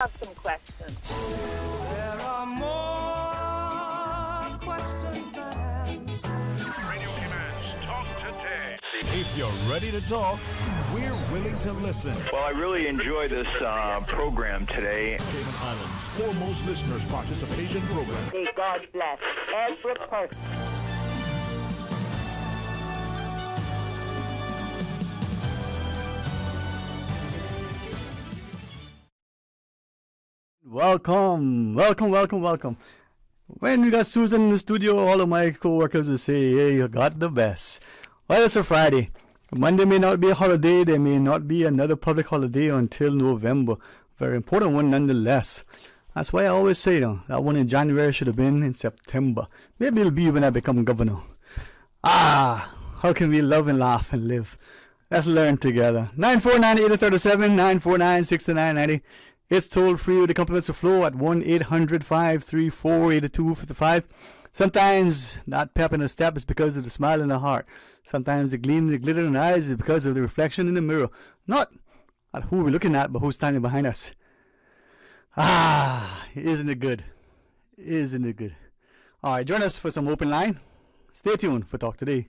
have some questions. There are more questions than answers. Radio Ebanks, talk today. If you're ready to talk, we're willing to listen. Well, I really enjoy this program today. Cayman Islands' foremost listeners participation program. May God bless every person. Welcome. When we got Susan in the studio, all of my co-workers will say, hey, you got the best. Well, it's a Friday. Monday may not be a holiday. There may not be another public holiday until November. Very important one nonetheless. That's why I always say, that one in January should have been in September. Maybe it'll be when I become governor. How can we love and laugh and live? Let's learn together. 949-8037, 949-6990. It's toll free with the compliments of flow at 1-800-534-8255. Sometimes that pep in the step is because of the smile in the heart. Sometimes the gleam, the glitter in the eyes is because of the reflection in the mirror. Not at who we're looking at, but who's standing behind us. Isn't it good? Isn't it good? All right, join us for some open line. Stay tuned for Talk Today.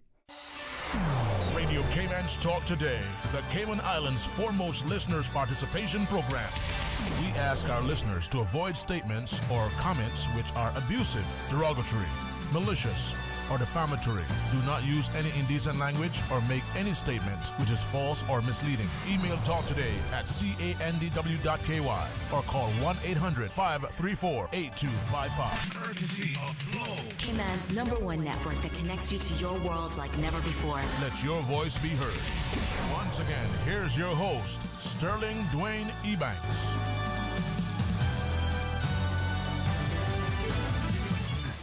Radio Cayman's Talk Today, the Cayman Islands' foremost listeners participation program. We ask our listeners to avoid statements or comments which are abusive, derogatory, malicious, or defamatory. Do not use any indecent language or make any statement which is false or misleading. Email talktoday@candw.ky or call 1-800-534-8255. Courtesy of Flow. Cayman's #1 network that connects you to your world like never before. Let your voice be heard. Once again, here's your host, Sterling Dwayne Ebanks.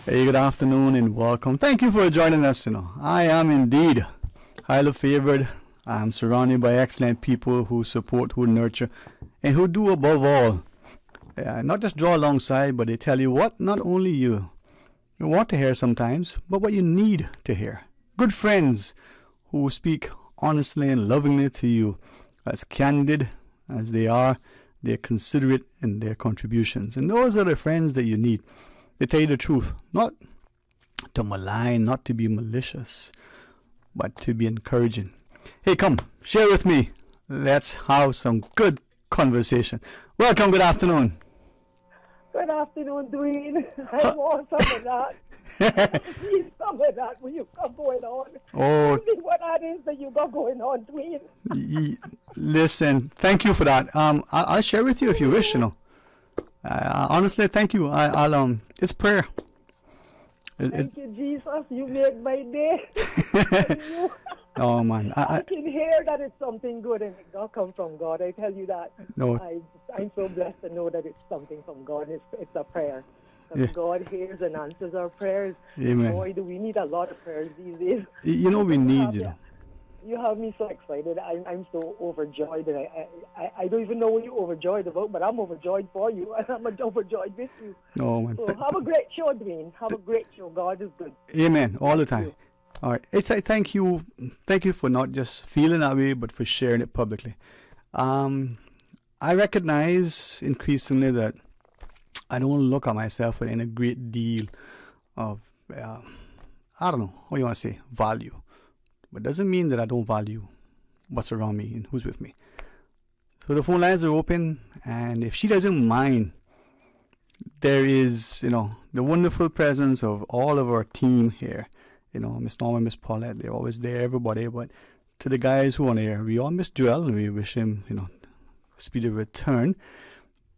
Hey, good afternoon and welcome. Thank you for joining us. I am indeed highly favored. I'm surrounded by excellent people who support, who nurture, and who do above all. Not just draw alongside, but they tell you what not only you want to hear sometimes, but what you need to hear. Good friends who speak honestly and lovingly to you, as candid as they are. They're considerate in their contributions. And those are the friends that you need. They tell you the truth, not to malign, not to be malicious, but to be encouraging. Hey, come, share with me. Let's have some good conversation. Welcome, good afternoon. Good afternoon, Dwayne. I want some of that. Need some of that when you got going on. Oh, Tell me what that is that you got going on, Dwayne. Listen, thank you for that. I'll share with you if you wish, honestly, thank you. It's prayer. Thank you, Jesus. You made my day. Oh man, I can hear that it's something good and it don't come from God. I tell you that. No. I'm so blessed to know that it's something from God. It's a prayer. Yeah. God hears and answers our prayers. Amen. Boy, do we need a lot of prayers these days. we need. You have me so excited. I'm so overjoyed. And I don't even know what you're overjoyed about, but I'm overjoyed for you. And I'm overjoyed with you. Oh, man. So have a great show, Dwayne. Have a great show. God is good. Amen. All the time. All right. Thank you. Thank you for not just feeling that way, but for sharing it publicly. I recognize increasingly that I don't look at myself in a great deal of, I don't know, what you want to say, value. But it doesn't mean that I don't value what's around me and who's with me. So the phone lines are open, and if she doesn't mind, there is, the wonderful presence of all of our team here. Miss Norma, Miss Paulette, they're always there, everybody. But to the guys who are on air, we all miss Joel, and we wish him, speedy return.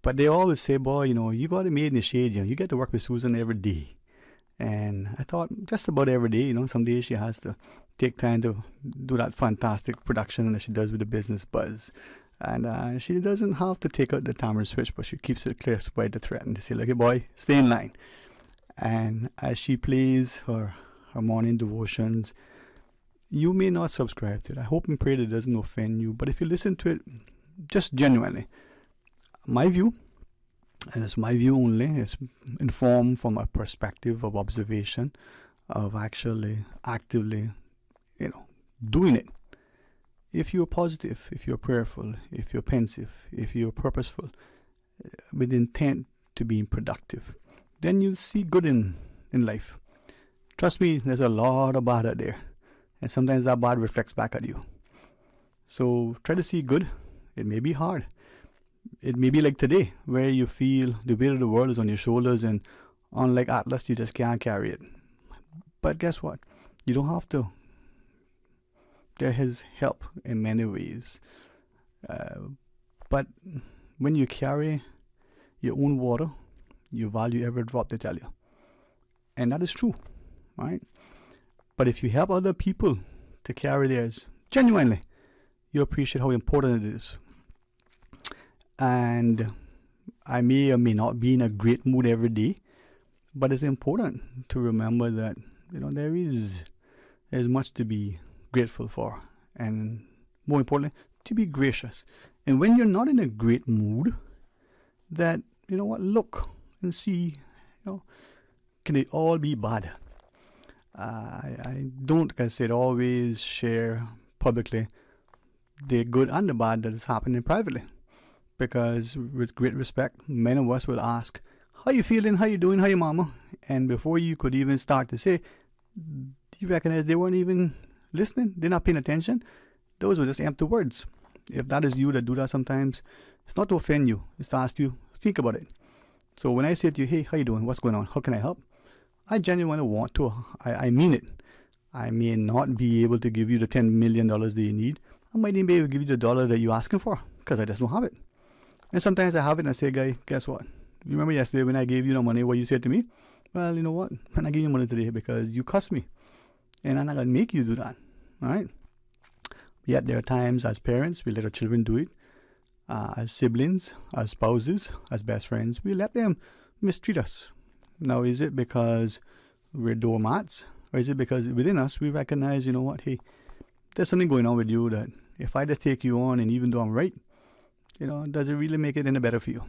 But they always say, boy, you got it made in the shade, you get to work with Susan every day. And I thought just about every day, some days she has to take time to do that fantastic production that she does with the Business Buzz. And she doesn't have to take out the timer switch, but she keeps it clear by the thread and to say, hey boy, stay in line. And as she plays her morning devotions, you may not subscribe to it. I hope and pray that it doesn't offend you. But if you listen to it just genuinely, my view, and it's my view only, it's informed from a perspective of observation, of actually actively, doing it. If you're positive, if you're prayerful, if you're pensive, if you're purposeful, with intent to being productive, then you'll see good in life. Trust me, there's a lot of bad out there, and sometimes that bad reflects back at you. So try to see good. It may be hard. It may be like today, where you feel the weight of the world is on your shoulders, and unlike Atlas, you just can't carry it. But guess what? You don't have to. There is help in many ways. But when you carry your own water, you value every drop, they tell you. And that is true, right? But if you help other people to carry theirs genuinely, you appreciate how important it is. And I may or may not be in a great mood every day, but it's important to remember that, there's much to be grateful for, and more importantly, to be gracious. And when you're not in a great mood, that, look and see, can it all be bad? I don't, like I said, always share publicly the good and the bad that is happening privately, because with great respect, many of us will ask, how you feeling, how you doing, how you mama? And before you could even start to say, you recognize they weren't even listening, they're not paying attention. Those were just empty words. If that is you that do that sometimes, it's not to offend you, it's to ask you, think about it. So when I say to you, hey, how you doing, what's going on, how can I help? I genuinely want to. I mean it. I may not be able to give you the $10 million that you need. I might even be able to give you the dollar that you're asking for, because I just don't have it. And sometimes I have it and I say, guy, guess what? You remember yesterday when I gave you the money, what you said to me? Well, you know what? I'm not giving you money today because you cussed me. And I'm not going to make you do that. All right? Yet there are times as parents, we let our children do it. As siblings, as spouses, as best friends, we let them mistreat us. Now, is it because we're doormats? Or is it because within us we recognize, hey, there's something going on with you that if I just take you on, and even though I'm right, does it really make it any better for you?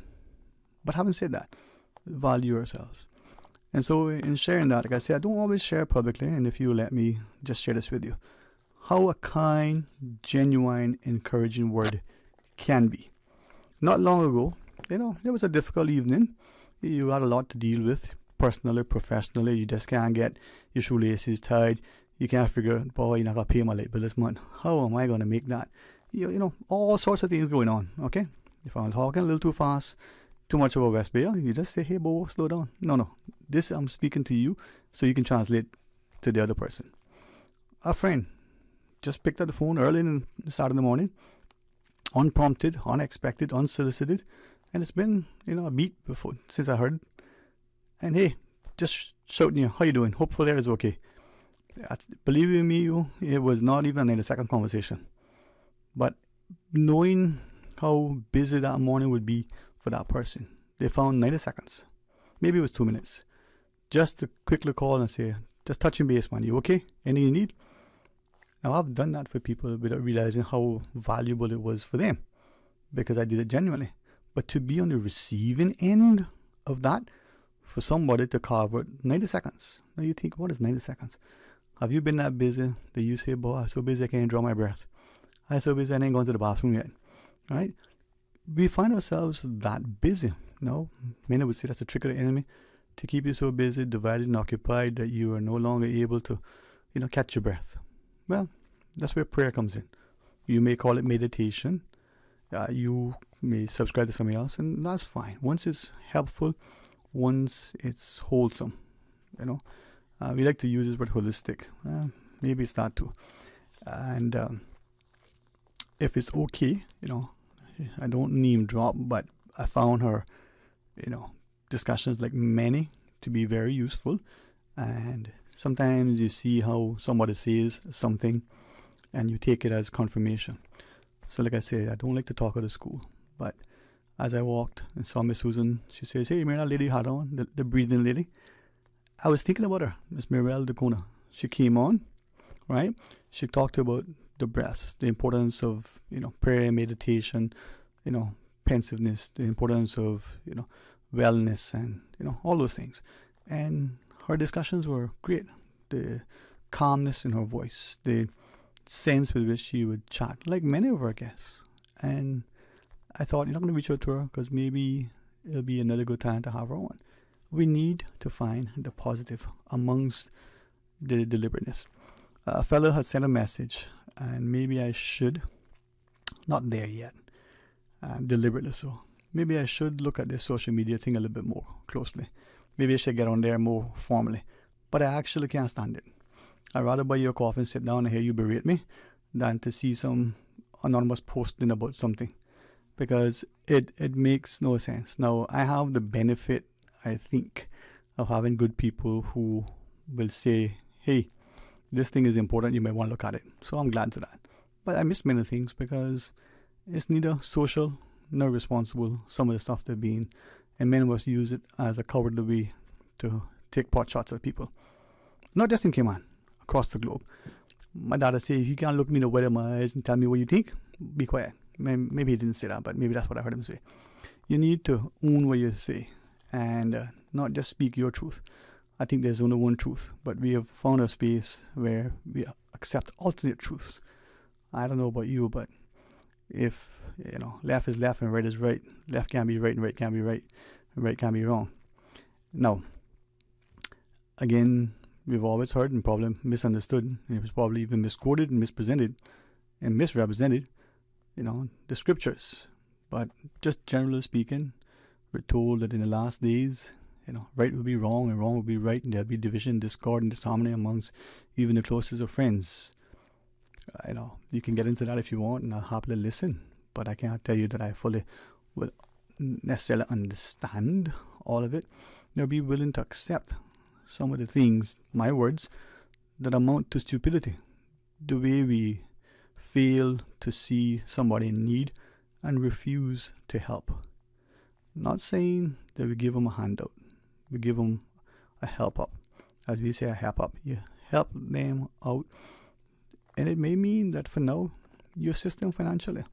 But having said that, value yourselves. And so in sharing that, like I said, I don't always share publicly, and if you let me just share this with you, how a kind, genuine, encouraging word can be. Not long ago, there was a difficult evening. You had a lot to deal with, personally, professionally. You just can't get your shoelaces tied. You can't figure, boy, you're not going to pay my light bill this month. How am I going to make that? All sorts of things going on, okay? If I'm talking a little too fast, too much of a West Bay, you just say, hey, Bo, slow down. No. This I'm speaking to you so you can translate to the other person. A friend just picked up the phone early in the start of the morning, unprompted, unexpected, unsolicited, and it's been, a beat before since I heard. And hey, just shouting you, how you doing? Hopefully everything's okay. Believe you me, it was not even a second conversation. But knowing how busy that morning would be for that person, they found 90 seconds. Maybe it was 2 minutes. Just to quickly call and say, just touching base, man. You okay? Anything you need? Now, I've done that for people without realizing how valuable it was for them, because I did it genuinely. But to be on the receiving end of that, for somebody to carve out 90 seconds. Now you think, what is 90 seconds? Have you been that busy that you say, boy, I'm so busy I can't draw my breath. I'm so busy I ain't gone to the bathroom yet. Right? We find ourselves that busy. Many would say that's a trick of the enemy, to keep you so busy, divided and occupied that you are no longer able to, catch your breath. Well, that's where prayer comes in. You may call it meditation. You may subscribe to something else, and that's fine. Once it's helpful, once it's wholesome, we like to use this word holistic. Maybe it's that too. And if it's okay, I don't name drop, but I found her, discussions like many to be very useful. And sometimes you see how somebody says something and you take it as confirmation. So like I said, I don't like to talk out of school, but as I walked and saw Miss Susan, she says, hey, remember that lady you had on, the breathing lady? I was thinking about her, Miss Mirelle Dacona. She came on, right? She talked about the breaths, the importance of, prayer, meditation, pensiveness, the importance of, wellness and, all those things. And her discussions were great. The calmness in her voice, the sense with which she would chat, like many of our guests. And I thought, you're not going to reach out to her because maybe it'll be another good time to have her on. We need to find the positive amongst the deliberateness. A fellow has sent a message, and maybe I should, not there yet, deliberately so. Maybe I should look at this social media thing a little bit more closely. Maybe I should get on there more formally. But I actually can't stand it. I'd rather buy you a coffee and sit down and hear you berate me than to see some anonymous posting about something, because it makes no sense. Now, I have the benefit, I think, of having good people who will say, hey, this thing is important, you might want to look at it. So I'm glad to that. But I miss many things because it's neither social nor responsible, some of the stuff they're being, and many of us use it as a cowardly way to take pot shots at people. Not just in Cayman, across the globe. My dad would say, if you can't look me in the white of my eyes and tell me what you think, be quiet. Maybe he didn't say that, but maybe that's what I heard him say. You need to own what you say and not just speak your truth. I think there's only one truth, but we have found a space where we accept alternate truths. I don't know about you, but if, left is left and right is right, left can't be right and right can't be right, and right can't be wrong. Now, again, we've always heard and probably misunderstood, and it was probably even misquoted and mispresented and misrepresented, the scriptures. But just generally speaking, we're told that in the last days, right will be wrong and wrong will be right, and there'll be division, discord, and disharmony amongst even the closest of friends. You can get into that if you want, and I'll happily listen, but I can't tell you that I fully will necessarily understand all of it. Be willing to accept some of the things, my words, that amount to stupidity. The way we fail to see somebody in need and refuse to help. Not saying that we give them a handout. We give them a help up. As we say, a help up. You help them out. And it may mean that for now, you assist them financially.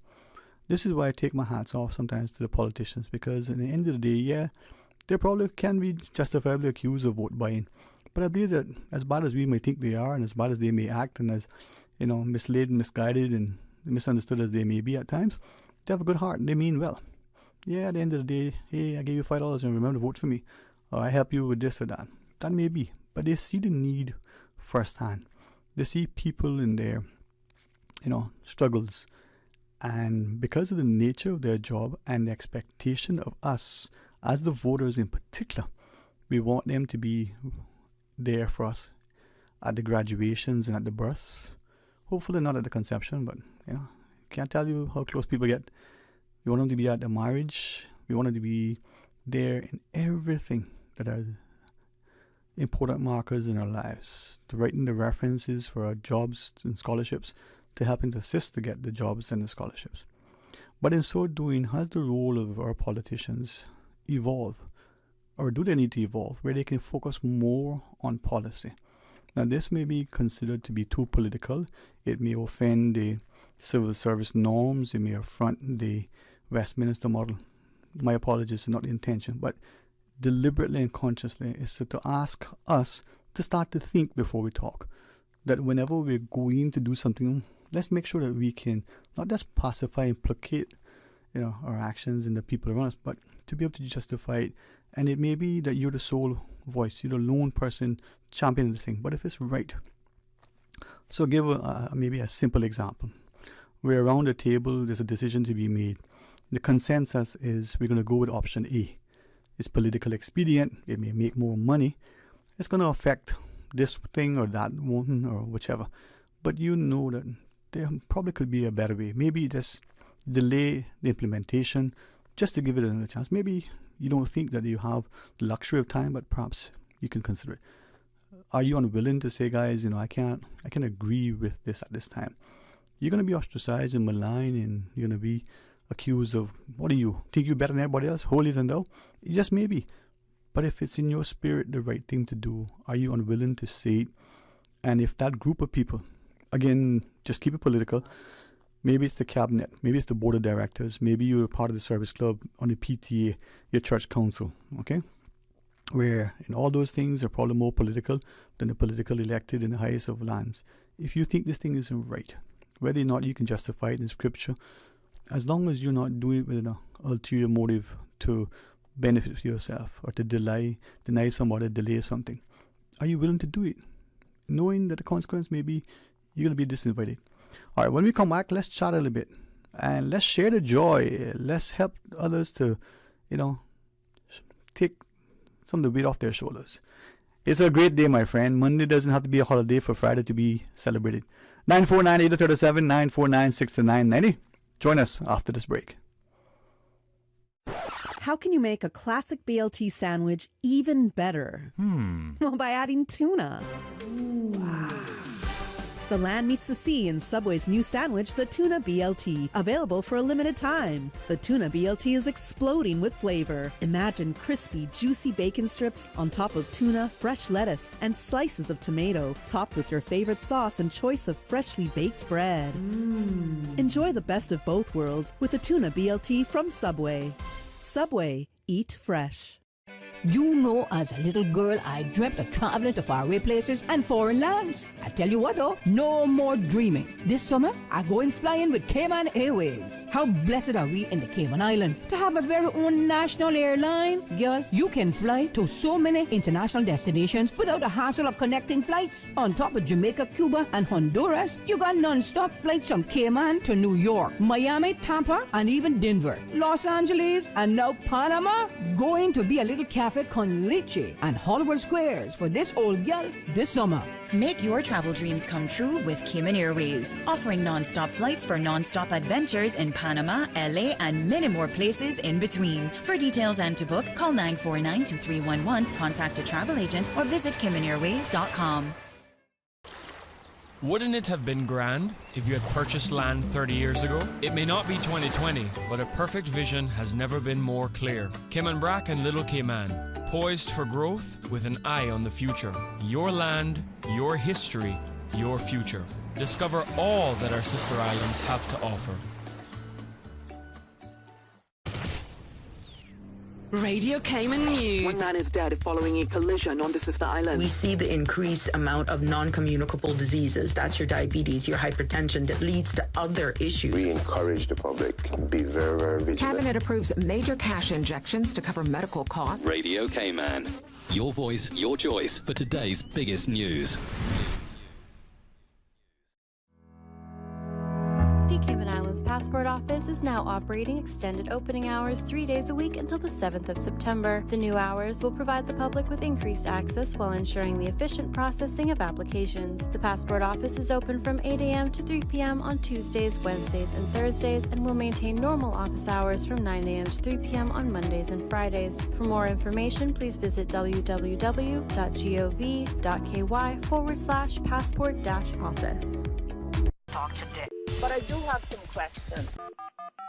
This is why I take my hats off sometimes to the politicians, because at the end of the day, yeah, they probably can be justifiably accused of vote buying. But I believe that as bad as we may think they are, and as bad as they may act, and as, misled and misguided and misunderstood as they may be at times, they have a good heart and they mean well. Yeah, at the end of the day, hey, I gave you $5 and remember to vote for me. Or I help you with this or that. That may be. But they see the need firsthand. They see people in their, struggles. And because of the nature of their job and the expectation of us, as the voters in particular, we want them to be there for us at the graduations and at the births. Hopefully not at the conception, but, can't tell you how close people get. We want them to be at the marriage. We want them to be there in everything that are important markers in our lives, to writing the references for our jobs and scholarships, to helping to assist to get the jobs and the scholarships. But in so doing, has the role of our politicians evolved? Or do they need to evolve, where they can focus more on policy? Now, this may be considered to be too political. It may offend the civil service norms. It may affront the Westminster model. My apologies, not the intention, but deliberately and consciously is to ask us to start to think before we talk. That whenever we're going to do something, let's make sure that we can not just pacify and placate, our actions and the people around us, but to be able to justify it. And it may be that you're the sole voice, you're the lone person championing the thing, but if it's right. So give maybe a simple example. We're around the table, there's a decision to be made. The consensus is we're going to go with option A. It's politically expedient, it may make more money, it's going to affect this thing or that one or whichever. But that there probably could be a better way. Maybe just delay the implementation just to give it another chance. Maybe you don't think that you have the luxury of time, but perhaps you can consider it. Are you unwilling to say, guys, I can agree with this at this time? You're going to be ostracized and maligned, and you're going to be accused of, what do you think you're better than everybody else, holier than thou? Just maybe. But if it's in your spirit the right thing to do, are you unwilling to say it? And if that group of people, again, just keep it political, maybe it's the cabinet, maybe it's the board of directors, maybe you're part of the service club, on the PTA, your church council, okay? Where in all those things are probably more political than the political elected in the highest of lands. If you think this thing isn't right, whether or not you can justify it in scripture, as long as you're not doing it with an ulterior motive to benefit to yourself or to deny somebody, delay something, are you willing to do it, knowing that the consequence may be you're going to be disinvited? All right, when we come back, let's chat a little bit and let's share the joy. Let's help others to, take some of the weight off their shoulders. It's a great day, my friend. Monday doesn't have to be a holiday for Friday to be celebrated. 949-837, 949-6990. Join us after this break. How can you make a classic BLT sandwich even better? Well, by adding tuna. Wow. The land meets the sea in Subway's new sandwich, the Tuna BLT, available for a limited time. The Tuna BLT is exploding with flavor. Imagine crispy, juicy bacon strips on top of tuna, fresh lettuce, and slices of tomato, topped with your favorite sauce and choice of freshly baked bread. Enjoy the best of both worlds with the Tuna BLT from Subway. Subway, eat fresh. You know, as a little girl, I dreamt of traveling to faraway places and foreign lands. I tell you what though, no more dreaming. This summer, I'm going flying with Cayman Airways. How blessed are we in the Cayman Islands to have a very own national airline? Girl, you can fly to so many international destinations without the hassle of connecting flights. On top of Jamaica, Cuba, and Honduras, you got non-stop flights from Cayman to New York, Miami, Tampa, and even Denver, Los Angeles, and now Panama. Going to be a little cafe con leche and Hollywood Squares for this old gal this summer. Make your travel dreams come true with Cayman Airways, offering non-stop flights for non-stop adventures in Panama, LA, and many more places in between. For details and to book, call 949-2311, contact a travel agent, or visit CaymanAirways.com. Wouldn't it have been grand if you had purchased land 30 years ago? It may not be 2020, but a perfect vision has never been more clear. Cayman Brac and Little Cayman, poised for growth with an eye on the future. Your land, your history, your future. Discover all that our sister islands have to offer. Radio Cayman News. One man is dead following a collision on the sister island. We see the increased amount of non-communicable diseases. That's your diabetes, your hypertension, that leads to other issues. We encourage the public to be very, very vigilant. Cabinet approves major cash injections to cover medical costs. Radio Cayman. Your voice, your choice for today's biggest news. The Cayman Islands Passport Office is now operating extended opening hours 3 days a week until the 7th of September. The new hours will provide the public with increased access while ensuring the efficient processing of applications. The Passport Office is open from 8 a.m. to 3 p.m. on Tuesdays, Wednesdays, and Thursdays, and will maintain normal office hours from 9 a.m. to 3 p.m. on Mondays and Fridays. For more information, please visit www.gov.ky/passport-office. Talk today. But I do have some questions.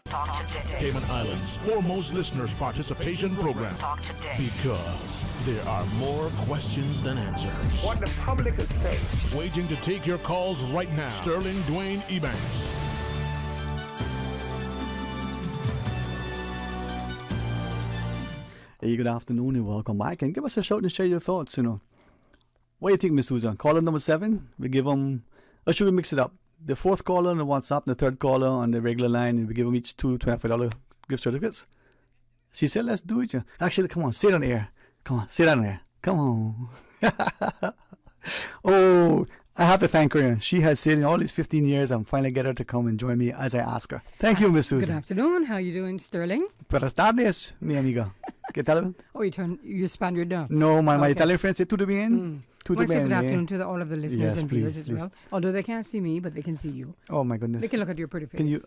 Talk today. Cayman Islands' foremost listeners participation program. Talk today. Because there are more questions than answers. What the public is saying. Waiting to take your calls right now. Sterling Dwayne Ebanks. Hey, good afternoon and welcome back. And give us a shout and share your thoughts, What do you think, Miss Susan? Caller number 7, we give them, or should we mix it up? The fourth caller on the WhatsApp, the third caller on the regular line, and we give them each two $25 gift certificates. She said, let's do it. Actually, come on, sit on the air. Come on, sit on the air. Come on. Oh, I have to thank her. She has said in all these 15 years, I'm finally get her to come and join me as I ask her. Thank you, Miss Susan. Good afternoon. How you doing, Sterling? Buenas tardes, mi amiga. ¿Qué tal? Oh, you Spaniard down. No, my Italian friend said, "Tudo bien?" Well, good afternoon to all of the listeners and viewers as please. well. Although they can't see me, but they can see you. Oh, my goodness. They can look at your pretty face. Can you?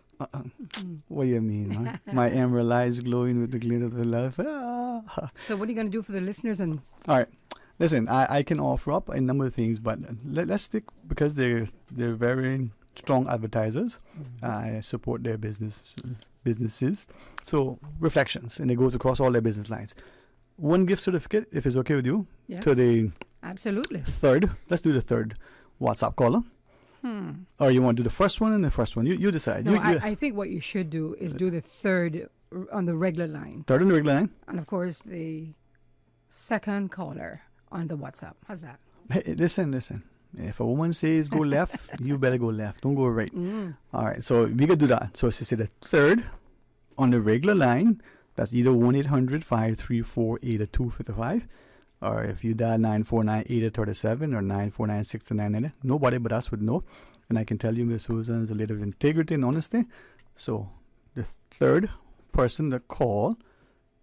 What do you mean? Huh? My emerald eyes glowing with the glitter of love. So what are you going to do for the listeners? And all right. Listen, I can offer up a number of things, but let's stick, because they're very strong advertisers. I support their businesses. So reflections, and it goes across all their business lines. One gift certificate, if it's okay with you, yes, to the absolutely third. Let's do the third WhatsApp caller. Or you want to do the first one and the first one? You decide. No, I think what you should do is do the third on the regular line. Third on the regular line? And of course, the second caller on the WhatsApp. How's that? Hey, listen. If a woman says go left, you better go left. Don't go right. All right, so we could do that. So she said the third on the regular line. That's either 1-800-534-8255, or if you dial 949-8037 or 949-6990. Nobody but us would know. And I can tell you Miss Susan is a lady of integrity and honesty. So the third person that call,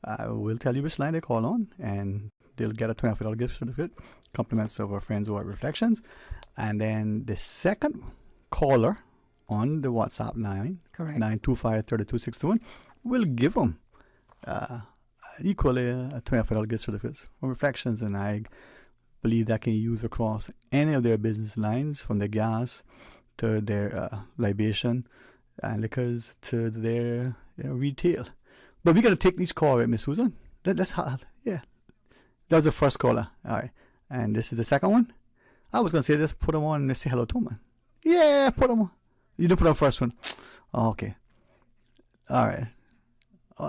I will tell you which line they call on, and they'll get a $25 gift certificate, compliments of our friends who are Reflections. And then the second caller on the WhatsApp line, Correct. 925-3261, will give them equally a $25 gift certificate from Reflections, and I believe that can use across any of their business lines, from the gas to their libation and liquors to their retail. But we're going to take these calls, right, Miss Susan? Let's have, yeah. That was the first caller. All right. And this is the second one. I was going to say, just put them on and let's say hello to them. Yeah, put them on. You didn't put on the first one. Oh, okay. All right.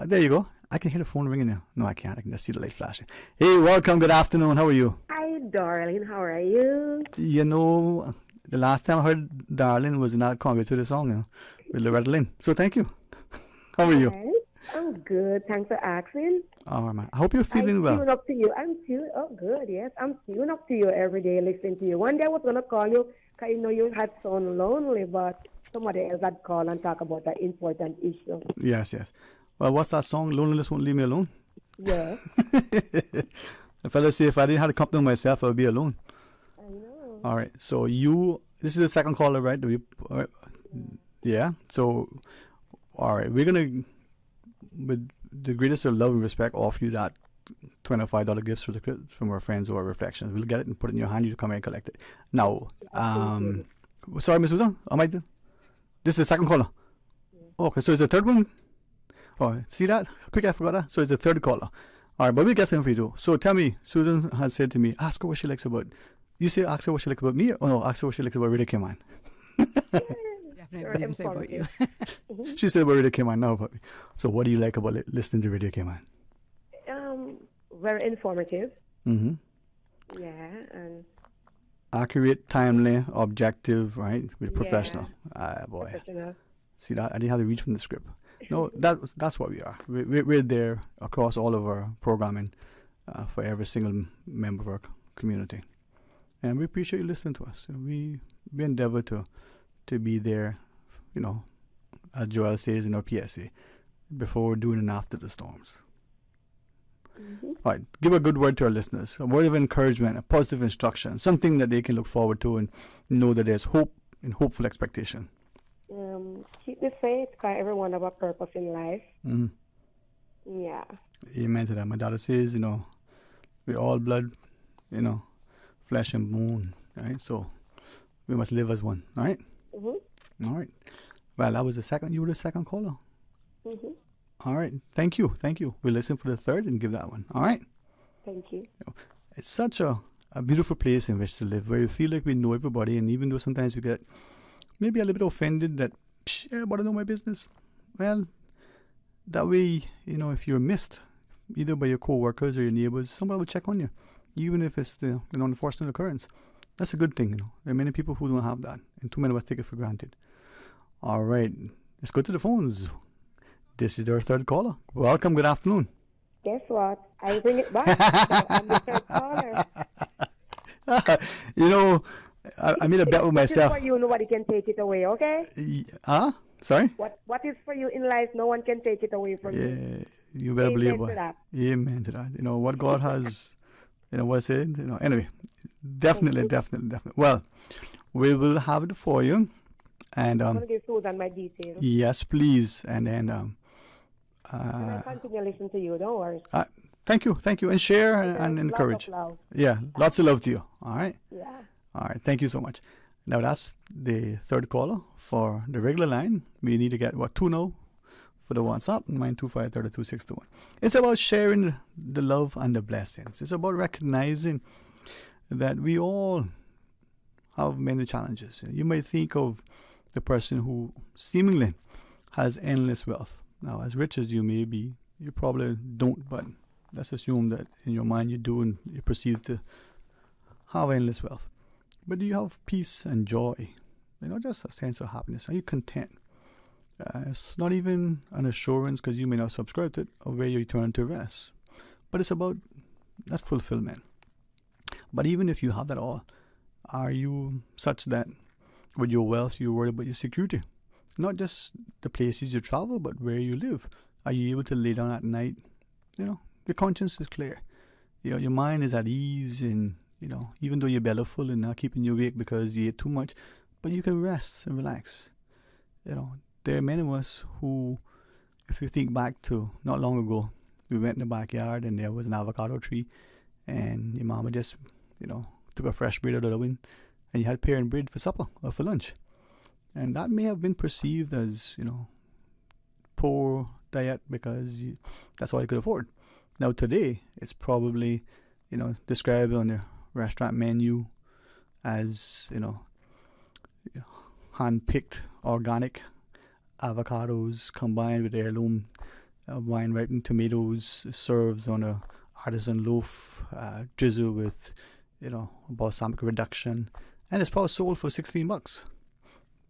There you go. I can hear the phone ringing now. No, I can't. I can just see the light flashing. Hey, welcome. Good afternoon. How are you? Hi, darling. How are you? You know, the last time I heard Darling was not coming to the song with Loretta Lynn. So thank you. How are you? I'm good. Thanks for asking. Oh, man. I hope you're feeling well. I'm tuned up to you. Oh, good. Yes. I'm tuned up to you every day, listening to you. One day I was going to call you because you had sound lonely, but somebody else had called and talk about that important issue. Yes. Well, what's that song? Loneliness Won't Leave Me Alone? Yeah. The fella say if I didn't have to company myself, I would be alone. I know. All right. So this is the second caller, right? All right. Yeah. So, all right. We're going to, with the greatest of love and respect, offer you that $25 gift certificate from our friends who are Reflections. We'll get it and put it in your hand. You come and collect it. Now, sorry, Ms. Susan, this is the second caller. Yeah. Okay, so it's the third one. Oh, see that? Quick, I forgot that. So it's the third caller. All right, but we'll get something for you too. So tell me, Susan has said to me, ask her what she likes about. You say ask her what she likes about me, or no, ask her what she likes about Radio Cayman. Definitely didn't say about you. She said about Radio Cayman now about me. So what do you like about listening to Radio Cayman? Very informative. Mm-hmm. Yeah, and accurate, timely, objective, right? With professional. Boy. Professional. See that? I didn't have to read from the script. No, that's what we are. We're there across all of our programming for every single member of our community, and we appreciate you listening to us. We endeavor to be there, as Joel says in our PSA, before, during, and after the storms. Mm-hmm. All right, give a good word to our listeners, a word of encouragement, a positive instruction, something that they can look forward to and know that there's hope and hopeful expectation. Keep the faith, because everyone have a purpose in life. Mm-hmm. Yeah. Amen to that. My daughter says, we're all blood, flesh and bone, right? So we must live as one, all right? Mm-hmm. All right. Well, that was you were the second caller. Mm-hmm. All right. Thank you. We'll listen for the third and give that one. All right? Thank you. It's such a beautiful place in which to live, where you feel like we know everybody, and even though sometimes we get maybe a little bit offended that everybody know my business. Well, that way, if you're missed, either by your co-workers or your neighbors, somebody will check on you, even if it's an unfortunate occurrence. That's a good thing, There are many people who don't have that, and too many of us take it for granted. All right, let's go to the phones. This is our third caller. Welcome, good afternoon. Guess what? I bring it back. I'm the third caller. I made a bet with myself. What is for you, nobody can take it away, okay? Sorry? What is for you in life, no one can take it away from you. Yeah, you better believe it. Amen to that. What God has, what I said, anyway, definitely. Well, we will have it for you. And I'm going to give Susan my details. Yes, please. And then I continue listening to you, don't worry. Thank you. And share and encourage. Lots of love. Yeah, lots of love to you. All right? Yeah. All right, thank you so much. Now that's the third caller for the regular line. We need to get, two now for the WhatsApp, 925-3261. It's about sharing the love and the blessings. It's about recognizing that we all have many challenges. You might think of the person who seemingly has endless wealth. Now, as rich as you may be, you probably don't, but let's assume that in your mind you do and you perceive to have endless wealth. But do you have peace and joy? Just a sense of happiness? Are you content? It's not even an assurance because you may not subscribe to it of where you return to rest. But it's about that fulfillment. But even if you have that all, are you such that with your wealth you're worried about your security? Not just the places you travel, but where you live. Are you able to lay down at night? Your conscience is clear. Your mind is at ease, and even though you're belly full and not keeping you awake because you ate too much, but you can rest and relax. There are many of us who, if you think back to not long ago, we went in the backyard and there was an avocado tree, and your mama just, took a fresh bread out of the oven, and you had pear and bread for supper or for lunch. And that may have been perceived as, poor diet because that's all you could afford. Now today, it's probably, described on the restaurant menu as, hand-picked organic avocados combined with heirloom wine ripened tomatoes, served on a artisan loaf, drizzled with, balsamic reduction, and it's probably sold for $16.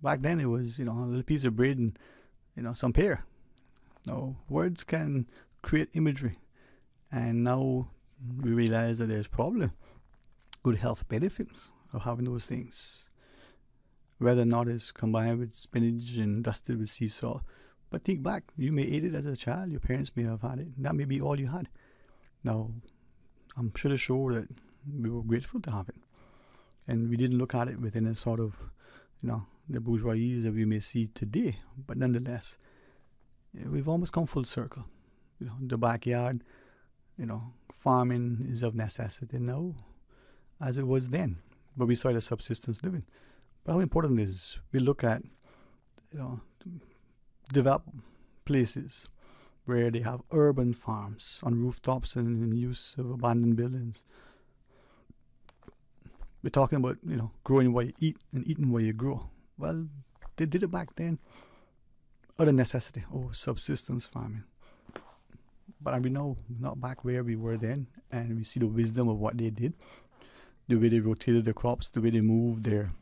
Back then, it was, a little piece of bread and, some pear. Now, words can create imagery, and now we realize that there's probably good health benefits of having those things. Whether or not it's combined with spinach and dusted with sea salt. But think back, you may eat it as a child, your parents may have had it, that may be all you had. Now, I'm pretty sure that we were grateful to have it. And we didn't look at it within a sort of, the bourgeoisie that we may see today. But nonetheless, we've almost come full circle. The backyard, farming is of necessity now, as it was then. But we started subsistence living. But how important it is we look at, developed places where they have urban farms on rooftops and in use of abandoned buildings. We're talking about, growing what you eat and eating what you grow. Well, they did it back then out of necessity, subsistence farming. But we know not back where we were then, and we see the wisdom of what they did, the way they rotated the crops, the way they moved their,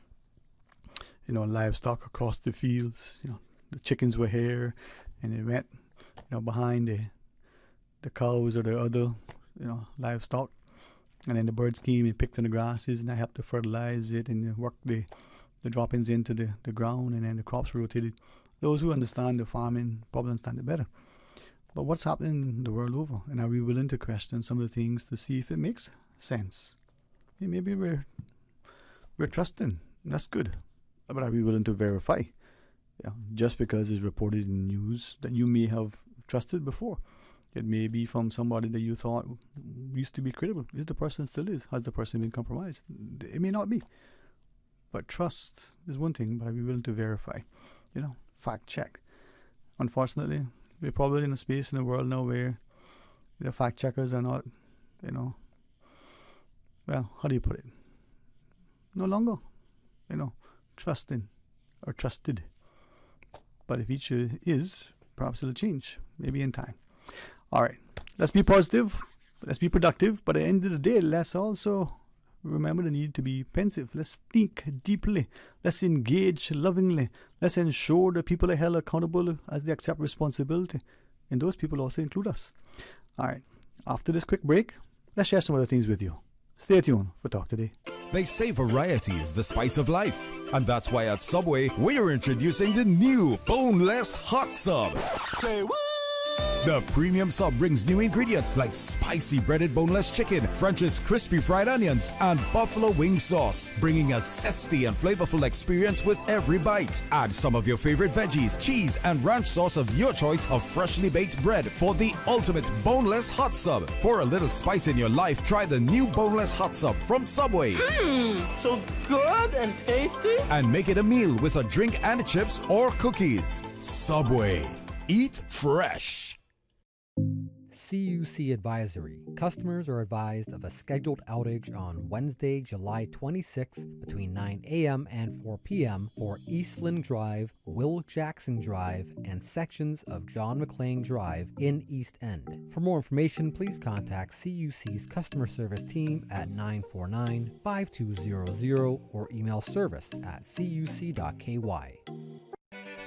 livestock across the fields. The chickens were here, and they went, behind the cows or the other, livestock. And then the birds came and picked on the grasses, and I helped to fertilize it and work the droppings into the ground, and then the crops rotated. Those who understand the farming probably understand it better. But what's happening the world over? And are we willing to question some of the things to see if it makes sense? Maybe we're trusting. That's good. But are we willing to verify? Just because it's reported in news that you may have trusted before. It may be from somebody that you thought used to be credible. Is the person still is? Has the person been compromised? It may not be. But trust is one thing, but are we willing to verify? Fact check. Unfortunately, we're probably in a space in the world now where the fact checkers are not, well, how do you put it? No longer, trusting or trusted. But if each is, perhaps it'll change, maybe in time. All right, let's be positive, let's be productive, but at the end of the day, let's also remember the need to be pensive. Let's think deeply, let's engage lovingly, let's ensure that people are held accountable as they accept responsibility, and those people also include us. All right, after this quick break, let's share some other things with you. Stay tuned for Talk Today. They say variety is the spice of life, and that's why at Subway we're introducing the new boneless hot sub. Say what? The premium sub brings new ingredients like spicy breaded boneless chicken, French's crispy fried onions, and buffalo wing sauce, bringing a zesty and flavorful experience with every bite. Add some of your favorite veggies, cheese, and ranch sauce of your choice of freshly baked bread for the ultimate boneless hot sub. For a little spice in your life, try the new boneless hot sub from Subway. So good and tasty. And make it a meal with a drink and chips or cookies. Subway. Eat fresh. CUC Advisory. Customers are advised of a scheduled outage on Wednesday, July 26th between 9 a.m. and 4 p.m. for Eastland Drive, Will Jackson Drive, and sections of John McClain Drive in East End. For more information, please contact CUC's customer service team at 949-5200 or email service@cuc.ky.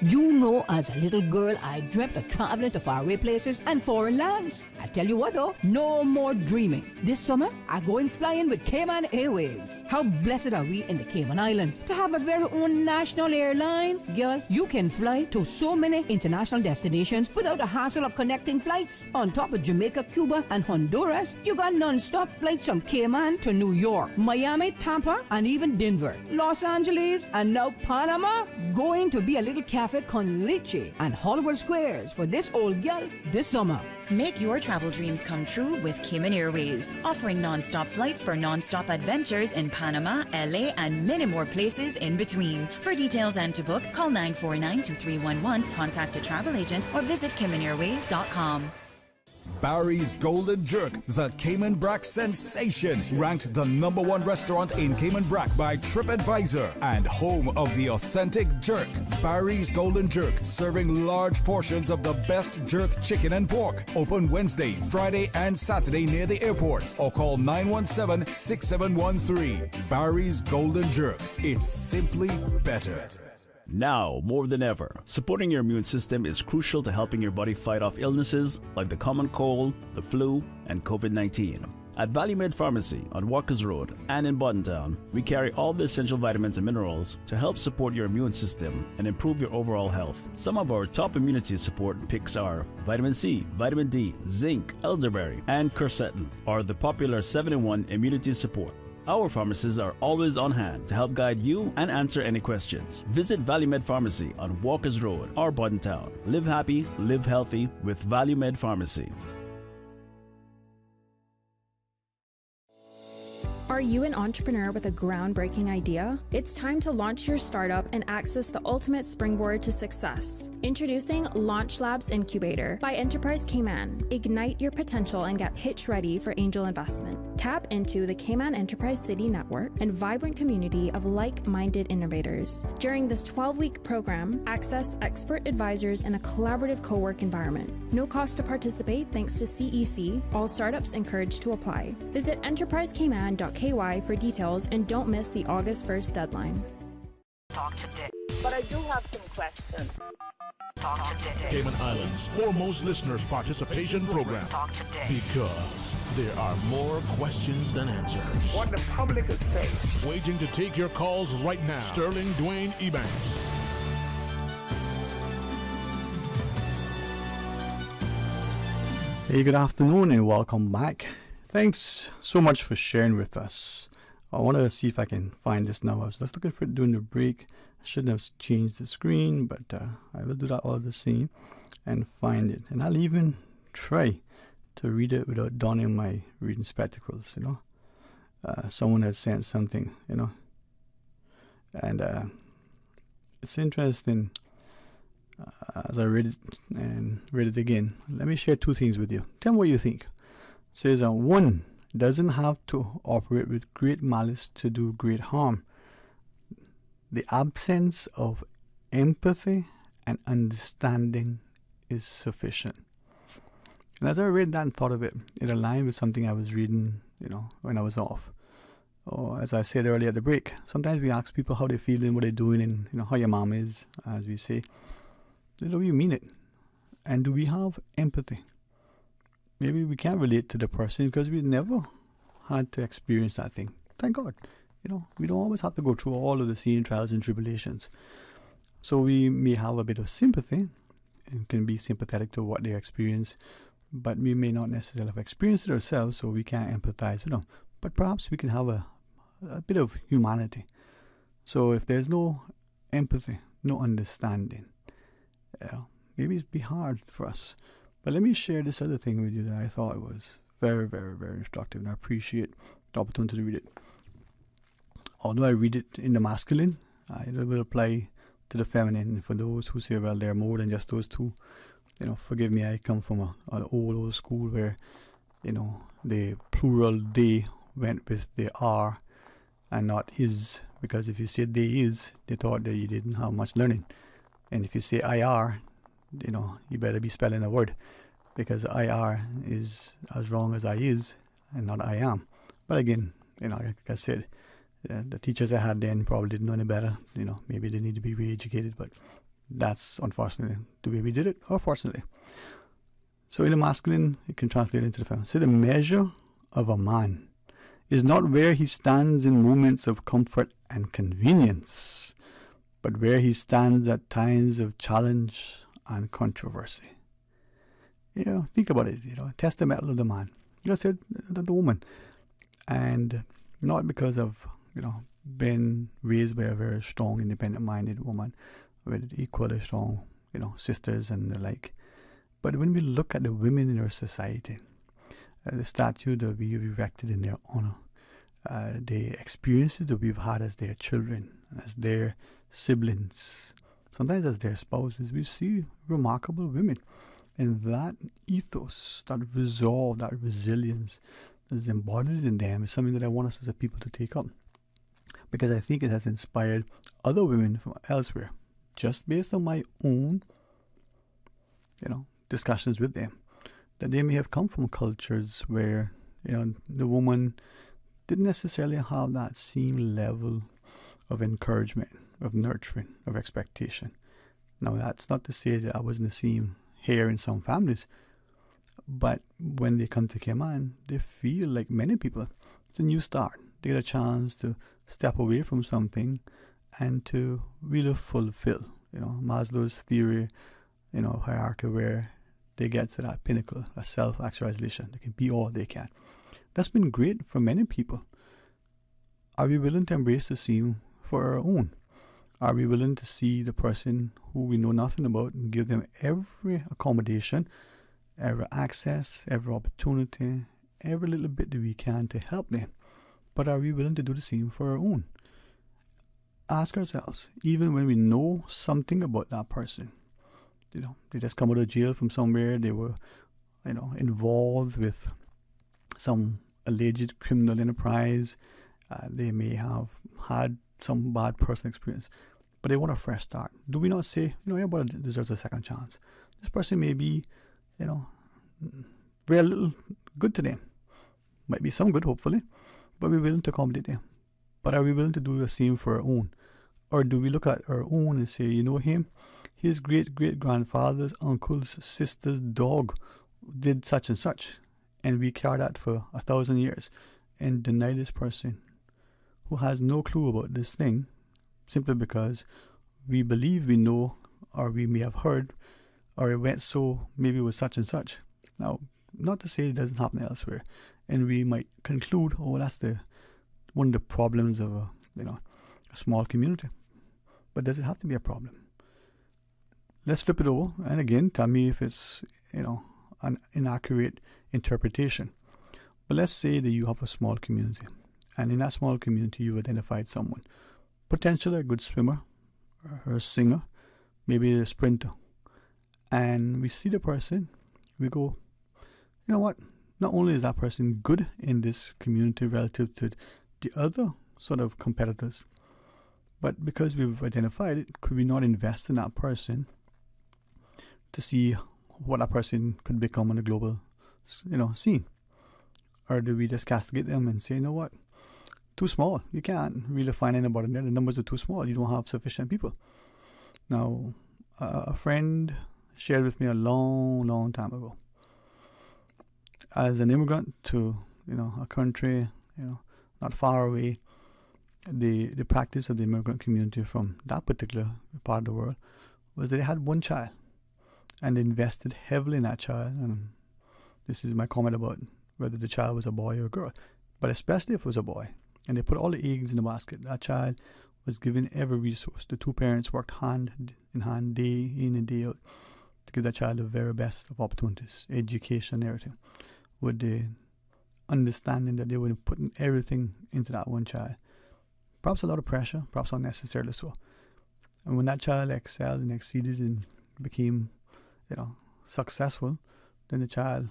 You know, as a little girl, I dreamt of traveling to faraway places and foreign lands. I tell you what though, no more dreaming. This summer, I going flying with Cayman Airways. How blessed are we in the Cayman Islands to have a very own national airline? Girl, you can fly to so many international destinations without the hassle of connecting flights. On top of Jamaica, Cuba, and Honduras, you got non-stop flights from Cayman to New York, Miami, Tampa, and even Denver, Los Angeles, and now Panama. Going to be a little cafe con leche and Hollywood Squares for this old gal this summer. Make your travel dreams come true with Cayman Airways, offering non-stop flights for non-stop adventures in Panama, LA, and many more places in between. For details and to book, call 949-2311, contact a travel agent, or visit CaymanAirways.com. Barry's Golden Jerk, the Cayman Brac sensation, ranked the #1 restaurant in Cayman Brac by TripAdvisor and home of the authentic jerk. Barry's Golden Jerk, serving large portions of the best jerk chicken and pork. Open Wednesday, Friday, and Saturday near the airport, or call 917-6713. Barry's Golden Jerk. It's simply better. Now, more than ever, supporting your immune system is crucial to helping your body fight off illnesses like the common cold, the flu, and COVID-19. At Valley Med Pharmacy on Walkers Road and in Boddentown, we carry all the essential vitamins and minerals to help support your immune system and improve your overall health. Some of our top immunity support picks are vitamin C, vitamin D, zinc, elderberry, and quercetin, or the popular 7-in-1 immunity support. Our pharmacists are always on hand to help guide you and answer any questions. Visit Valley Med Pharmacy on Walkers Road or Boddentown. Live happy, live healthy with Valley Med Pharmacy. Are you an entrepreneur with a groundbreaking idea? It's time to launch your startup and access the ultimate springboard to success. Introducing Launch Labs Incubator by Enterprise Cayman. Ignite your potential and get pitch ready for angel investment. Tap into the Cayman Enterprise City Network and vibrant community of like-minded innovators. During this 12-week program, access expert advisors in a collaborative co-work environment. No cost to participate thanks to CEC. All startups encouraged to apply. Visit enterprisecayman.com for details and don't miss the August 1st deadline. Talk today. But I do have some questions. Talk today. Cayman Islands' foremost listeners participation program. Talk today. Because there are more questions than answers. What the public is saying. Waiting to take your calls right now. Sterling Dwayne Ebanks. Hey, good afternoon and welcome back. Thanks so much for sharing with us. I want to see if I can find this now. I was just looking for it during the break. I shouldn't have changed the screen, but I will do that all the same and find it. And I'll even try to read it without donning my reading spectacles, you know. Someone has sent something, you know. And it's interesting as I read it and read it again. Let me share two things with you. Tell me what you think. It says, one doesn't have to operate with great malice to do great harm. The absence of empathy and understanding is sufficient. And as I read that and thought of it, it aligned with something I was reading, you know, when I was off. Or as I said earlier at the break, sometimes we ask people how they're feeling, what they're doing, and you know how your mom is, as we say. Do you mean it? And do we have empathy? Maybe we can't relate to the person because we never had to experience that thing. Thank God. You know, we don't always have to go through all of the same trials and tribulations. So we may have a bit of sympathy and can be sympathetic to what they experience, but we may not necessarily have experienced it ourselves, so we can't empathize with them. But perhaps we can have a bit of humanity. So if there's no empathy, no understanding, maybe it'd be hard for us. But let me share this other thing with you that I thought was very, very, very instructive, and I appreciate the opportunity to read it. Although I read it in the masculine, it will apply to the feminine. For those who say, well, there are more than just those two, you know, forgive me, I come from an old school where, you know, the plural they went with the are and not is, because if you said they is, they thought that you didn't have much learning. And if you say I are, you know, you better be spelling a word, because I are is as wrong as I is and not I am. But again, you know, like I said, the teachers I had then probably didn't know any better. You know, maybe they need to be re-educated, but That's unfortunately the way we did it, or fortunately. So in the masculine, it can translate into the feminine. So the measure of a man is not where he stands in moments of comfort and convenience, but where he stands at times of challenge and controversy. Think about it, test the mettle of the man. Just said the woman. And not because of, being raised by a very strong, independent-minded woman with equally strong, sisters and the like. But when we look at the women in our society, the statue that we have erected in their honor, the experiences that we've had as their children, as their siblings, sometimes as their spouses, we see remarkable women. And that ethos, that resolve, that resilience that is embodied in them is something that I want us as a people to take up. Because I think it has inspired other women from elsewhere, just based on my own, discussions with them, that they may have come from cultures where, the woman didn't necessarily have that same level of encouragement, of nurturing, of expectation. Now, that's not to say that I wasn't the same here in some families, but when they come to Cayman, they feel like many people, it's a new start. They get a chance to step away from something and to really fulfill, Maslow's theory, hierarchy, where they get to that pinnacle, a self-actualization. They can be all they can. That's been great for many people. Are we willing to embrace the same for our own? Are we willing to see the person who we know nothing about and give them every accommodation, every access, every opportunity, every little bit that we can to help them? But are we willing to do the same for our own? Ask ourselves, even when we know something about that person, they just come out of jail from somewhere, they were, involved with some alleged criminal enterprise, they may have had some bad personal experience, but they want a fresh start. Do we not say, everybody deserves a second chance? This person may be, very little good to them. Might be some good, hopefully, but we're willing to accommodate them. But are we willing to do the same for our own? Or do we look at our own and say, him, his great-great-grandfather's uncle's sister's dog did such and such, and we carry that for 1,000 years, and deny this person who has no clue about this thing simply because we believe we know, or we may have heard, or it went so maybe with such and such. Now, not to say it doesn't happen elsewhere, and we might conclude, that's one of the problems of a small community. But does it have to be a problem? Let's flip it over, and again, tell me if it's an inaccurate interpretation. But let's say that you have a small community, and in that small community you've identified someone, potentially a good swimmer, or a singer, maybe a sprinter, and we see the person, we go, not only is that person good in this community relative to the other sort of competitors, but because we've identified it, could we not invest in that person to see what that person could become on a global, scene? Or do we just castigate them and say, too small. You can't really find anybody there. The numbers are too small. You don't have sufficient people. Now, a friend shared with me a long, long time ago. As an immigrant to, a country, not far away, the practice of the immigrant community from that particular part of the world was that they had one child, and they invested heavily in that child. And this is my comment about whether the child was a boy or a girl, but especially if it was a boy. And they put all the eggs in the basket. That child was given every resource. The two parents worked hand in hand, day in and day out, to give that child the very best of opportunities, education, everything, with the understanding that they were putting everything into that one child. Perhaps a lot of pressure, perhaps unnecessarily so. And when that child excelled and exceeded and became, successful, then the child,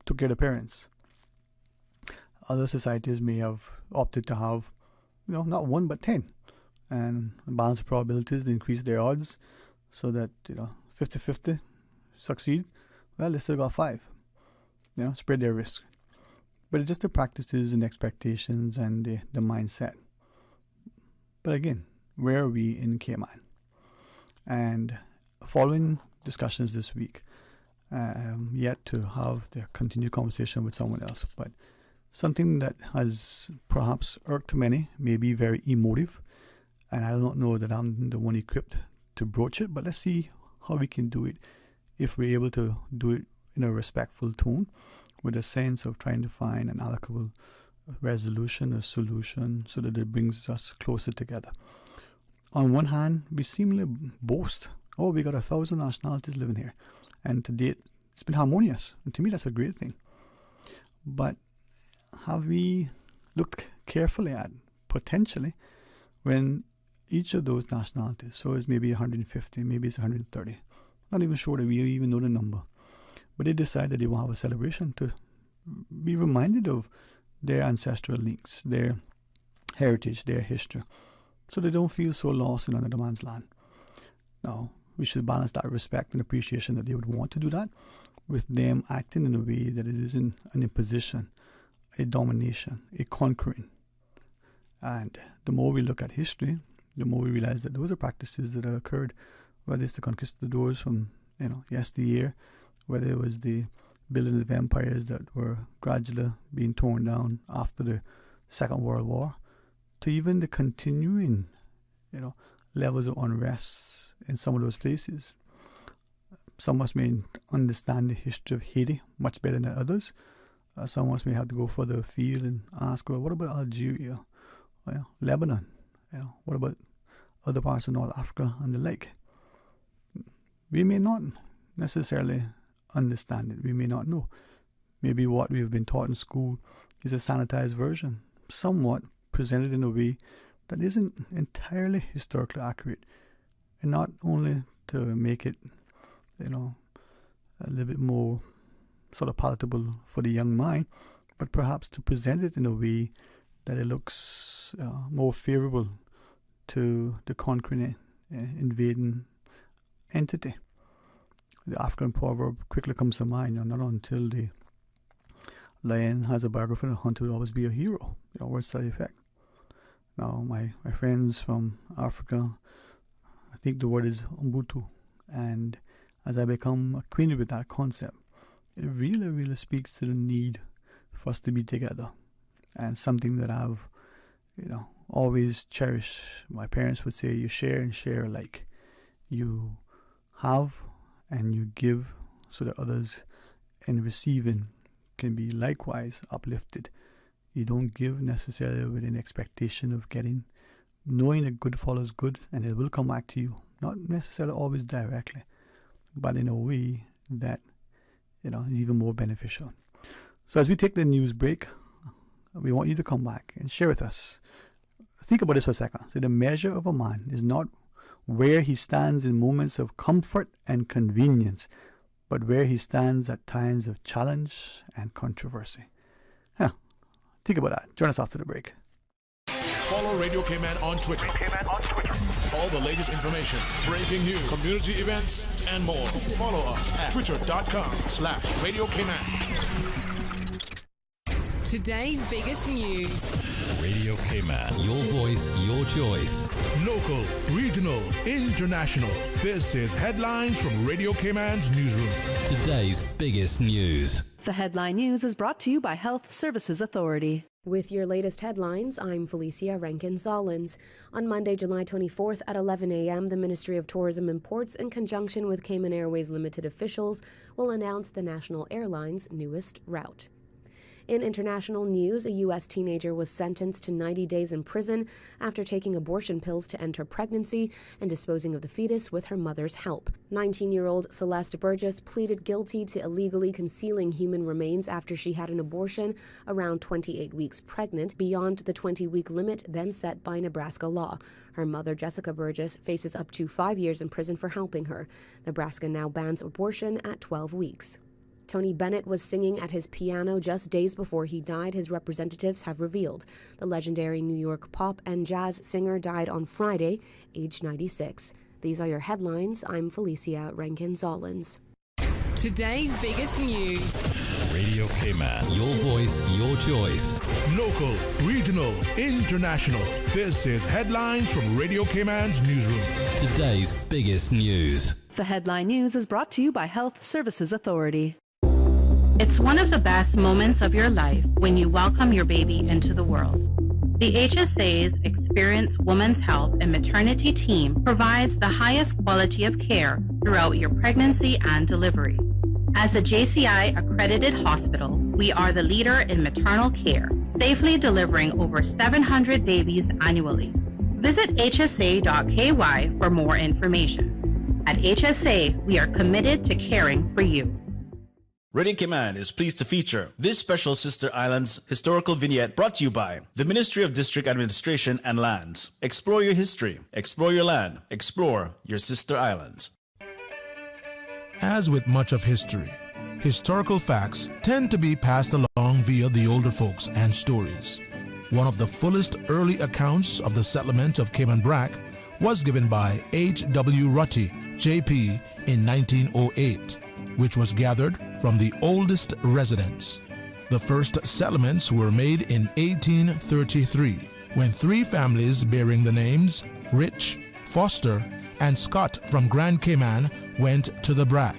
took care of the parents. Other societies may have opted to have, not one but 10, and balance of probabilities to increase their odds so that 50-50 succeed. Well, they still got 5. Spread their risk. But it's just the practices and expectations and the mindset. But again, where are we in Cayman? And following discussions this week, yet to have the continued conversation with someone else, but something that has perhaps irked many, may be very emotive, and I don't know that I'm the one equipped to broach it, but let's see how we can do it if we're able to do it in a respectful tone with a sense of trying to find an amicable resolution, a solution, so that it brings us closer together. On one hand, we seemingly boast, oh, we got 1,000 nationalities living here, and to date it's been harmonious, and to me that's a great thing. But have we looked carefully at potentially when each of those nationalities, so it's maybe 150, maybe it's 130, not even sure that we even know the number, but they decide that they will have a celebration to be reminded of their ancestral links, their heritage, their history, so they don't feel so lost in another man's land. Now, we should balance that respect and appreciation that they would want to do that with them acting in a way that it isn't an imposition, a domination, a conquering. And the more we look at history, the more we realize that those are practices that have occurred, whether it's the conquistadors from yesteryear, whether it was the building of empires that were gradually being torn down after the Second World War, to even the continuing, levels of unrest in some of those places. Some of us may understand the history of Haiti much better than others. Some of us may have to go further afield and ask, well, what about Algeria, Lebanon? What about other parts of North Africa and the like? We may not necessarily understand it. We may not know. Maybe what we've been taught in school is a sanitized version, somewhat presented in a way that isn't entirely historically accurate, and not only to make it, a little bit more sort of palatable for the young mind, but perhaps to present it in a way that it looks more favorable to the conquering, invading entity. The African proverb quickly comes to mind, not until the lion has a biography, the hunter will always be a hero. Words to that effect. Now, my friends from Africa, I think the word is Ubuntu, and as I become acquainted with that concept, it really, really speaks to the need for us to be together, and something that I've, always cherished. My parents would say, you share and share alike. You have and you give so that others in receiving can be likewise uplifted. You don't give necessarily with an expectation of getting, knowing that good follows good and it will come back to you, not necessarily always directly, but in a way that is even more beneficial. So as we take the news break, we want you to come back and share with us. Think about this for a second. So the measure of a man is not where he stands in moments of comfort and convenience, but where he stands at times of challenge and controversy. Think about that. Join us after the break. Follow Radio K-Man on Twitter. All the latest information, breaking news, community events, and more. Follow us at twitter.com/Radio K-Man. Today's biggest news. Radio K-Man. Your voice, your choice. Local, regional, international. This is Headlines from Radio K-Man's newsroom. Today's biggest news. The headline news is brought to you by Health Services Authority. With your latest headlines, I'm Felicia Rankin-Zollins. On Monday, July 24th at 11 a.m., the Ministry of Tourism and Ports, in conjunction with Cayman Airways Limited officials, will announce the national airline's newest route. In international news, a U.S. teenager was sentenced to 90 days in prison after taking abortion pills to end her pregnancy and disposing of the fetus with her mother's help. 19-year-old Celeste Burgess pleaded guilty to illegally concealing human remains after she had an abortion around 28 weeks pregnant, beyond the 20-week limit then set by Nebraska law. Her mother, Jessica Burgess, faces up to 5 years in prison for helping her. Nebraska now bans abortion at 12 weeks. Tony Bennett was singing at his piano just days before he died, his representatives have revealed. The legendary New York pop and jazz singer died on Friday, aged 96. These are your headlines. I'm Felicia Rankin-Zollins. Today's biggest news. Radio Cayman. Your voice, your choice. Local, regional, international. This is Headlines from Radio Cayman's newsroom. Today's biggest news. The headline news is brought to you by Health Services Authority. It's one of the best moments of your life when you welcome your baby into the world. The HSA's experienced women's health and maternity team provides the highest quality of care throughout your pregnancy and delivery. As a JCI accredited hospital, we are the leader in maternal care, safely delivering over 700 babies annually. Visit hsa.ky for more information. At HSA, we are committed to caring for you. Radio Cayman is pleased to feature this special Sister Islands historical vignette brought to you by the Ministry of District Administration and Lands. Explore your history, explore your land, explore your Sister Islands. As with much of history, historical facts tend to be passed along via the older folks and stories. One of the fullest early accounts of the settlement of Cayman Brac was given by H.W. Rutty, J.P. in 1908, which was gathered from the oldest residents. The first settlements were made in 1833, when 3 families bearing the names Rich, Foster, and Scott from Grand Cayman went to the Brac.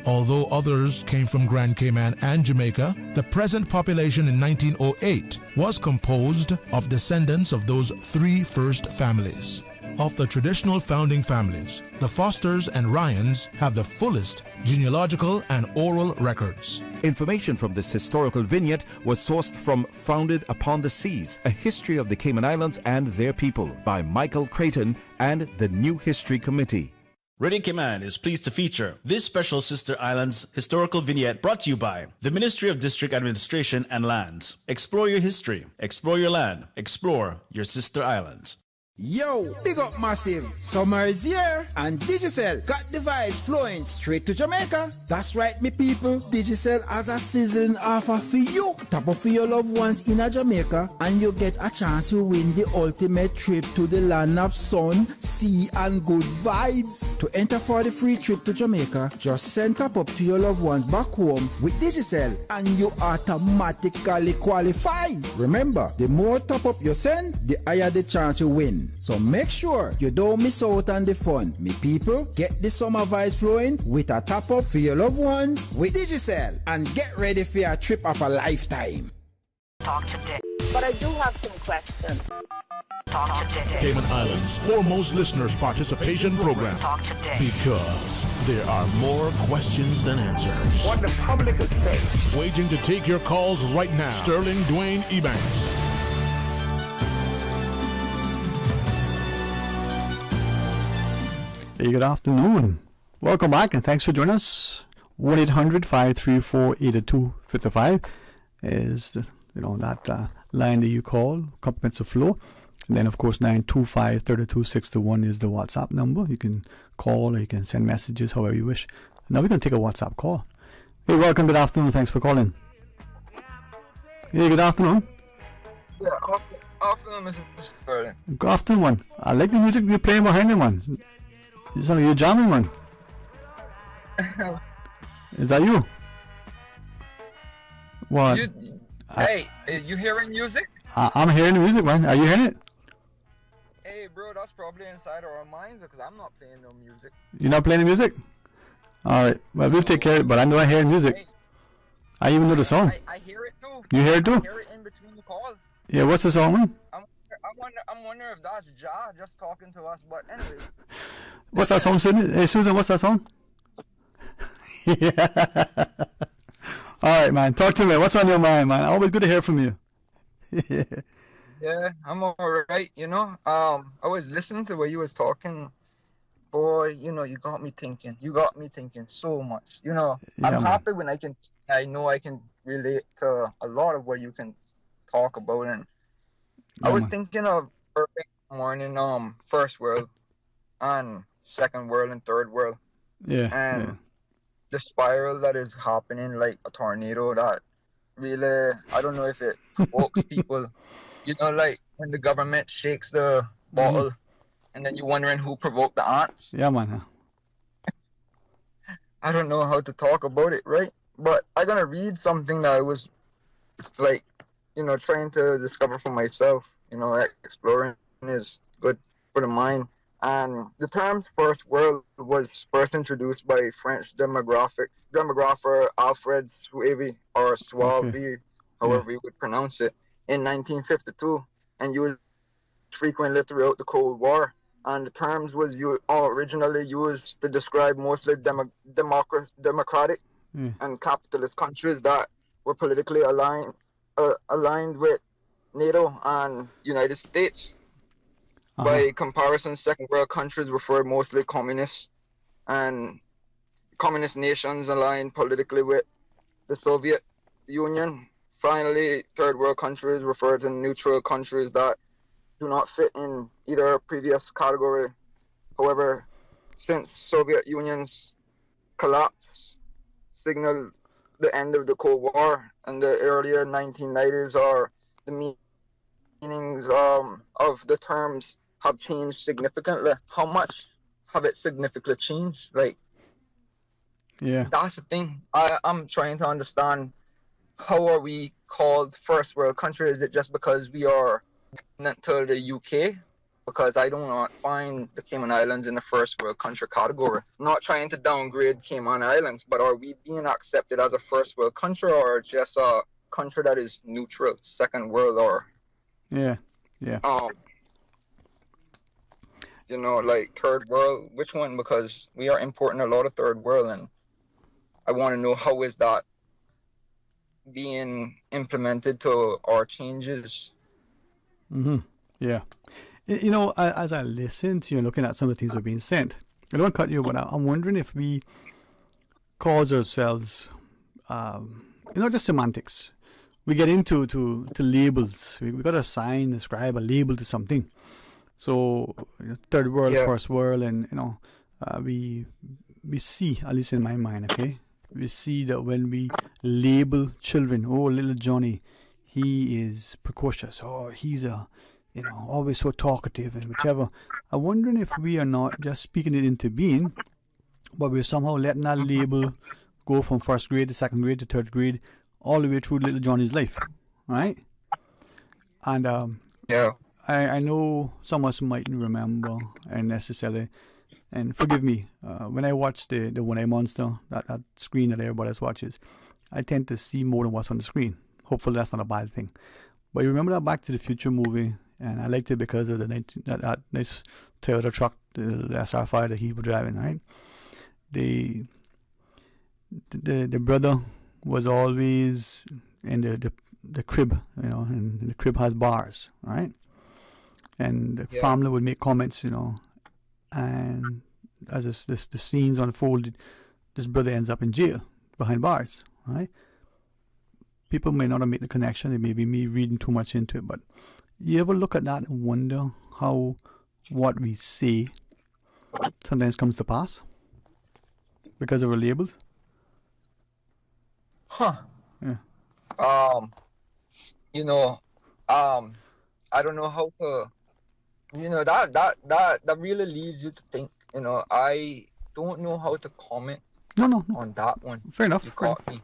Although others came from Grand Cayman and Jamaica, the present population in 1908 was composed of descendants of those 3 first families. Of the traditional founding families, the Fosters and Ryans have the fullest genealogical and oral records. Information from this historical vignette was sourced from Founded Upon the Seas, A History of the Cayman Islands and Their People by Michael Creighton and the New History Committee. Radio Cayman is pleased to feature this special Sister Islands historical vignette brought to you by the Ministry of District Administration and Lands. Explore your history, explore your land, explore your Sister Islands. Yo, big up Massive. Summer is here and Digicel got the vibes flowing straight to Jamaica. That's right, me people. Digicel has a sizzling offer for you. Top up for your loved ones in a Jamaica and you get a chance to win the ultimate trip to the land of sun, sea and good vibes. To enter for the free trip to Jamaica, just send top up to your loved ones back home with Digicel and you automatically qualify. Remember, the more top up you send, the higher the chance you win. So make sure you don't miss out on the fun. Me people, get the summer vibes flowing with a top up for your loved ones with Digicel and get ready for a trip of a lifetime. Talk today. But I do have some questions. Talk today. Cayman Islands' foremost listeners participation program. Talk today. Because there are more questions than answers. What the public is saying. Waiting to take your calls right now. Sterling Dwayne Ebanks. Hey, good afternoon. Welcome back and thanks for joining us. 1-800-534-8255 is that line that you call, compliments of flow. And then of course 925-3261 is the WhatsApp number. You can call or you can send messages however you wish. Now we're going to take a WhatsApp call. Hey, welcome, good afternoon, thanks for calling. Hey, good afternoon. Yeah, afternoon, Mr. Sterling. Good afternoon, one. I like the music you're playing behind me, man. You sound like you're jamming, man. Is that you? What? Hey, you hearing music? I'm hearing the music, man. Are you hearing it? Hey, bro, that's probably inside our minds because I'm not playing no music. You're not playing the music? Alright, well, we'll take care of it, but I know I hear music. Hey, I even know the song. I hear it too. You hear it too? I hear it in between the calls. Yeah, what's the song, man? I'm wondering if that's Ja just talking to us, but anyway. What's that song, Susan? Hey, Susan, what's that song? Yeah. Alright, man, talk to me. What's on your mind, man? Always good to hear from you. Yeah, I'm alright, I was listening to what you was talking. Boy, you got me thinking. You got me thinking so much. I'm happy when I know I can relate to a lot of what you can talk about. And I was thinking of early morning, first world and second world and third world. Yeah. And the spiral that is happening like a tornado that really, I don't know if it provokes people. Like when the government shakes the bottle and then you're wondering who provoked the ants. Yeah, man. I don't know how to talk about it, right? But I'm gonna read something that I was like, trying to discover for myself. Exploring is good for the mind. And the term First World was first introduced by French demographer Alfred Suavi, or Suavi, however you would pronounce it, in 1952, and used frequently throughout the Cold War. And the terms was originally used to describe mostly democratic and capitalist countries that were politically aligned with NATO and United States. By comparison, Second World countries refer mostly communist and communist nations aligned politically with the Soviet Union. Finally, Third World countries refer to neutral countries that do not fit in either previous category. However, since Soviet Union's collapse signaled the end of the Cold War and the earlier 1990s, are the meanings of the terms have changed significantly. How much have it significantly changed? That's the thing. I'm trying to understand, how are we called first world country? Is it just because we are not to the UK? Because I do not find the Cayman Islands in the first world country category. I'm not trying to downgrade Cayman Islands, but are we being accepted as a first world country, or just a country that is neutral, second world, or third world? Which one? Because we are importing a lot of third world, and I want to know, how is that being implemented to our changes? As I listen to you, looking at some of the things that are being said, I don't want to cut you, but I'm wondering if we cause ourselves, just semantics. We get into to labels. We got to ascribe a label to something. So third world, first world, and we see, at least in my mind, we see that when we label children, little Johnny, he is precocious, or he's always so talkative, and whichever. I'm wondering if we are not just speaking it into being, but we're somehow letting that label go from first grade to second grade to third grade, all the way through little Johnny's life, right? And I know some of us mightn't remember and necessarily, and forgive me, when I watch the One-Eye Monster, that screen that everybody else watches, I tend to see more than what's on the screen. Hopefully that's not a bad thing. But you remember that Back to the Future movie, and I liked it because of that nice Toyota truck, the SR5 that he was driving, right? The brother was always in the crib, and the crib has bars, right? And the family would make comments, and as the scenes unfolded, this brother ends up in jail behind bars, right? People may not have made the connection. It may be me reading too much into it, but you ever look at that and wonder how what we say sometimes comes to pass because of our labels? Yeah. I don't know how to. That really leaves you to think. I don't know how to comment on that one. Fair enough. Me.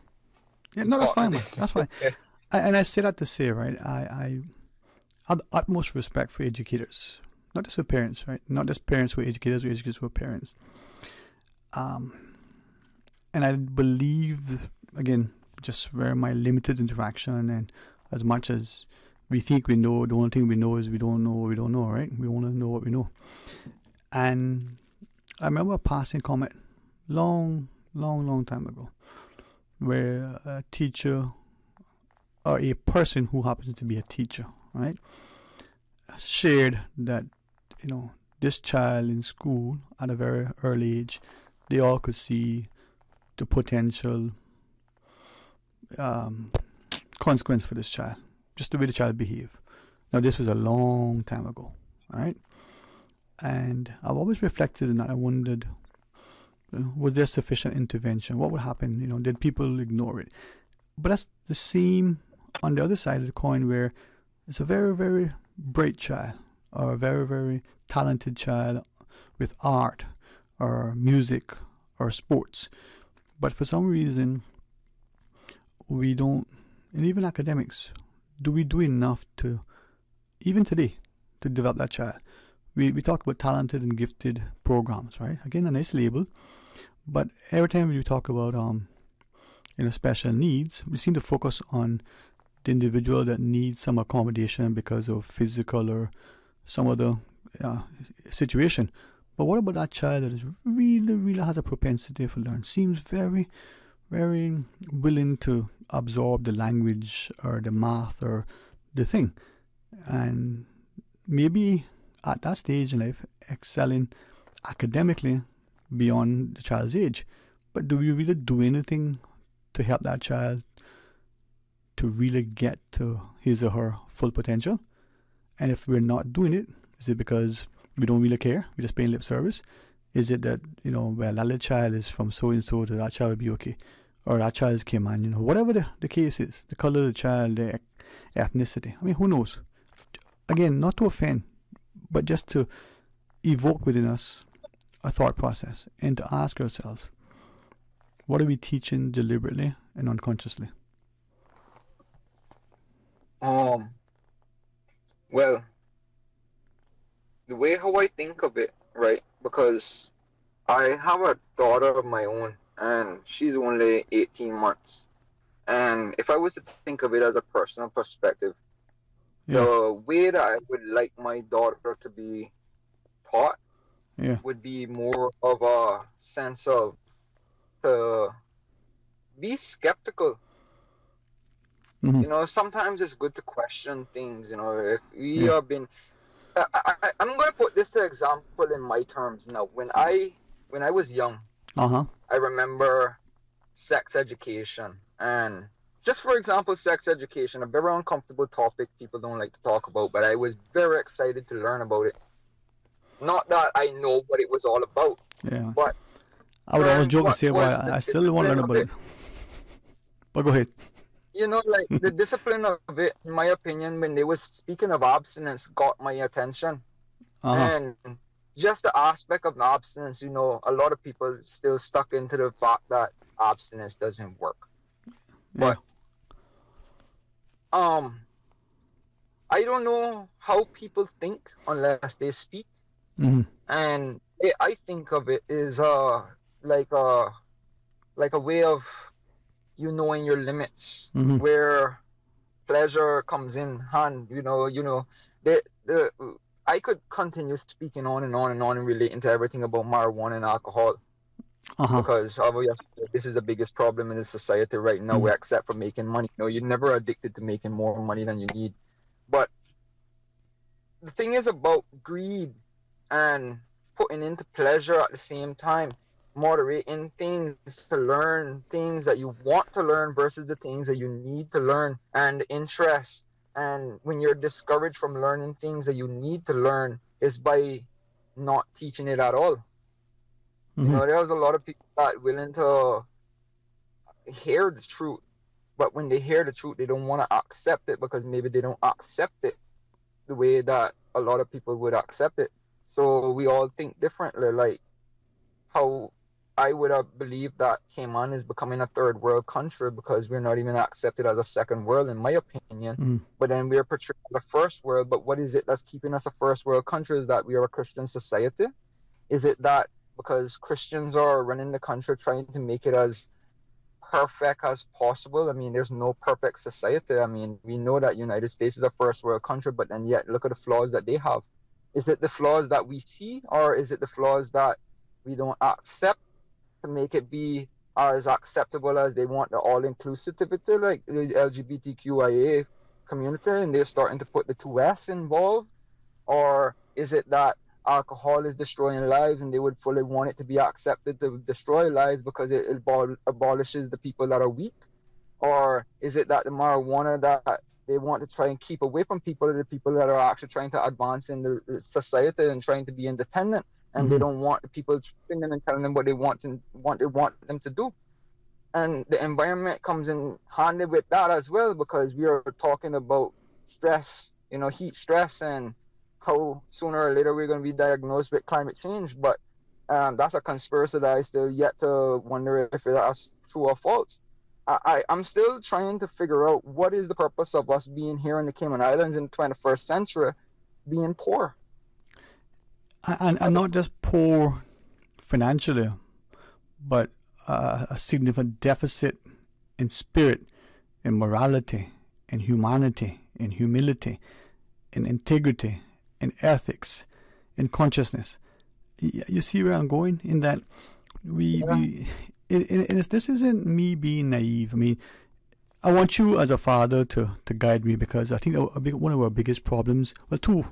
Yeah, no, that's fine, man. That's fine. And I say that to say, right, I have the utmost respect for educators, not just for parents, right? Not just parents who are educators, or educators who are parents. And I believe, again, just where my limited interaction, and as much as we think we know, the only thing we know is we don't know what we don't know, right? We want to know what we know. And I remember a passing comment long time ago, where a teacher, or a person who happens to be a teacher, right, shared that, this child in school at a very early age, they all could see the potential consequence for this child, just the way the child behaved. Now, this was a long time ago, right? And I've always reflected on that. I wondered, was there sufficient intervention? What would happen? Did people ignore it? But that's the same on the other side of the coin, where it's a very, very bright child, or a very, very talented child with art or music or sports. But for some reason, we don't, and even academics, do we do enough to, even today, to develop that child? We talk about talented and gifted programs, right? Again, a nice label, but every time we talk about special needs, we seem to focus on the individual that needs some accommodation because of physical or some other situation. But what about that child that is really has a propensity for learn, seems very, very willing to absorb the language or the math or the thing, and maybe at that stage in life excelling academically beyond the child's age. But do we really do anything to help that child to really get to his or her full potential? And if we're not doing it, is it because we don't really care, we're just paying lip service? Is it that, well, that little child is from so and so, that child will be okay, or that child is Cayman, whatever the case is, the color of the child, the ethnicity, I mean, who knows? Again, not to offend, but just to evoke within us a thought process and to ask ourselves, what are we teaching deliberately and unconsciously? Well, the way how I think of it, right, because I have a daughter of my own, and she's only 18 months. And if I was to think of it as a personal perspective, the way that I would like my daughter to be taught would be more of a sense of to be skeptical. Sometimes it's good to question things. If we have been, I'm going to put this to example in my terms now. When I was young, I remember sex education, and just for example, sex education, a very uncomfortable topic people don't like to talk about, but I was very excited to learn about it. Not that I know what it was all about, but I would always joke and say, well, I still want to learn about it. But go ahead. Like the discipline of it, in my opinion, when they was speaking of abstinence, got my attention. And just the aspect of abstinence, a lot of people still stuck into the fact that abstinence doesn't work. But I don't know how people think unless they speak. And I think of it as like a way of knowing your limits, where pleasure comes in hand. I could continue speaking on and on and on and relating to everything about marijuana and alcohol, because obviously this is the biggest problem in the society right now, except for making money. You're never addicted to making more money than you need. But the thing is about greed and putting into pleasure at the same time, moderating things to learn things that you want to learn versus the things that you need to learn, and interest. And when you're discouraged from learning things that you need to learn, is by not teaching it at all. There's a lot of people that willing to hear the truth, but when they hear the truth, they don't want to accept it because maybe they don't accept it the way that a lot of people would accept it. So we all think differently, like how I would have believed that Cayman is becoming a third world country because we're not even accepted as a second world, in my opinion. But then we're portrayed as a first world. But what is it that's keeping us a first world country? Is that we are a Christian society? Is it that because Christians are running the country trying to make it as perfect as possible? I mean, there's no perfect society. I mean, we know that United States is a first world country, but then yet look at the flaws that they have. Is it the flaws that we see, or is it the flaws that we don't accept to make it be as acceptable as they want, the all-inclusivity, like the LGBTQIA community, and they're starting to put the 2S involved? Or is it that alcohol is destroying lives and they would fully want it to be accepted to destroy lives because it abolishes the people that are weak? Or is it that the marijuana that they want to try and keep away from people are the people that are actually trying to advance in the society and trying to be independent, and they don't want the people treating them and telling them what they want them to do? And the environment comes in handy with that as well, because we are talking about stress, heat stress, and how sooner or later we're going to be diagnosed with climate change. But that's a conspiracy that I still yet to wonder if that's true or false. I'm still trying to figure out what is the purpose of us being here in the Cayman Islands in the 21st century, being poor. And not just poor financially, but a significant deficit in spirit, in morality, in humanity, in humility, in integrity, in ethics, in consciousness. You see where I'm going? In that this isn't me being naive. I mean, I want you as a father to guide me, because I think one of our biggest problems, well, two.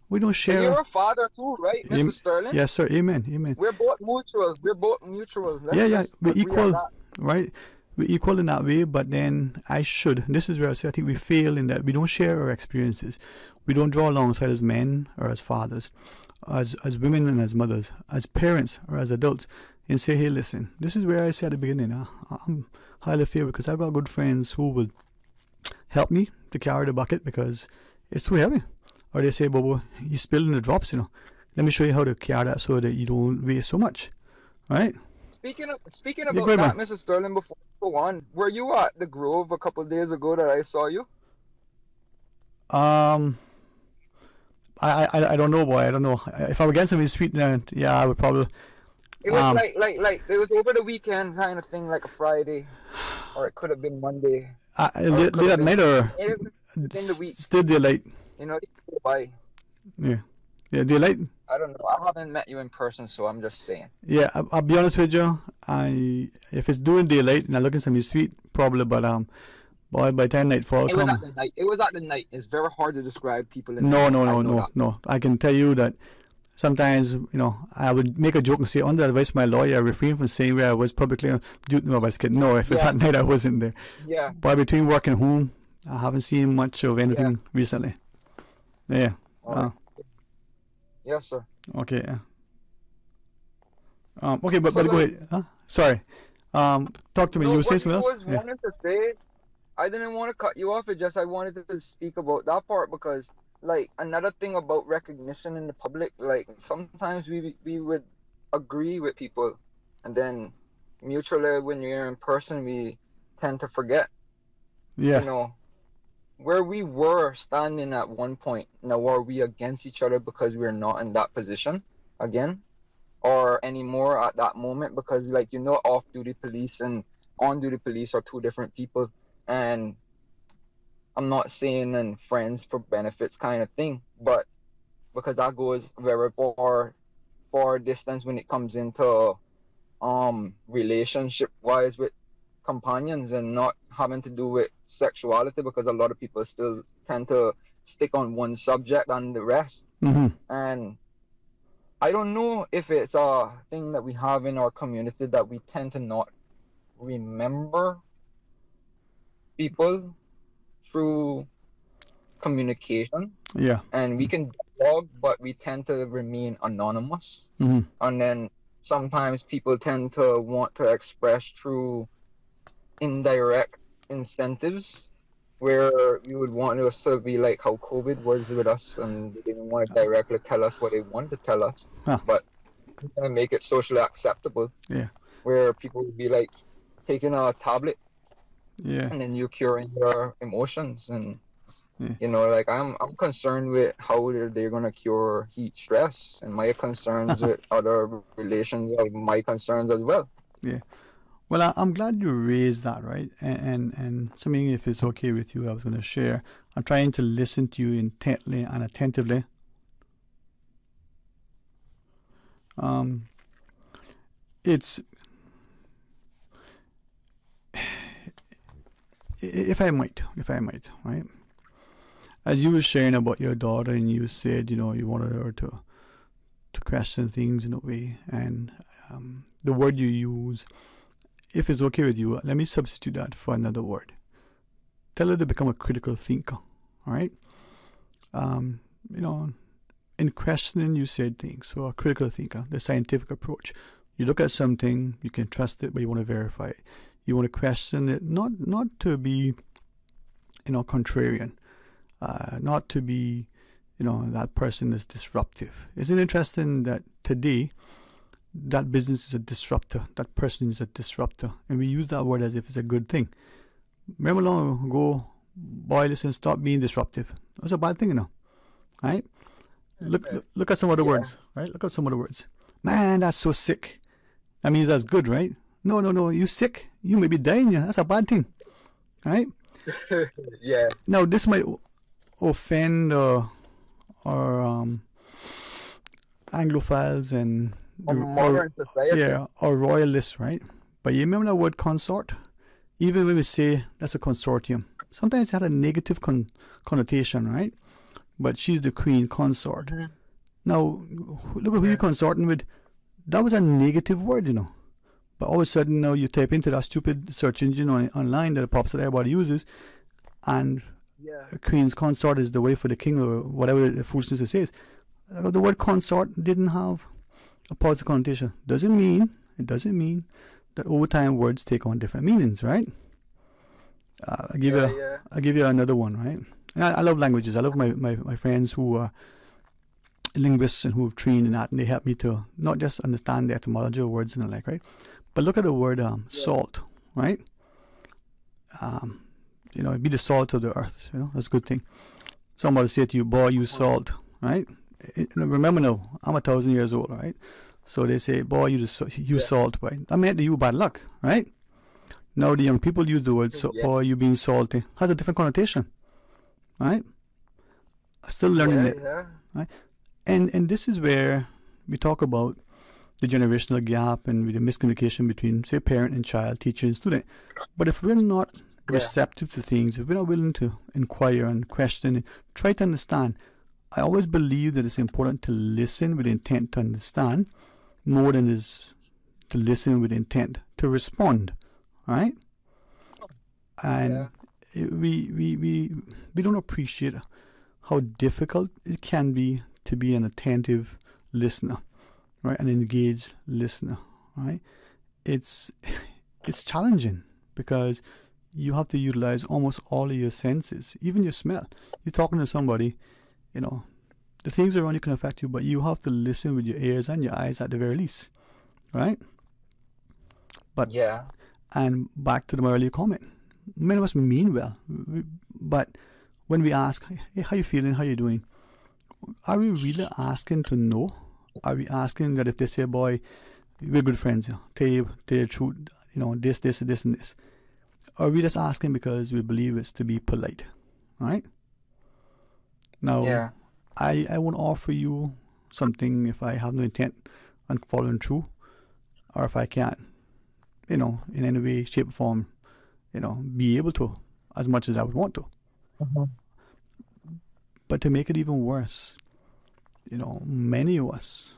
We don't share. And you're a father too, right, Mr. Sterling? Yes, sir. Amen. We're both mutual. We're equal, right? We're equal in that way, but then this is where I say I think we fail in that we don't share our experiences. We don't draw alongside as men or as fathers, as women and as mothers, as parents or as adults, and say, hey, listen, this is where I said at the beginning, I'm highly favored because I've got good friends who will help me to carry the bucket because it's too heavy. Or they say, Bobo, you're spilling the drops, Let me show you how to carry that so that you don't waste so much, right? Speaking about that, Mrs. Sterling, before we go on, were you at the Grove a couple of days ago that I saw you? I don't know, boy. I don't know. If I were getting something sweet, yeah, I would probably. It was like it was over the weekend kind of thing, like a Friday, or it could have been Monday. Late at night or in the week. Still daylight. Why? Yeah, daylight. I don't know. I haven't met you in person, so I'm just saying. Yeah, I'll be honest with you. If it's during daylight and I'm looking something sweet, probably. But boy, by the time nightfall comes. It was at the night. It's very hard to describe people. No. I can tell you that sometimes, I would make a joke and say, under the advice of my lawyer, I refrain from saying where I was publicly. No, I was kidding. No, if it's at night, I wasn't there. Yeah. But between work and home, I haven't seen much of anything recently. Yeah. Right. Yes, sir. Okay. Okay, but go ahead. Huh? Sorry. Talk to me. You were saying something else? Wanted to say, I didn't want to cut you off. I wanted to speak about that part because, another thing about recognition in the public, sometimes we would agree with people, and then mutually when you're in person, we tend to forget. Yeah. Where we were standing at one point, now are we against each other because we're not in that position again or anymore at that moment? Because off-duty police and on-duty police are two different people, and I'm not saying and friends for benefits kind of thing, but because that goes very far distance when it comes into relationship wise with companions and not having to do with sexuality, because a lot of people still tend to stick on one subject and the rest. Mm-hmm. And I don't know if it's a thing that we have in our community that we tend to not remember people through communication. Yeah. And we can dialogue, but we tend to remain anonymous. Mm-hmm. And then sometimes people tend to want to express through indirect incentives, where we would want us to be like how COVID was with us, and they didn't want to directly tell us what they wanted to tell us, but we're going to make it socially acceptable. Yeah. Where people would be like taking a tablet, and then you're curing your emotions, and I'm concerned with how they're going to cure heat stress, and my concerns with other relations are my concerns as well. Yeah. Well, I'm glad you raised that, right? And something, if it's okay with you, I was going to share. I'm trying to listen to you intently and attentively. If I might, right? As you were sharing about your daughter, and you said, you wanted her to question things in a way, and the word you use, if it's okay with you, let me substitute that for another word. Tell her to become a critical thinker, all right? In questioning, you said things. So a critical thinker, the scientific approach. You look at something, you can trust it, but you want to verify it. You want to question it, not to be, contrarian, not to be, that person is disruptive. Isn't it interesting that today that business is a disruptor, that person is a disruptor, and we use that word as if it's a good thing. Remember long ago, boy, listen, stop being disruptive. That's a bad thing, right? Look at some other words, right? Look at some other words. Man, that's so sick. That means that's good, right? No, you sick. You may be dying. That's a bad thing, right? Yeah. Now, this might offend or Anglophiles and modern society. Or royalists, right? But you remember that word consort? Even when we say that's a consortium, sometimes it had a negative connotation, right? But she's the queen consort. Mm-hmm. Now, look at who you're consorting with. That was a negative word, But all of a sudden, now you type into that stupid search engine online that pops that everybody uses, and a queen's consort is the way for the king, or whatever the foolishness it says. The word consort didn't have a positive connotation. It doesn't mean that over time words take on different meanings, right? I'll give you another one, right? And I love languages. I love my friends who are linguists and who have trained in that, and they help me to not just understand the etymology of words and the like, right? But look at the word salt, right? Be the salt of the earth. That's a good thing. Somebody say to you, boy, you salt, right? Remember now, I'm 1,000 years old, right? So they say, boy, you salt, right? I meant you bad luck, right? Now the young people use the word, boy, you being salty. Has a different connotation, right? I'm still learning it, right? And this is where we talk about the generational gap and the miscommunication between, say, parent and child, teacher and student. But if we're not receptive to things, if we're not willing to inquire and question and try to understand, I always believe that it's important to listen with intent to understand more than it is to listen with intent to respond, right? And we don't appreciate how difficult it can be to be an attentive listener, right? An engaged listener, right? It's challenging because you have to utilize almost all of your senses, even your smell. You're talking to somebody, the things around you can affect you, but you have to listen with your ears and your eyes at the very least, right? But and back to my earlier comment, many of us mean well, but when we ask, hey, how you feeling, how you doing, are we really asking to know? Are we asking that if they say, boy, we're good friends, tell the truth, this, and this? Or are we just asking because we believe it's to be polite, right? Now, I won't offer you something if I have no intent on following through, or if I can't, in any way, shape, or form, be able to as much as I would want to. Mm-hmm. But to make it even worse, many of us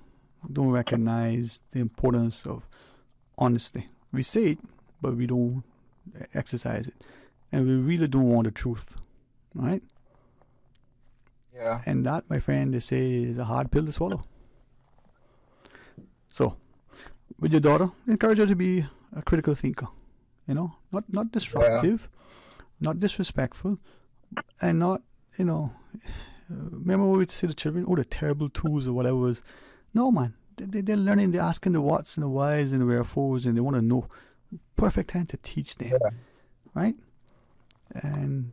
don't recognize the importance of honesty. We say it, but we don't exercise it. And we really don't want the truth, right? Yeah. And that, my friend, they say is a hard pill to swallow. So, with your daughter, encourage her to be a critical thinker. Not disruptive, not disrespectful, and not, remember what we say to children, the terrible twos or whatever it was. No, man, they're learning, they're asking the whats and the whys and the wherefores, and they want to know. Perfect time to teach them, right? And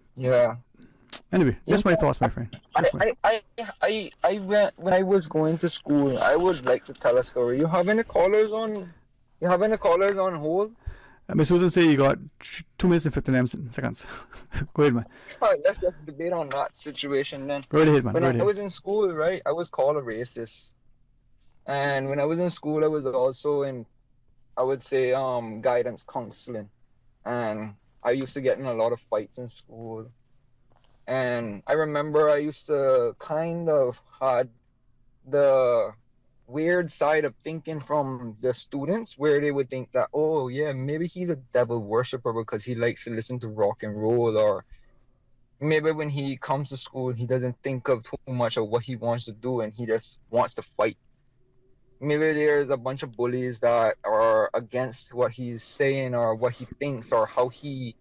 anyway, just my thoughts, my friend. I went when I was going to school. I would like to tell a story. You have any callers on hold? Miss Susan say you got 2 minutes and 59 seconds. Go ahead, man. All right, let's just debate on that situation then. Go ahead, man. When I was in school, right, I was called a racist. And when I was in school, I was also in, I would say, guidance counseling. And I used to get in a lot of fights in school. And I remember I used to kind of had the weird side of thinking from the students, where they would think that, oh yeah, maybe he's a devil worshiper because he likes to listen to rock and roll, or maybe when he comes to school he doesn't think of too much of what he wants to do and he just wants to fight. Maybe there's a bunch of bullies that are against what he's saying or what he thinks or how he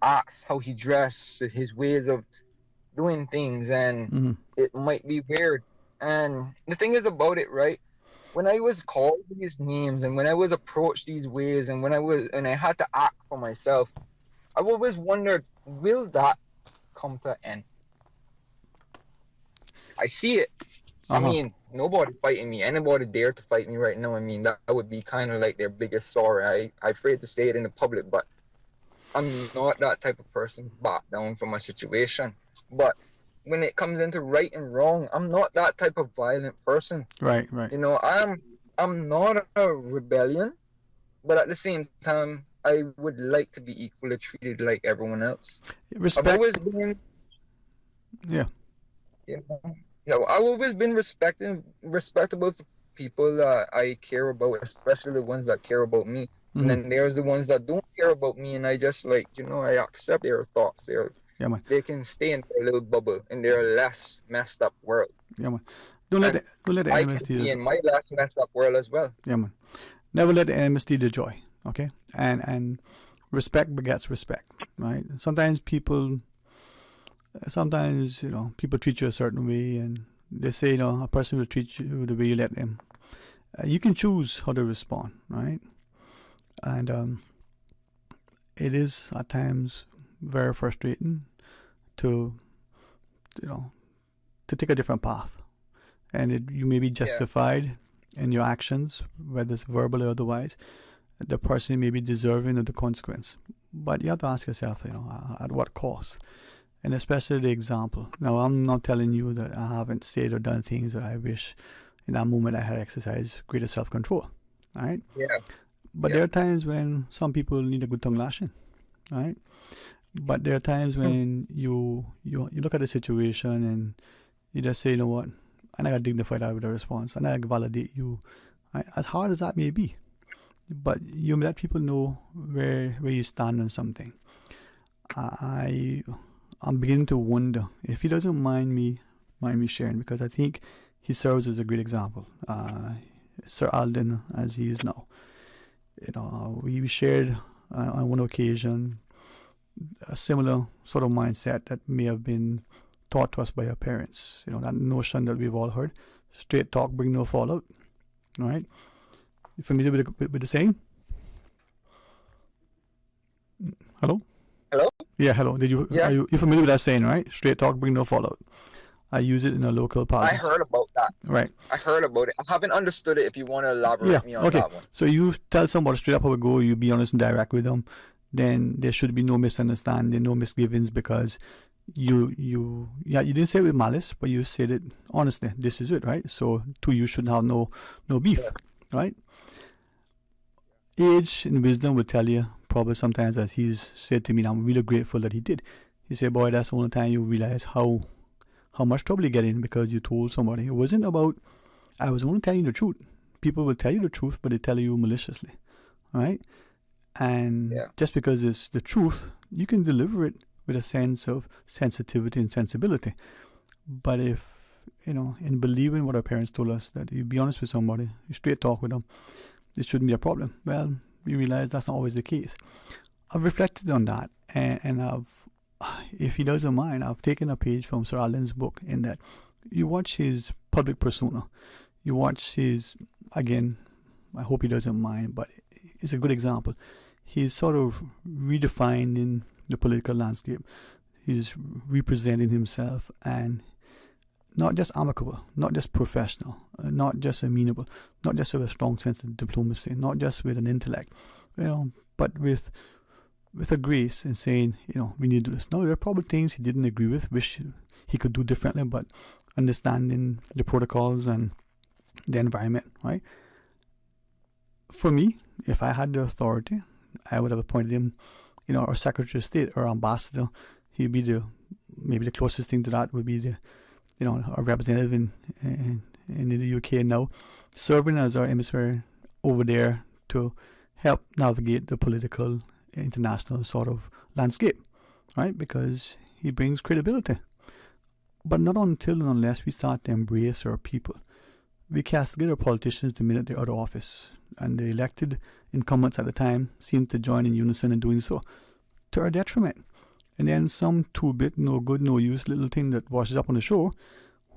acts, how he dresses, his ways of doing things, and it might be weird. And the thing is about it, right? when I was called these names and when I was approached these ways and I had to act for myself, I've always wondered, will that come to an end? I see it. I mean, nobody fighting me. Anybody dare to fight me right now, I mean, that would be kind of like their biggest sorrow. I'm afraid to say it in the public, but I'm not that type of person to back down from a situation. But when it comes into right and wrong, I'm not that type of violent person. Right. You know, I'm not a rebellion, but at the same time, I would like to be equally treated like everyone else. Respect. I've always been, yeah. I've always been respectable for people that I care about, especially the ones that care about me. And then there's the ones that don't care about me, and I just I accept their thoughts. They can stay in their little bubble in their less messed up world. Yeah, man. Don't let the I enemies can steal be in my less messed up world as well. Yeah, man. Never let the enemies steal the joy. Okay, and respect begets respect. Right. Sometimes people treat you a certain way, and they say a person will treat you the way you let them. You can choose how to respond. Right. And it is at times very frustrating to take a different path, and you may be justified in your actions, whether it's verbal or otherwise. The person may be deserving of the consequence, but you have to ask yourself, at what cost, and especially the example. Now, I'm not telling you that I haven't said or done things that I wish in that moment I had exercised greater self-control. All right. Yeah. But there are times when some people need a good tongue lashing, right? But there are times when you look at the situation and you just say, you know what, and I got to dignify that with a response, and I validate you, right? As hard as that may be. But you let people know where you stand on something. I'm beginning to wonder if he doesn't mind me sharing, because I think he serves as a great example. Sir Alden, as he is now. We shared on one occasion a similar sort of mindset that may have been taught to us by our parents. That notion that we've all heard: straight talk, bring no fallout. Right? You familiar with the saying? Hello? Hello? Yeah, hello. Are you familiar with that saying, right? Straight talk, bring no fallout. I use it in a local parlance. I heard about that. Right. I heard about it. I haven't understood it. If you want to elaborate me on that one. So you tell somebody straight up how it go, you be honest and direct with them, then there should be no misunderstanding, no misgivings, because you didn't say it with malice, but you said it honestly. This is it, right? So you shouldn't have no beef, right? Age and wisdom will tell you, probably sometimes, as he's said to me, and I'm really grateful that he did. He said, boy, that's the only time you realize how much trouble you get in because you told somebody. It wasn't about, I was only telling you the truth. People will tell you the truth, but they tell you maliciously, right? And just because it's the truth, you can deliver it with a sense of sensitivity and sensibility. But if, in believing what our parents told us, that you be honest with somebody, you straight talk with them, it shouldn't be a problem. Well, we realize that's not always the case. I've reflected on that, and if he doesn't mind, I've taken a page from Sir Alden's book, in that you watch his public persona, you watch his, again, I hope he doesn't mind, but it's a good example. He's sort of redefining the political landscape. He's representing himself, and not just amicable, not just professional, not just amenable, not just with a strong sense of diplomacy, not just with an intellect, but with a grace, and saying, we need to do this. Now, there are probably things he didn't agree with, wish he could do differently, but understanding the protocols and the environment, right? For me, if I had the authority, I would have appointed him, our Secretary of State or Ambassador. He'd be maybe the closest thing to that would be a representative in the UK now, serving as our emissary over there to help navigate the political international sort of landscape, right? Because he brings credibility. But not until and unless we start to embrace our people. We castigate our politicians the minute they're out of office, and the elected incumbents at the time seem to join in unison in doing so, to our detriment. And then some two-bit, no good, no use little thing that washes up on the shore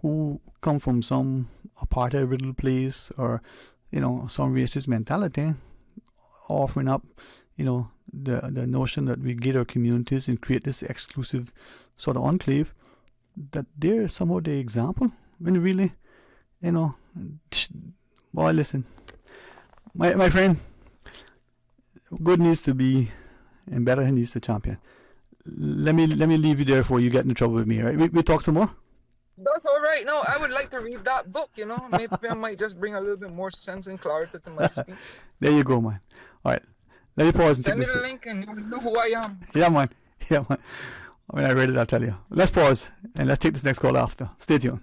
who come from some apartheid riddled place or, some racist mentality, offering up, the notion that we get our communities and create this exclusive sort of enclave, that they're somehow the example. When really, boy, listen, my friend, good needs to be and better needs to champion. Let me leave you there before you get into trouble with me, right? We talk some more? That's all right. No, I would like to read that book, Maybe I might just bring a little bit more sense and clarity to my speech. There you go, man. All right. Let me pause and Send me take the this. link and you know who I am. Yeah, man. When I read it, I'll tell you. Let's pause and let's take this next call after. Stay tuned.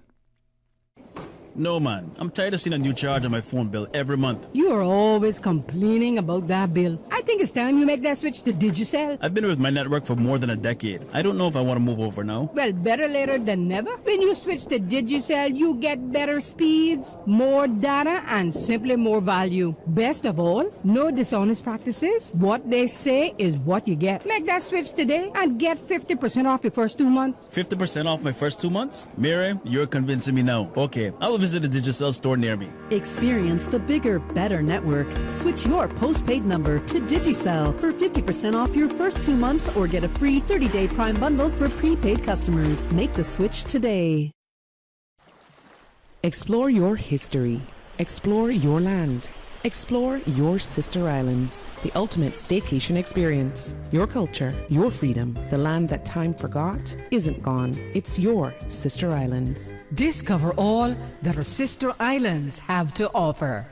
No, man. I'm tired of seeing a new charge on my phone bill every month. You are always complaining about that bill. I think it's time you make that switch to Digicel. I've been with my network for more than a decade. I don't know if I want to move over now. Well, better later than never. When you switch to Digicel, you get better speeds, more data, and simply more value. Best of all, no dishonest practices. What they say is what you get. Make that switch today and get 50% off your first 2 months. 50% off my first 2 months? Mary, you're convincing me now. Okay, I will visit a Digicel store near me. Experience the bigger, better network. Switch your postpaid number to Digicel for 50% off your first 2 months or get a free 30-day Prime bundle for prepaid customers. Make the switch today. Explore your history. Explore your land. Explore your sister islands, the ultimate staycation experience. Your culture, your freedom, the land that time forgot isn't gone. It's your sister islands. Discover all that our sister islands have to offer.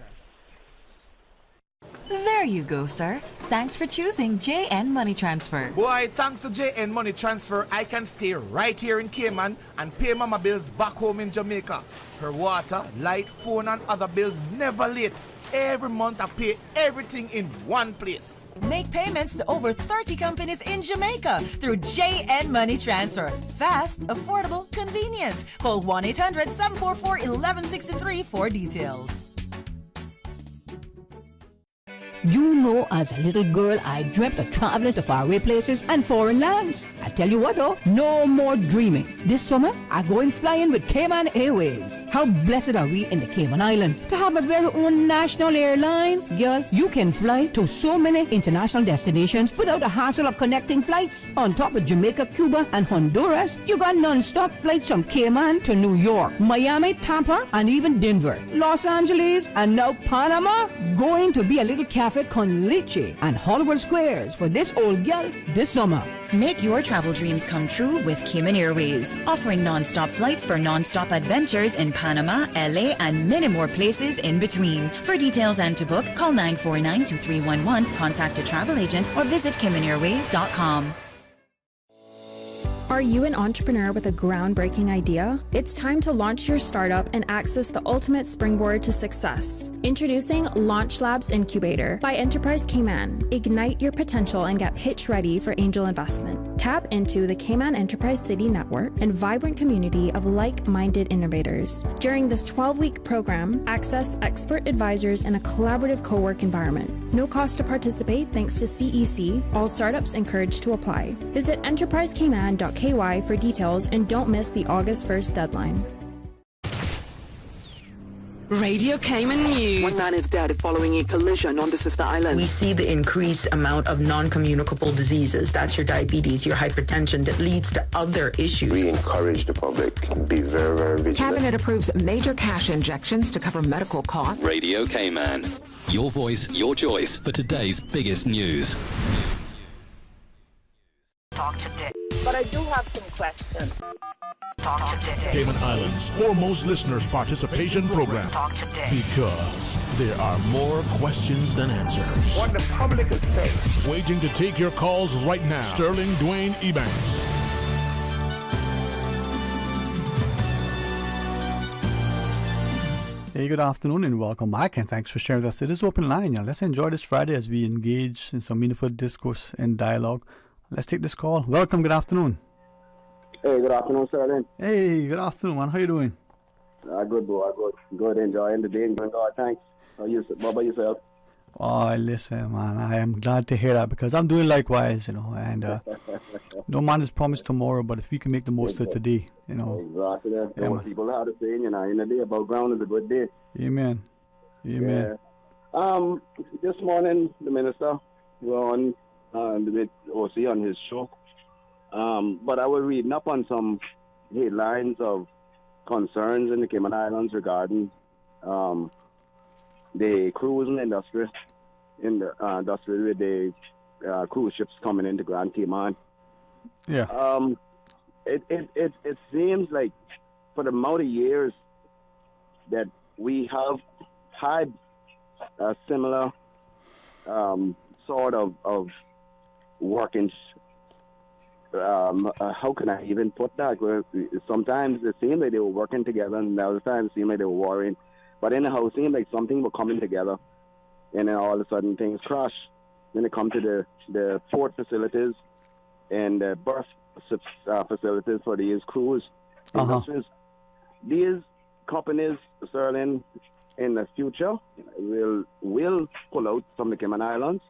There you go, sir. Thanks for choosing JN Money Transfer. Boy, thanks to JN Money Transfer, I can stay right here in Cayman and pay mama bills back home in Jamaica. Her water, light, phone and other bills never late. Every month I pay everything in one place. Make payments to over 30 companies in Jamaica through JN Money Transfer. Fast, affordable, convenient. Call 1-800-744-1163 for details. You know, as a little girl, I dreamt of traveling to faraway places and foreign lands. I tell you what though, no more dreaming. This summer, I'm going flying with Cayman Airways. How blessed are we in the Cayman Islands to have a very own national airline? Girl, you can fly to so many international destinations without the hassle of connecting flights. On top of Jamaica, Cuba, and Honduras, you got non-stop flights from Cayman to New York, Miami, Tampa, and even Denver, Los Angeles, and now Panama. Going to be a little cafe con leche and Hollywood Squares for this old girl this summer. Make your travel dreams come true with Cayman Airways, offering non-stop flights for non-stop adventures in Panama, LA, and many more places in between. For details and to book, call 949-2311, contact a travel agent, or visit CaymanAirways.com. Are you an entrepreneur with a groundbreaking idea? It's time to launch your startup and access the ultimate springboard to success. Introducing Launch Labs Incubator by Enterprise Cayman. Ignite your potential and get pitch ready for angel investment. Tap into the Cayman Enterprise City Network and vibrant community of like-minded innovators. During this 12-week program, access expert advisors in a collaborative co-work environment. No cost to participate thanks to CEC. All startups encouraged to apply. Visit enterprisecayman.KY for details and don't miss the August 1st deadline. Radio Cayman News. One man is dead following a collision on the sister island. We see the increased amount of non-communicable diseases. That's your diabetes, your hypertension, that leads to other issues. We encourage the public to be very, very vigilant. Cabinet approves major cash injections to cover medical costs. Radio Cayman. Your voice, your choice for today's biggest news. Talk today. But I do have some questions. Talk today. Cayman Islands' foremost listeners' participation program. Talk today. Because there are more questions than answers. What the public is saying. Waiting to take your calls right now. Sterling Dwayne Ebanks. Hey, good afternoon and welcome back, and thanks for sharing with us. It is Open Line. Let's enjoy this Friday as we engage in some meaningful discourse and dialogue. Let's take this call. Welcome, good afternoon. Hey, good afternoon, Sterling. Hey, good afternoon, man. How you doing? Good, boy. Good. Enjoying the day. Enjoying God. Thanks. What about yourself? Oh, listen, man, I am glad to hear that because I'm doing likewise, and no man is promised tomorrow, but if we can make the most of today, Exactly. That's Yeah, what man. people have to say, in a day above ground is a good day. Amen. Amen. Yeah. This morning, the minister was on with OC on his show. But I was reading up on some headlines of concerns in the Cayman Islands regarding the cruising industry, in the industry with the cruise ships coming into Grand Cayman. Yeah. It seems like for the amount of years that we have had a similar sort of working. How can I even put that? Where sometimes it seemed like they were working together, and other times it seemed like they were warring. But anyhow, it seemed like something were coming together, and then all of a sudden things crash. Then it come to the port facilities and the berth facilities for these cruise industries. These companies, Sterling, in the future will pull out from the Cayman Islands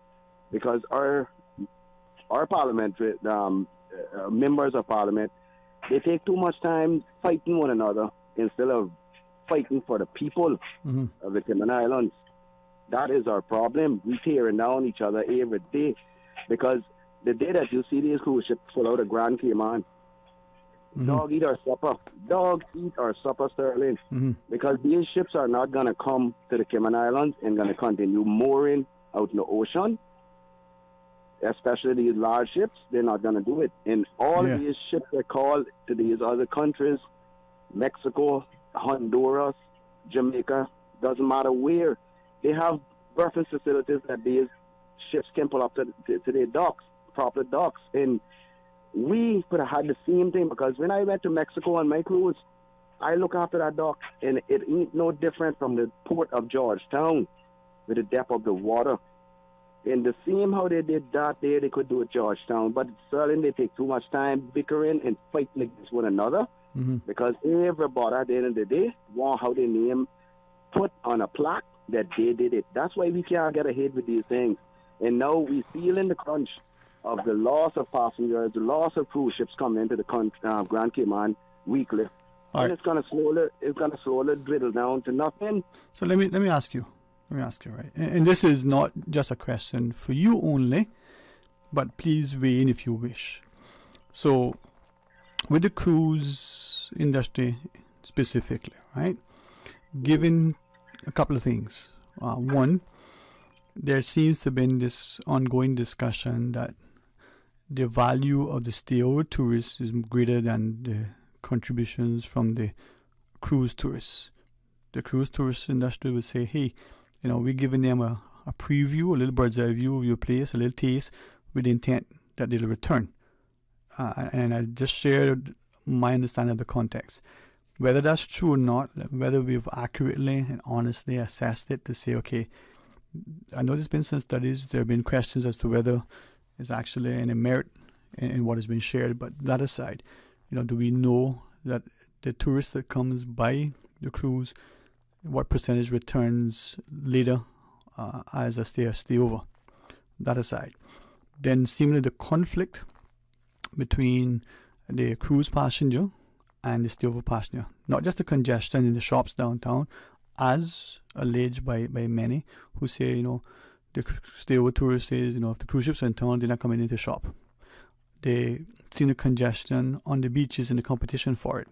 because our parliament, members of parliament, they take too much time fighting one another instead of fighting for the people of the Cayman Islands. That is our problem. We tearing down each other every day because the day that you see these cruise ships pull out of Grand Cayman, dog eat our supper. Dog eat our supper, Sterling. Because these ships are not going to come to the Cayman Islands and going to continue mooring out in the ocean. Especially these large ships, they're not going to do it. And all of these ships are called to these other countries, Mexico, Honduras, Jamaica, doesn't matter where. They have berthing facilities that these ships can pull up to their docks, proper docks. And we could have had the same thing because when I went to Mexico on my cruise, I look after that dock, and it ain't no different from the port of Georgetown with the depth of the water. And the same how they did that there, they could do at Georgetown. But certainly they take too much time bickering and fighting against one another because everybody at the end of the day want how their name put on a plaque that they did it. That's why we can't get ahead with these things. And now we feel in the crunch of the loss of passengers, the loss of cruise ships coming into the Grand Cayman weekly. And it's gonna slowly dwindle down to nothing. So let me ask you. Right? And this is not just a question for you only, but please weigh in if you wish. So, with the cruise industry specifically, right? Given a couple of things. One, there seems to have been this ongoing discussion that the value of the stay-over tourists is greater than the contributions from the cruise tourists. The cruise tourist industry would say, hey, we're giving them a preview, a little bird's eye view of your place, a little taste with the intent that they'll return. And I just shared my understanding of the context. Whether that's true or not, whether we've accurately and honestly assessed it to say, okay, I know there's been some studies, there have been questions as to whether there's actually any merit in what has been shared, but that aside, do we know that the tourist that comes by the cruise, what percentage returns later as a stay over? That aside. Then seemingly the conflict between the cruise passenger and the stay-over passenger. Not just the congestion in the shops downtown, as alleged by many who say, the stay-over tourist says, if the cruise ships are in town, they're not coming into the shop. They see the congestion on the beaches and the competition for it.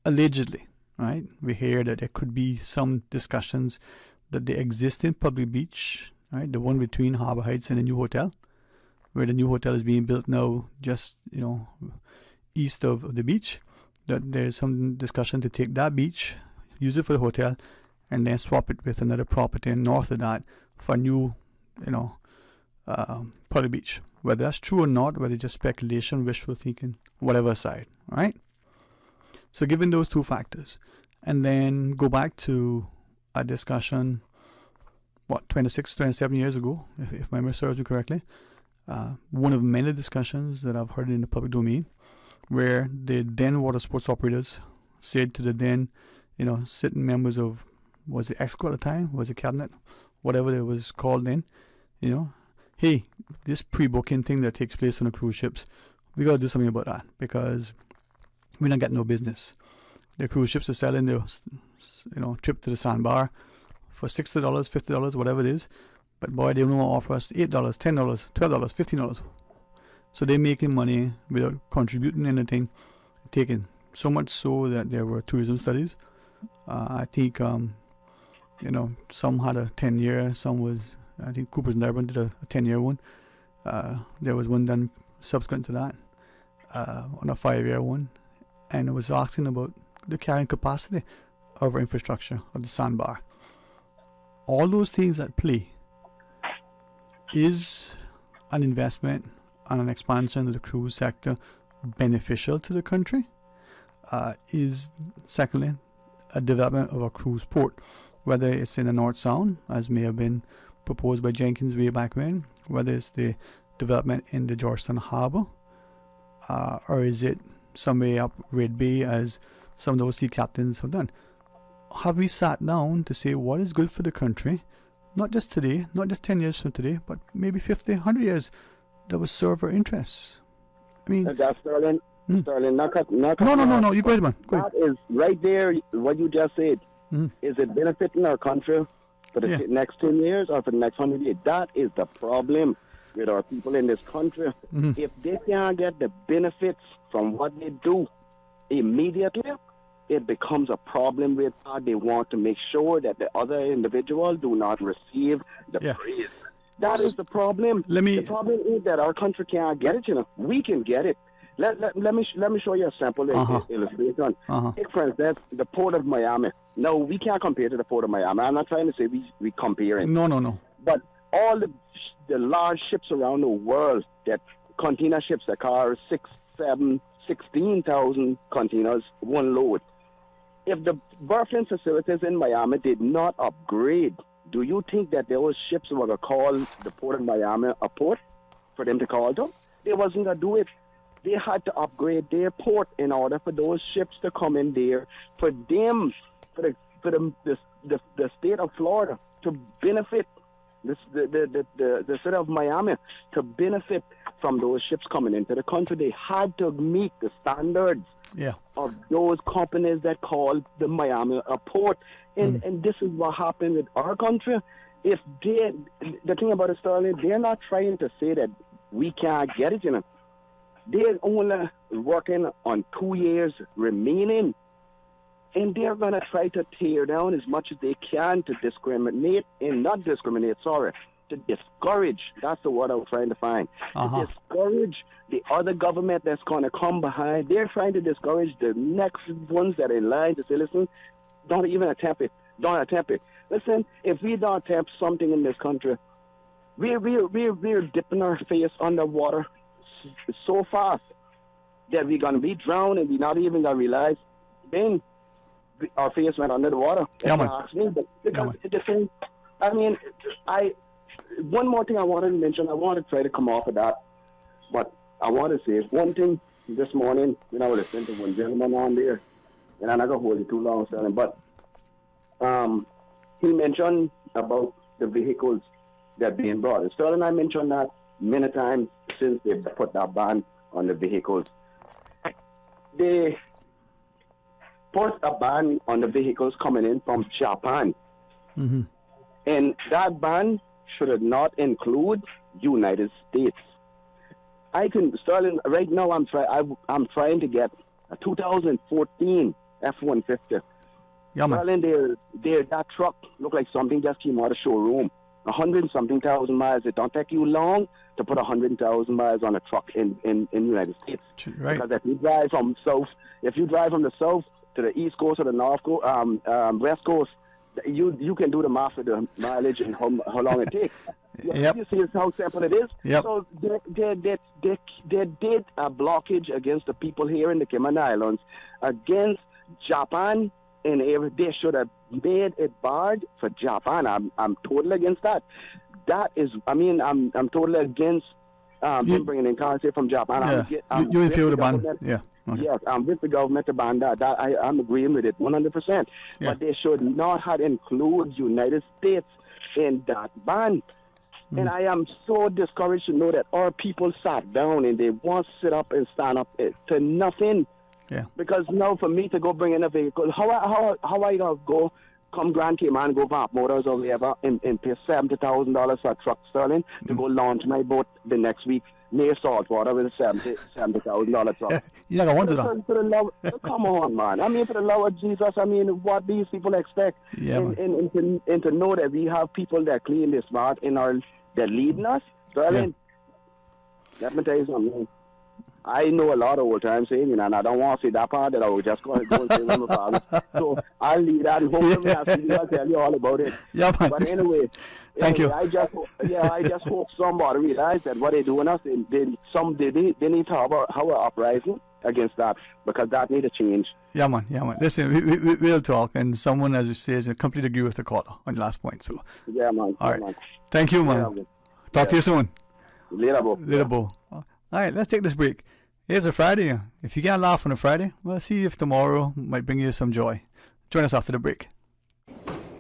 Allegedly, right? We hear that there could be some discussions that the existing public beach, right, the one between Harbour Heights and the new hotel, where the new hotel is being built now just, east of the beach, that there's some discussion to take that beach, use it for the hotel, and then swap it with another property north of that for a new, public beach. Whether that's true or not, whether it's just speculation, wishful thinking, whatever aside, right? So given those two factors, and then go back to a discussion, 26, 27 years ago, if memory serves me correctly, one of many discussions that I've heard in the public domain, where the then water sports operators said to the then, sitting members of, was it EXCO at the time, was it cabinet, whatever it was called then, hey, this pre-booking thing that takes place on the cruise ships, we got to do something about that because we're not getting no business. The cruise ships are selling their, trip to the sandbar for $60, $50, whatever it is. But boy, they don't want to offer us $8, $10, $12, $15. So they're making money without contributing anything, taking so much so that there were tourism studies. I think, some had a 10-year, some was, I think Coopers and Durban did a 10-year one. There was one done subsequent to that, on a 5-year one. And it was asking about the carrying capacity of our infrastructure, of the sandbar. All those things at play. Is an investment and an expansion of the cruise sector beneficial to the country? Is, secondly, a development of a cruise port, whether it's in the North Sound, as may have been proposed by Jenkins way back when, whether it's the development in the Georgetown Harbour, or is it somewhere up Red Bay, as some of those sea captains have done? Have we sat down to say what is good for the country, not just today, not just 10 years from today, but maybe 50, 100 years, that will serve our interests? I mean, that's Sterling. Sterling, not No, you go ahead, man. Go ahead. That is right there, what you just said. Is it benefiting our country for the next 10 years or for the next 100 years? That is the problem with our people in this country. If they can't get the benefits from what they do immediately, it becomes a problem with how they want to make sure that the other individual do not receive the praise. That is the problem. The problem is that our country can't get it. We can get it. Let me show you a sample illustration. Take, for instance, the Port of Miami. No, we can't compare to the Port of Miami. I'm not trying to say we comparing. No. But all the large ships around the world, that container ships that carry 6, 7, 16,000 containers, one load. If the berthing facilities in Miami did not upgrade, do you think that those ships were going to call the Port of Miami a port for them to call them? They wasn't going to do it. They had to upgrade their port in order for those ships to come in there, for them, for the state of Florida to benefit, the city of Miami to benefit from those ships coming into the country. They had to meet the standards of those companies that call the Miami a port. And this is what happened with our country. If the thing about it, Sterling, they're not trying to say that we can't get it, They're only working on 2 years remaining. And they're going to try to tear down as much as they can to to discourage. That's the word I was trying to find. To discourage the other government that's going to come behind. They're trying to discourage the next ones that are in line to say, listen, don't even attempt it. Don't attempt it. Listen, if we don't attempt something in this country, we're dipping our face underwater so fast that we're going to be drowned and we're not even going to realize. Then our face went under the water. One more thing I wanted to mention. I want to try to come off of that, but I want to say one thing. This morning, I was listening to one gentleman on there, and I'm not going to hold it too long, Sterling, but he mentioned about the vehicles that are being brought. Sterling, I mentioned that many times since they put that ban on the vehicles. They put a ban on the vehicles coming in from Japan. And that ban should not include United States. Sterling, right now I'm trying to get a 2014 F-150. Sterling, that truck look like something just came out of showroom. 100-something thousand miles. It don't take you long to put 100,000 miles on a truck in United States. Right. Because if you drive from the south to the east coast or the north coast, west coast, you can do the math of the mileage and how long it takes. You see how simple it is. So they did a blockage against the people here in the Cayman Islands against Japan, and they should have made it barred for Japan. I'm totally against that. I'm totally against bringing in currency from Japan. You in favor of the ban? Yeah. Okay. Yes, I'm with the government to ban that. I'm agreeing with it 100%. But they should not have included United States in that ban. And I am so discouraged to know that our people sat down and they won't sit up and stand up to nothing. Yeah. Because now for me to go bring in a vehicle, how I gonna go come Grand Cayman, go Vamp Motors or whatever and pay $70,000 for a truck sterling to go launch my boat the next week near saltwater with a $70,000 truck. You're not going to want to that. Come on, man. I mean, for the love of Jesus, I mean, what these people expect. Yeah, and to know that we have people that clean this smart and that leading us. Sterling, let me tell you something. I know a lot of old time saying, and I don't want to say that part that I was just going to go and say my father. So I'll leave that and hopefully I'll tell you all about it. Yeah, man. But anyway, thank you. I just hope somebody realize that what they're doing us, they need to have an uprising against that because that need to change. Yeah, man. Listen, we'll talk, and someone, as you say, is completely agree with the caller on the last point. So yeah, man. All right. Man. Thank you, man. Yeah, talk to you soon. Later, Bo. All right, let's take this break. Here's a Friday. If you can't laugh on a Friday, well, see if tomorrow might bring you some joy. Join us after the break.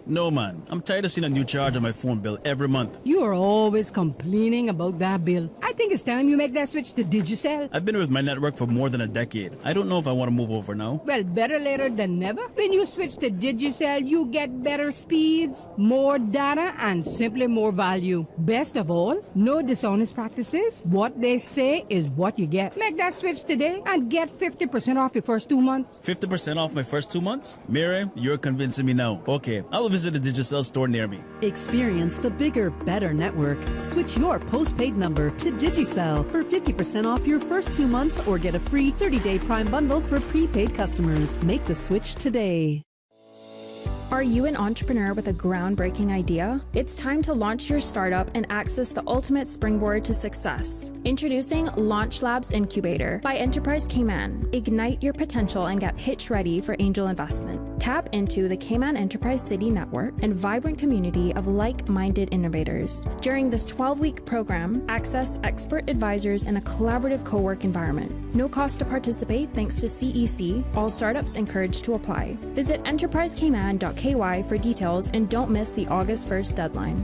No, man. I'm tired of seeing a new charge on my phone bill every month. You are always complaining about that bill. I think it's time you make that switch to Digicel. I've been with my network for more than a decade. I don't know if I want to move over now. Well, better later than never. When you switch to Digicel, you get better speeds, more data, and simply more value. Best of all, no dishonest practices. What they say is what you get. Make that switch today and get 50% off your first 2 months. 50% off my first 2 months? Mary, you're convincing me now. Okay, I will visit a Digicel store near me. Experience the bigger, better network. Switch your postpaid number to Digicel for 50% off your first 2 months or get a free 30-day Prime bundle for prepaid customers. Make the switch today. Are you an entrepreneur with a groundbreaking idea? It's time to launch your startup and access the ultimate springboard to success. Introducing Launch Labs Incubator by Enterprise Cayman. Ignite your potential and get pitch ready for angel investment. Tap into the Cayman Enterprise City Network and vibrant community of like-minded innovators. During this 12-week program, access expert advisors in a collaborative co-work environment. No cost to participate thanks to CEC. All startups encouraged to apply. Visit enterprisecayman.KY for details and don't miss the August 1st deadline.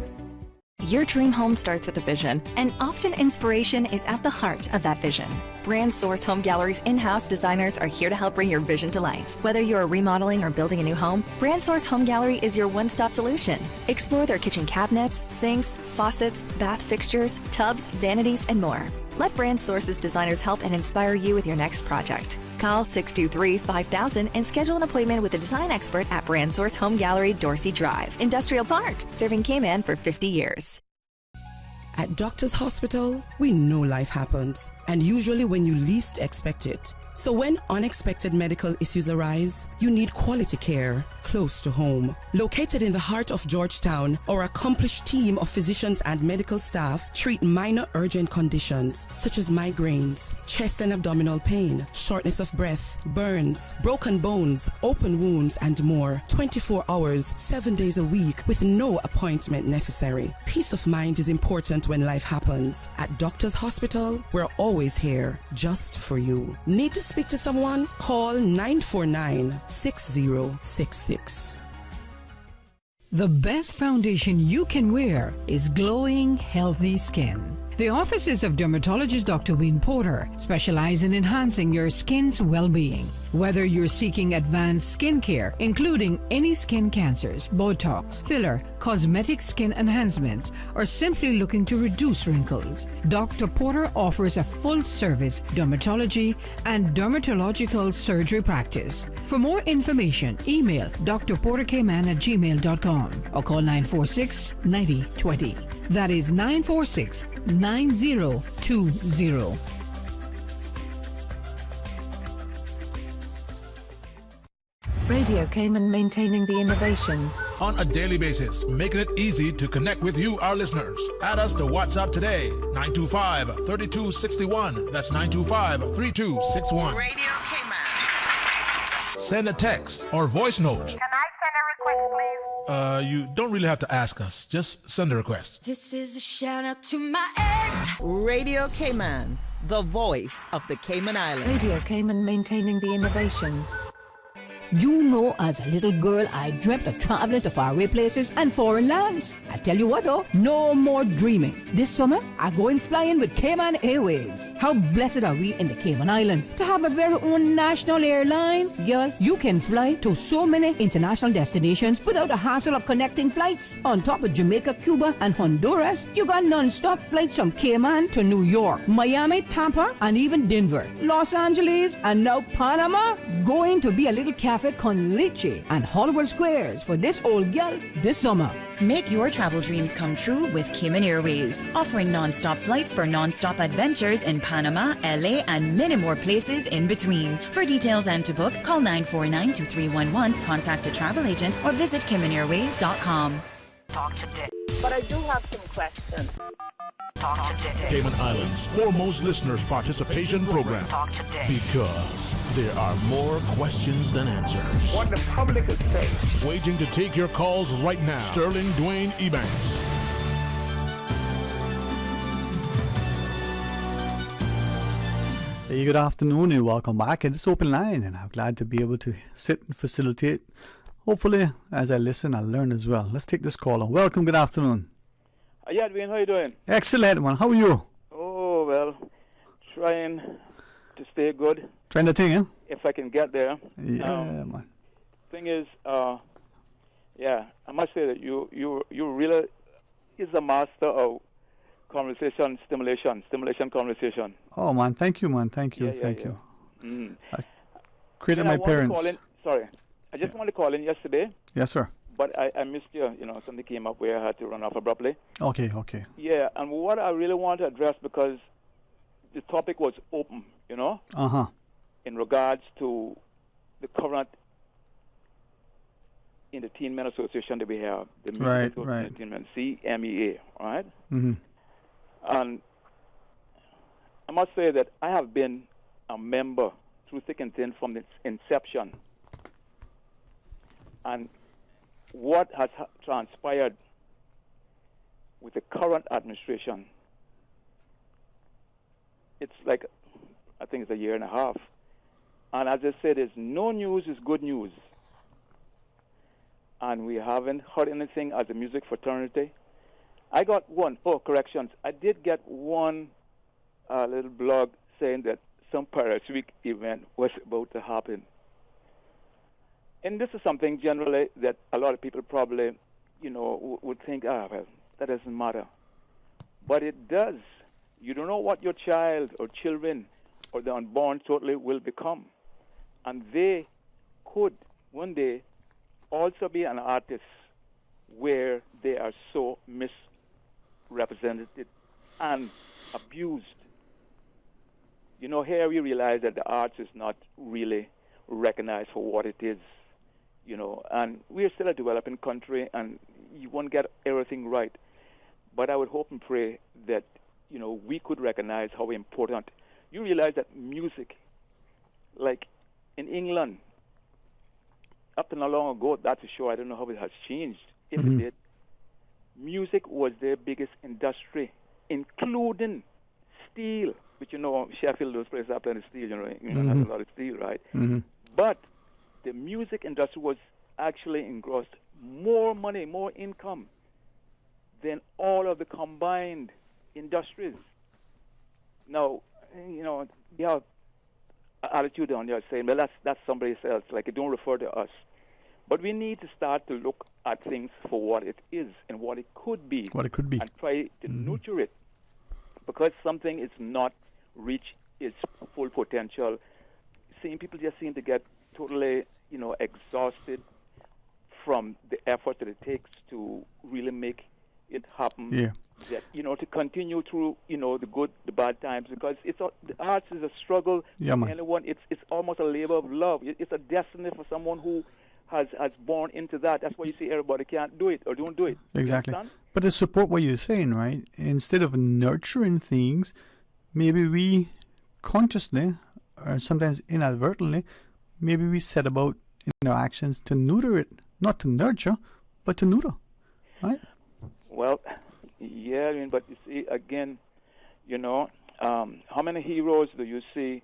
Your dream home starts with a vision, and often inspiration is at the heart of that vision. Brand Source Home Gallery's in-house designers are here to help bring your vision to life. Whether you're remodeling or building a new home, Brand Source Home Gallery is your one-stop solution. Explore their kitchen cabinets, sinks, faucets, bath fixtures, tubs, vanities, and more. Let Brand Source's designers help and inspire you with your next project. Call 623-5000 and schedule an appointment with a design expert at Brand Source Home Gallery, Dorsey Drive, Industrial Park, serving Cayman for 50 years. At Doctors Hospital, we know life happens, and usually when you least expect it. So when unexpected medical issues arise, you need quality care close to home. Located in the heart of Georgetown, our accomplished team of physicians and medical staff treat minor urgent conditions such as migraines, chest and abdominal pain, shortness of breath, burns, broken bones, open wounds, and more. 24 hours, 7 days a week with no appointment necessary. Peace of mind is important when life happens. At Doctors Hospital, we're always here just for you. Need to speak to someone? Call 949-6066. The best foundation you can wear is glowing, healthy skin. The offices of dermatologist Dr. Wayne Porter specialize in enhancing your skin's well-being. Whether you're seeking advanced skincare, including any skin cancers, Botox, filler, cosmetic skin enhancements, or simply looking to reduce wrinkles, Dr. Porter offers a full-service dermatology and dermatological surgery practice. For more information, email drportercayman@gmail.com or call 946-9020. That is 946-9020. Radio Cayman, maintaining the innovation. On a daily basis, making it easy to connect with you, our listeners. Add us to WhatsApp today, 925-3261. That's 925-3261. Radio Cayman. Send a text or voice note. Can I send a request, please? You don't really have to ask us. Just send a request. This is a shout out to my ex. Radio Cayman, the voice of the Cayman Islands. Radio Cayman, maintaining the innovation. You know, as a little girl, I dreamt of traveling to faraway places and foreign lands. I tell you what though, no more dreaming. This summer, I going flying with Cayman Airways. How blessed are we in the Cayman Islands to have a very own national airline? Girl, you can fly to so many international destinations without the hassle of connecting flights. On top of Jamaica, Cuba, and Honduras, you got non-stop flights from Cayman to New York, Miami, Tampa, and even Denver, Los Angeles, and now Panama. Going to be a little cafe con leche and Hollywood Squares for this old gal this summer. Make your travel dreams come true with Cayman Airways, offering non-stop flights for non-stop adventures in Panama, LA, and many more places in between. For details and to book, call 949-2311, contact a travel agent, or visit CaymanAirways.com. Talk today. But I do have some questions. Talk today. Cayman Islands' foremost listeners participation program. Talk today. Because there are more questions than answers. What the public is saying. Waiting to take your calls right now. Sterling Dwayne Ebanks. Hey, good afternoon and welcome back. It's open line and I'm glad to be able to sit and facilitate. Hopefully, as I listen, I'll learn as well. Let's take this caller. Welcome, good afternoon. Yeah, Dwayne, how you doing? Excellent, man. How are you? Oh, well, trying to stay good. Trying the thing, eh? If I can get there. Yeah, man. Thing is, yeah, I must say that you really is a master of conversation stimulation conversation. Oh, man. Thank you, man. Thank you. Yeah, thank yeah. you. Mm. I created my parents. Sorry. I just wanted to call in yesterday. Yes, sir. But I missed you. You know, something came up where I had to run off abruptly. Okay. Yeah, and what I really want to address, because the topic was open, you know, in regards to the current Entertainment Association that we have, the Music Entertainment, CMEA, right? Mm-hmm. And I must say that I have been a member through thick and thin from its inception. And what has transpired with the current administration, it's like, I think it's a year and a half. And as I said, no news is good news. And we haven't heard anything as a music fraternity. I got corrections. I did get one little blog saying that some Paris Week event was about to happen. And this is something generally that a lot of people probably, you know, would think, well, that doesn't matter. But it does. You don't know what your child or children or the unborn totally will become. And they could one day also be an artist where they are so misrepresented and abused. You know, here we realize that the arts is not really recognized for what it is. You know, and we're still a developing country, and you won't get everything right. But I would hope and pray that, you know, we could recognize how important. You realize that music, like in England, up to not long ago, that's for sure, I don't know how it has changed. If it did, music was their biggest industry, including steel, which, you know, Sheffield, those places have plenty of steel, you know, has a lot of steel, right? But the music industry was actually engrossed more money, more income than all of the combined industries. Now, you know, you have an attitude on there saying, well, that's somebody else, like it don't refer to us. But we need to start to look at things for what it is and what it could be. And try to nurture it. Because something is not reach its full potential. People just seem to get totally, you know, exhausted from the effort that it takes to really make it happen. Yeah. That, you know, to continue through, you know, the good, the bad times, because the arts is a struggle. Yeah, man. Anyone, it's almost a labor of love. It's a destiny for someone who has born into that. That's why you see everybody can't do it or don't do it. Exactly. But to support what you're saying, right? Instead of nurturing things, maybe we consciously or sometimes inadvertently, maybe we set about in our actions to neuter it, not to nurture, but to neuter, right? Well, yeah, I mean, but you see, again, you know, how many heroes do you see?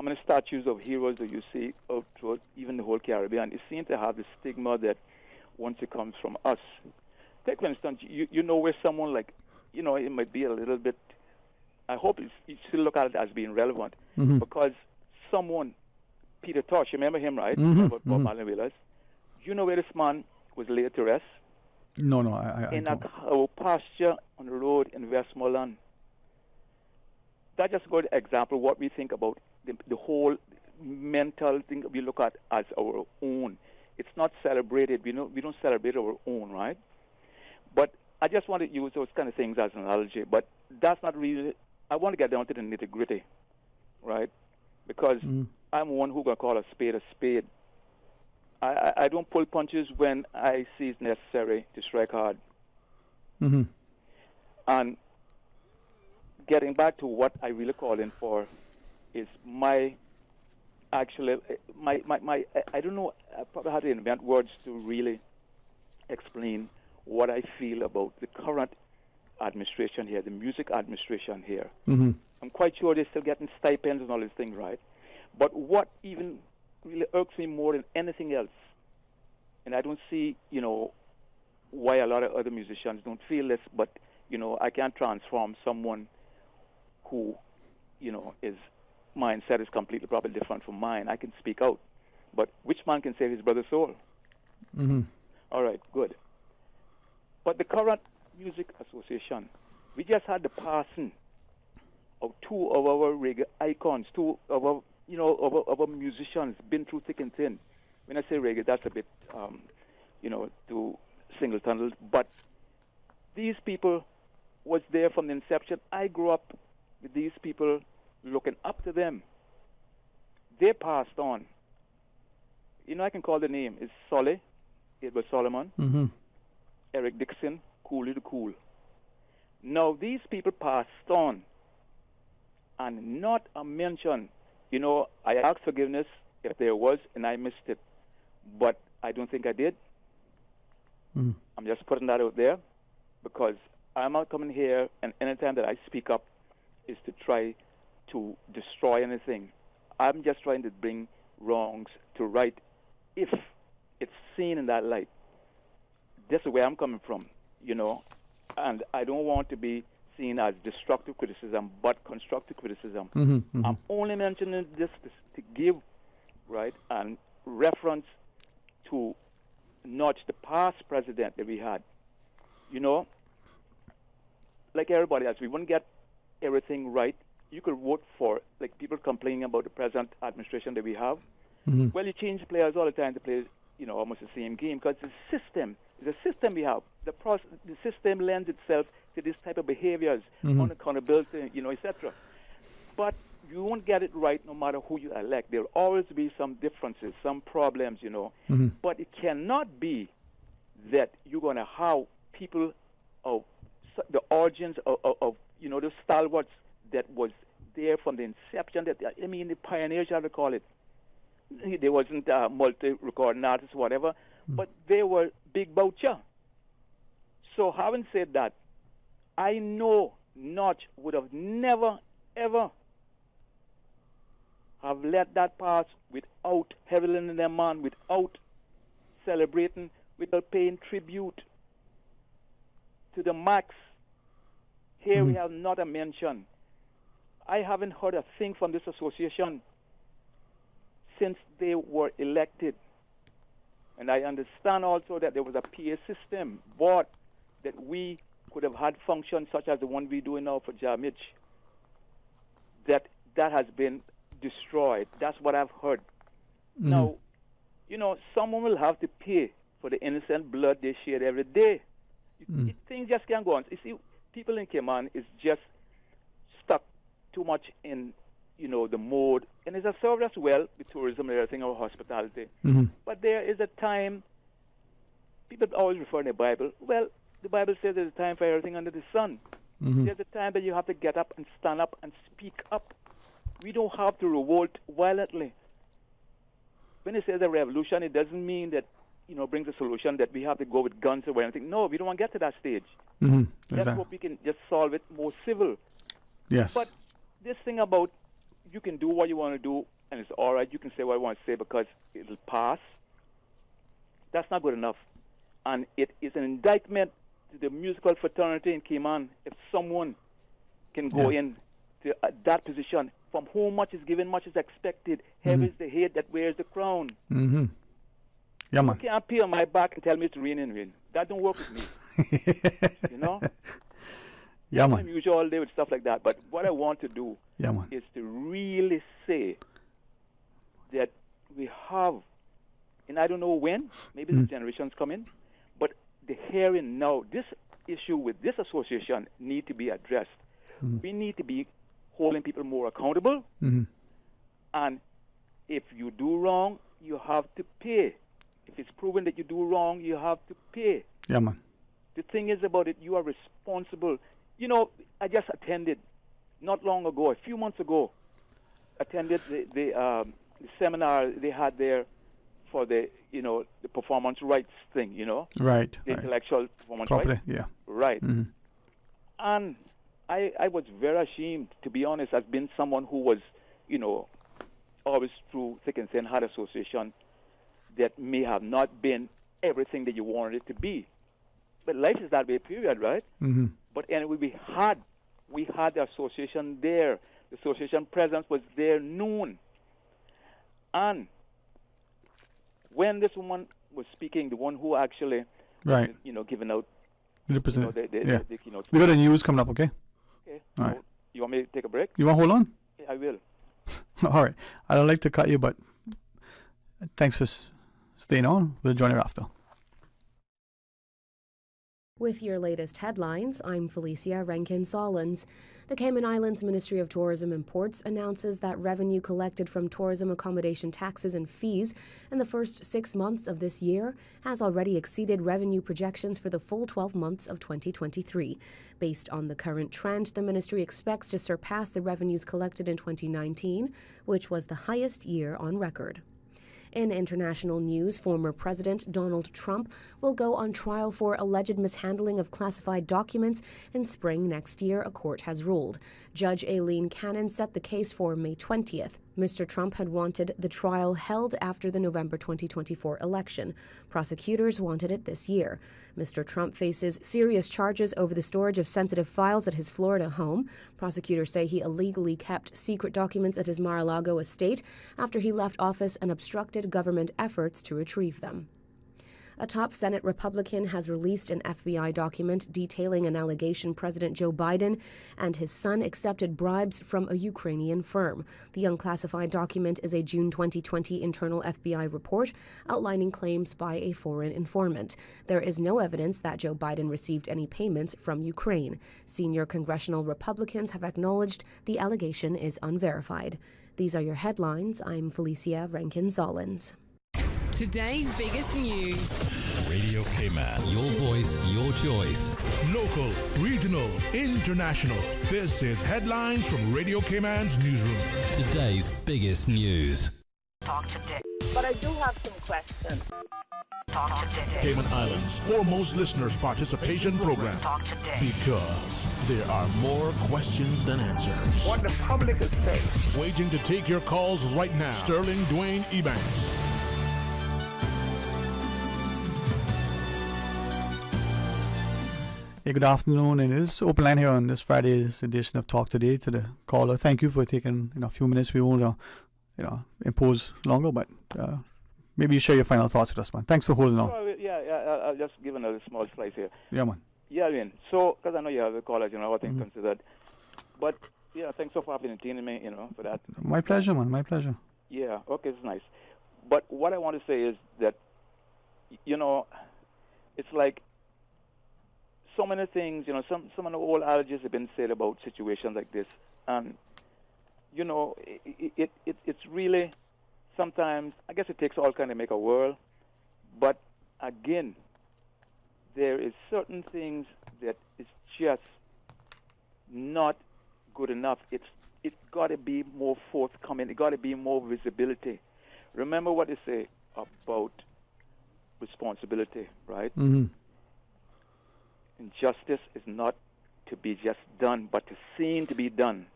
how many statues of heroes do you see out throughout even the whole Caribbean? It seems to have the stigma that once it comes from us. Take, for instance, you know where someone like, you know, it might be a little bit, I hope you still look at it as being relevant, because someone, Peter Tosh, you remember him, right? About Bob Marley Wailers. You know where this man was laid to rest? No, I in don't. a cow pasture on the road in Westmoreland. That's just a good example of what we think about the whole mental thing we look at as our own. It's not celebrated. We don't celebrate our own, right? But I just want to use those kind of things as an analogy. But that's not really. I want to get down to the nitty gritty, right? Because I'm one who gonna call a spade a spade. I don't pull punches when I see it's necessary to strike hard. And getting back to what I really call in for is my I don't know, I probably had to invent words to really explain what I feel about the current administration here, the music administration here. I'm quite sure they're still getting stipends and all these things, right? But what even really irks me more than anything else, and I don't see, you know, why a lot of other musicians don't feel this, but, you know, I can't transform someone who, you know, his mindset is completely probably different from mine. I can speak out. But which man can save his brother's soul? All right, good. But the current Music Association, we just had the passing of two of our reggae icons, two of our, you know, of our musicians, been through thick and thin. When I say reggae, that's a bit, you know, too single-tunneled. But these people was there from the inception. I grew up with these people, looking up to them. They passed on. You know, I can call the name. It's Solly, Edward Solomon, Eric Dixon, Cooley the Cool. Now, these people passed on, and not a mention. You know, I asked forgiveness if there was, and I missed it. But I don't think I did. I'm just putting that out there, because I'm not coming here, and anytime that I speak up is to try to destroy anything. I'm just trying to bring wrongs to right if it's seen in that light. That's where I'm coming from, you know, and I don't want to be seen as destructive criticism, but constructive criticism. I'm only mentioning this to give, right, and reference to notch the past president that we had. You know, like everybody else, we wouldn't get everything right. You could vote for, like, people complaining about the present administration that we have. Well, you change players all the time to play, you know, almost the same game, because the system is a system we have. The system lends itself to this type of behaviors, unaccountability, you know, etc. But you won't get it right no matter who you elect. There'll always be some differences, some problems, you know. But it cannot be that you're going to have people of the origins of you know, the stalwarts that was there from the inception, that, I mean, the pioneers, I would call it. They wasn't multi-recording artists, whatever, but they were big boucher. So having said that, I know Notch would have never, ever have let that pass without heavily their man, without celebrating, without paying tribute to the Max. Here we have not a mention. I haven't heard a thing from this association since they were elected. And I understand also that there was a PA system bought that we could have had functions such as the one we're doing now for Jamich. That has been destroyed. That's what I've heard. Now, you know, someone will have to pay for the innocent blood they shed every day. Things just can't go on. You see, people in Cayman is just stuck too much in, you know, the mode. And it's a served as well with tourism and everything, or hospitality. But there is a time, people always refer in the Bible, well, the Bible says there's a time for everything under the sun. There's a time that you have to get up and stand up and speak up. We don't have to revolt violently. When it says a revolution, it doesn't mean that, you know, brings a solution that we have to go with guns or anything. No, we don't want to get to that stage. Let's hope we can just solve it more civil. Yes. But this thing about you can do what you want to do, and it's all right. You can say what you want to say because it'll pass. That's not good enough. And it is an indictment to the musical fraternity in Cayman if someone can go in to that position. From whom much is given, much is expected. Heavy is the head that wears the crown. Mm-hmm. Yeah, man. You can't pee on my back and tell me to rain and rain. That don't work with me. You know? Yeah, man. I'm usually all day with stuff like that. But what I want to do is to really say that we have, and I don't know when, maybe the generations come in, but the here and now, this issue with this association need to be addressed. We need to be holding people more accountable. And if you do wrong, you have to pay. If it's proven that you do wrong, you have to pay. Yeah, man. The thing is about it, you are responsible. You know, I just attended, not long ago, a few months ago, attended the seminar they had there for the performance rights thing, Right. The intellectual performance Property, rights. yeah. Right. And I was very ashamed, to be honest, as being someone who was, always through thick and thin, had association that may have not been everything that you wanted it to be. But life is that way, period, right? But anyway, we had the association there. The association presence was there noon. And when this woman was speaking, the one who actually, giving out, Represent. the keynote. We got a news coming up, okay? Okay. All right. You want me to take a break? You want to hold on? Yeah, I will. All right. I don't like to cut you, but thanks for staying on. We'll join you after. With your latest headlines, I'm Felicia Rankin-Solins. The Cayman Islands Ministry of Tourism and Ports announces that revenue collected from tourism accommodation taxes and fees in the first 6 months of this year has already exceeded revenue projections for the full 12 months of 2023. Based on the current trend, the ministry expects to surpass the revenues collected in 2019, which was the highest year on record. In international news, former President Donald Trump will go on trial for alleged mishandling of classified documents in spring next year, a court has ruled. Judge Aileen Cannon set the case for May 20th. Mr. Trump had wanted the trial held after the November 2024 election. Prosecutors wanted it this year. Mr. Trump faces serious charges over the storage of sensitive files at his Florida home. Prosecutors say he illegally kept secret documents at his Mar-a-Lago estate after he left office and obstructed government efforts to retrieve them. A top Senate Republican has released an FBI document detailing an allegation President Joe Biden and his son accepted bribes from a Ukrainian firm. The unclassified document is a June 2020 internal FBI report outlining claims by a foreign informant. There is no evidence that Joe Biden received any payments from Ukraine. Senior congressional Republicans have acknowledged the allegation is unverified. These are your headlines. I'm Felicia Rankin-Solins. Today's biggest news. Radio Cayman. Your voice, your choice. Local, regional, international. This is Headlines from Radio Cayman's newsroom. Today's biggest news. Talk today. But I do have some questions. Talk today. Cayman Islands' foremost listeners' participation program. Talk today. Because there are more questions than answers. What the public is saying. Waiting to take your calls right now. Sterling Dwayne Ebanks. Hey, good afternoon. It is open line here on this Friday's edition of Talk Today to the caller. Thank you for taking a few minutes. We won't impose longer, but maybe you share your final thoughts with us, man. Thanks for holding on. I'll just give another small slice here. Yeah, man. Yeah, I mean, so, because I know you have the callers, all things considered. But, thanks for entertaining me, for that. My pleasure, man. My pleasure. Yeah, okay, it's nice. But what I want to say is that, it's like, so many things, some of the old adages have been said about situations like this. And, it's really, sometimes, I guess it takes all kind to make a world. But, again, there is certain things that is just not good enough. It's got to be more forthcoming. It got to be more visibility. Remember what they say about responsibility, right? Mm-hmm. And justice is not to be just done, but to seem to be done.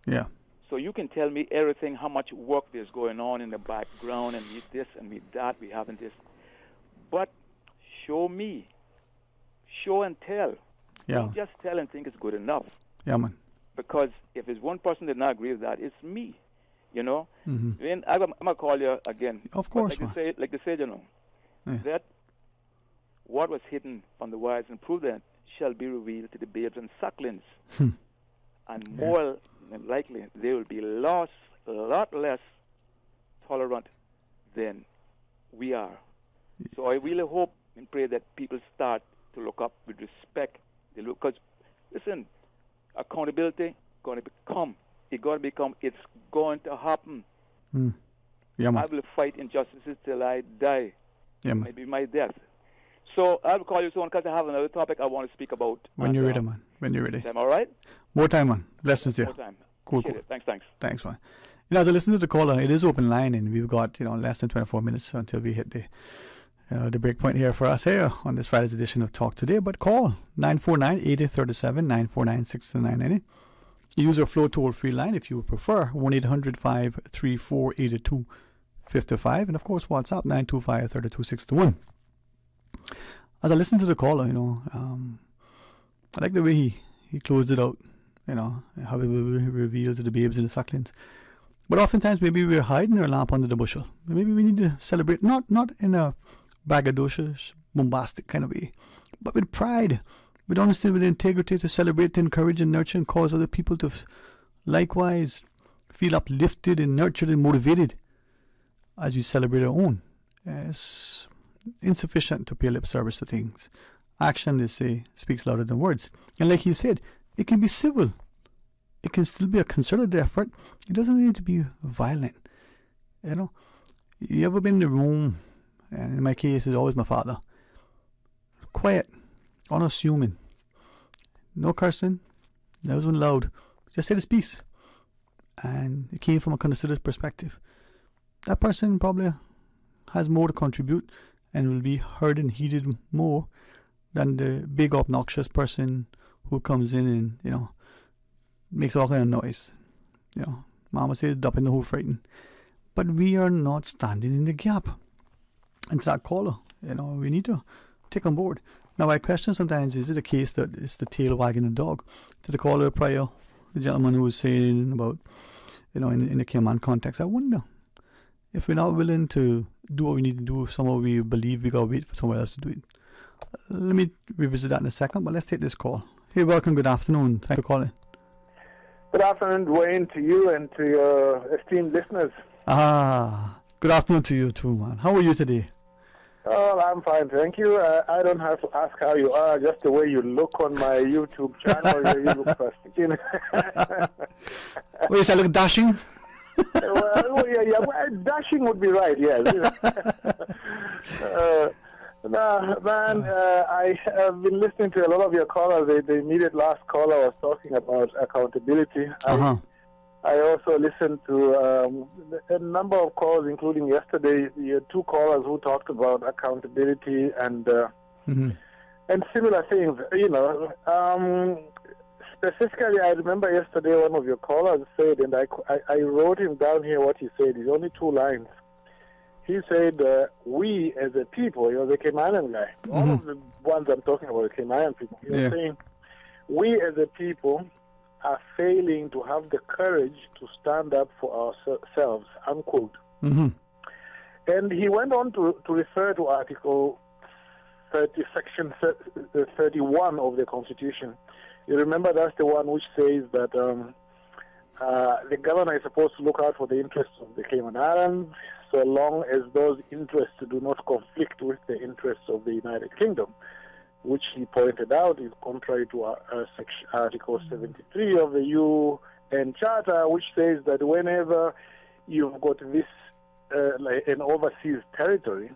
Yeah. So you can tell me everything, how much work there's going on in the background, and meet this and meet that, we haven't this. But show me. Show and tell. Yeah. Don't just tell and think it's good enough. Yeah, man. Because if it's one person that not agree with that, it's me. You know? Mm-hmm. Then I'm going to call you again. Of course, like they say, you know, that what was hidden from the wise and prudent shall be revealed to the babes and sucklings. And more than likely, they will be a lot less tolerant than we are. So I really hope and pray that people start to look up with respect. Because, listen, accountability going to become. It's going to happen. Yeah, man. I will fight injustices till I die. Yeah, man. Maybe my death. So I'll call you soon because I have another topic I want to speak about. When you're ready, man. When you're ready. Am I right? More time, man. Blessings there. More time. Cool. Thanks. Thanks, man. You know, as I listen to the caller, it is open line, and we've got less than 24 minutes until we hit the break point here for us here on this Friday's edition of Talk Today. But call 949-8037, 949-6990. Use our Flow toll-free line if you would prefer, 1-800-534-8255, and of course WhatsApp 925-3261. As I listen to the caller, I like the way he closed it out, how it will be revealed to the babes and the sucklings. But oftentimes maybe we're hiding our lamp under the bushel. Maybe we need to celebrate, not in a braggadocious, bombastic kind of way, but with pride, with honesty, with integrity, to celebrate, to encourage and nurture and cause other people to likewise feel uplifted and nurtured and motivated as we celebrate our own. It's insufficient to pay lip service to things. Action, they say, speaks louder than words. And like he said, it can be civil. It can still be a concerted effort. It doesn't need to be violent. You ever been in the room, and in my case, it's always my father. Quiet, unassuming, no cursing, that wasn't loud. Just said his piece, and it came from a considered perspective. That person probably has more to contribute and will be heard and heeded more than the big obnoxious person who comes in and makes all kind of noise. Mama says dup in the hole frightened. But we are not standing in the gap. And to that caller, we need to take on board. Now, I question sometimes, is it a case that it's the tail wagging the dog? To the caller prior, the gentleman who was saying about, in the Cayman context, I wonder if we're not willing to do what we need to do, somehow we believe we got to wait for someone else to do it. Let me revisit that in a second, but let's take this call. Hey, welcome, good afternoon. Thanks for calling. Good afternoon, Dwayne, to you and to your esteemed listeners. Good afternoon to you too, man. How are you today? Oh, I'm fine, thank you. I don't have to ask how you are, just the way you look on my YouTube channel. You look fascinating. Well, you say I look dashing? Well, dashing would be right, yes. Man, I have been listening to a lot of your callers. The immediate last caller was talking about accountability. I also listened to a number of calls, including yesterday. You had two callers who talked about accountability and similar things. Specifically, I remember yesterday one of your callers said, and I wrote him down here what he said. It's only 2 lines. He said, we as a people, he was a Caymanan guy. All of the ones I'm talking about are Caymanan people. He was saying, we as a people are failing to have the courage to stand up for ourselves, unquote. And he went on to refer to Article 30, Section 31 of the Constitution. You remember that's the one which says that the governor is supposed to look out for the interests of the Cayman Islands, so long as those interests do not conflict with the interests of the United Kingdom, which he pointed out is contrary to Article 73 of the UN Charter, which says that whenever you've got this, like an overseas territory,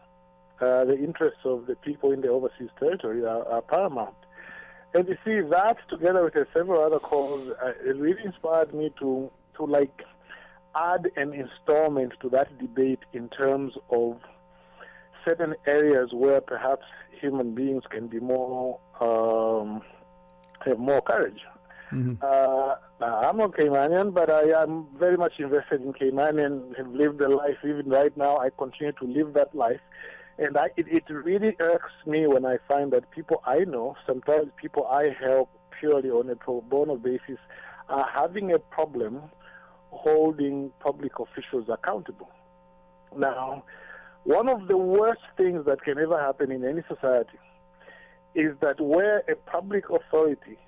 the interests of the people in the overseas territory are paramount. And you see, that together with several other calls, it really inspired me to add an installment to that debate in terms of certain areas where perhaps human beings can be more have more courage. I'm a Caymanian, but I am very much invested in Cayman and have lived the life. Even right now, I continue to live that life. And it really irks me when I find that people I know, sometimes people I help purely on a pro bono basis, are having a problem holding public officials accountable. Now, one of the worst things that can ever happen in any society is that where a public authority,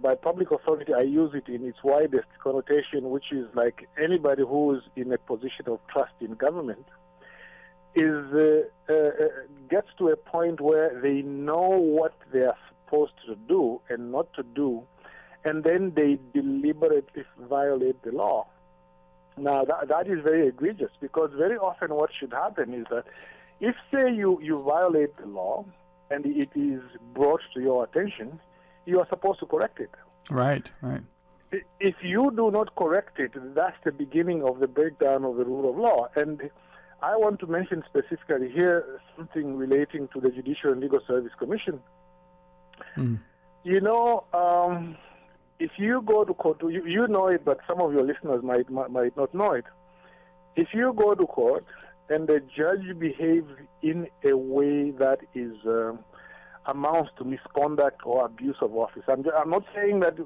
by public authority I use it in its widest connotation, which is like anybody who is in a position of trust in government, gets to a point where they know what they are supposed to do and not to do, and then they deliberately violate the law. Now, that is very egregious, because very often what should happen is that if, say, you violate the law and it is brought to your attention, you are supposed to correct it. Right, right. If you do not correct it, that's the beginning of the breakdown of the rule of law. And I want to mention specifically here something relating to the Judicial and Legal Service Commission. You know, if you go to court, you know it, but some of your listeners might not know it. If you go to court and the judge behaves in a way that is amounts to misconduct or abuse of office, I'm not saying that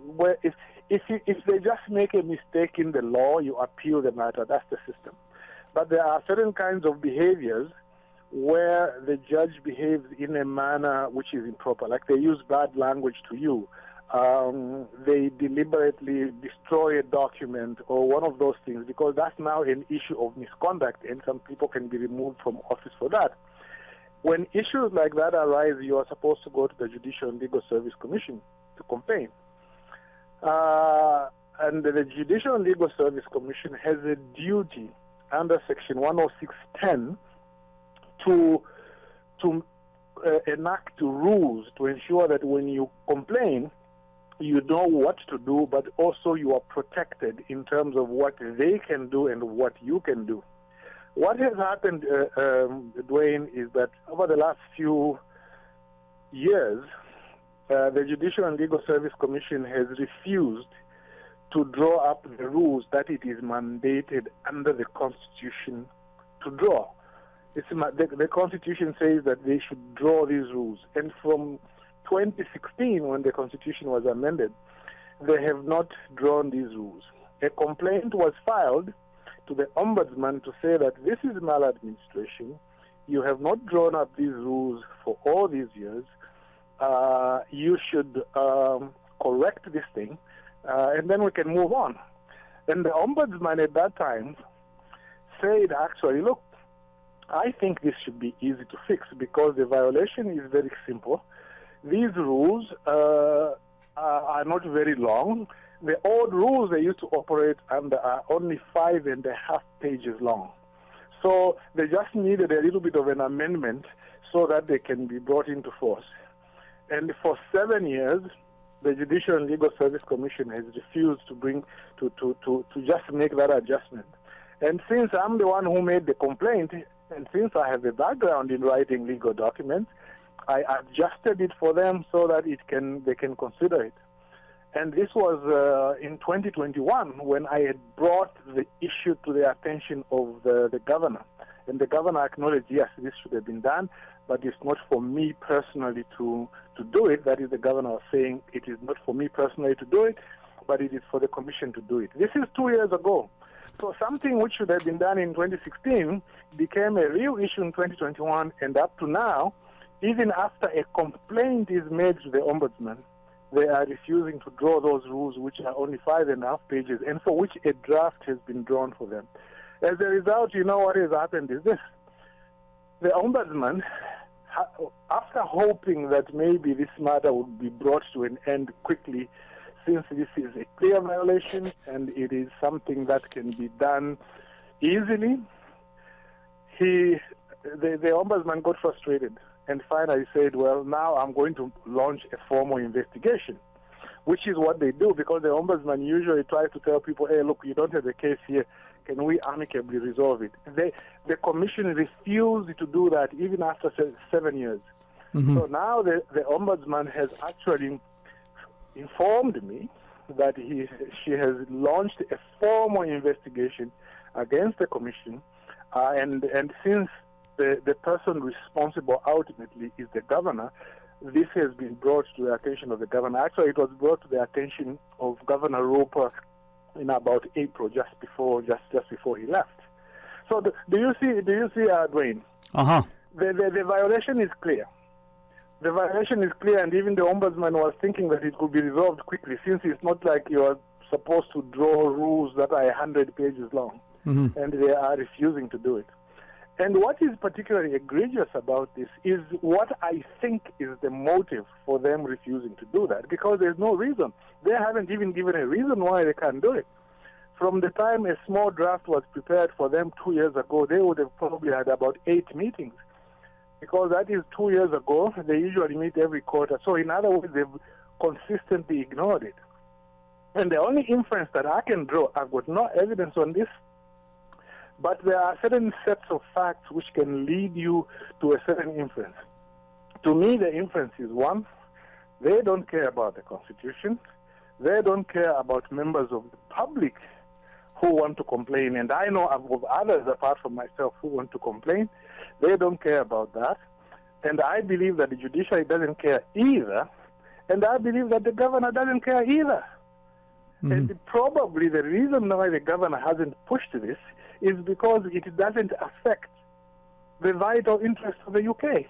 if they just make a mistake in the law, you appeal the matter. That's the system. But there are certain kinds of behaviors where the judge behaves in a manner which is improper, like they use bad language to you. They deliberately destroy a document or one of those things, because that's now an issue of misconduct, and some people can be removed from office for that. When issues like that arise, you are supposed to go to the Judicial and Legal Service Commission to complain. And the Judicial and Legal Service Commission has a duty under Section 106.10 to enact rules to ensure that when you complain, you know what to do, but also you are protected in terms of what they can do and what you can do. What has happened, Dwayne, is that over the last few years, the Judicial and Legal Service Commission has refused to draw up the rules that it is mandated under the Constitution to draw. The Constitution says that they should draw these rules. And from 2016, when the Constitution was amended, they have not drawn these rules. A complaint was filed to the Ombudsman to say that this is maladministration. You have not drawn up these rules for all these years. You should correct this thing, and then we can move on. And the Ombudsman at that time said, actually, look, I think this should be easy to fix because the violation is very simple. These rules are not very long. The old rules they used to operate under are only 5.5 pages long. So they just needed a little bit of an amendment so that they can be brought into force. And for 7 years, the Judicial and Legal Service Commission has refused to just make that adjustment. And since I'm the one who made the complaint, and since I have a background in writing legal documents, I adjusted it for them so that they can consider it. And this was in 2021 when I had brought the issue to the attention of the governor. And the governor acknowledged, yes, this should have been done, but it's not for me personally to do it. That is, the governor was saying, it is not for me personally to do it, but it is for the commission to do it. This is 2 years ago. So something which should have been done in 2016 became a real issue in 2021, and up to now, even after a complaint is made to the Ombudsman, they are refusing to draw those rules, which are only 5.5 pages, and for which a draft has been drawn for them. As a result, you know what has happened is this. The Ombudsman, after hoping that maybe this matter would be brought to an end quickly, since this is a clear violation and it is something that can be done easily, the Ombudsman got frustrated and finally said, well, now I'm going to launch a formal investigation, which is what they do, because the Ombudsman usually tries to tell people, hey, look, you don't have a case here. Can we amicably resolve it? The commission refused to do that even after 7 years. Mm-hmm. So now the Ombudsman has actually informed me that she has launched a formal investigation against the commission, and since the person responsible ultimately is the governor, this has been brought to the attention of the governor. Actually, it was brought to the attention of Governor Roper in about April, just before he left. So, do you see, Dwayne? The violation is clear. The violation is clear, and even the ombudsman was thinking that it could be resolved quickly, since it's not like you are supposed to draw rules that are 100 pages long, and they are refusing to do it. And what is particularly egregious about this is what I think is the motive for them refusing to do that, because there's no reason. They haven't even given a reason why they can't do it. From the time a small draft was prepared for them 2 years ago, they would have probably had about 8 meetings, because that is 2 years ago. They usually meet every quarter. So in other words, they've consistently ignored it. And the only inference that I can draw, I've got no evidence on this, but there are certain sets of facts which can lead you to a certain inference. To me, the inference is, one, they don't care about the Constitution. They don't care about members of the public who want to complain. And I know of others apart from myself who want to complain. They don't care about that. And I believe that the judiciary doesn't care either. And I believe that the governor doesn't care either. And probably the reason why the governor hasn't pushed this is because it doesn't affect the vital interests of the UK.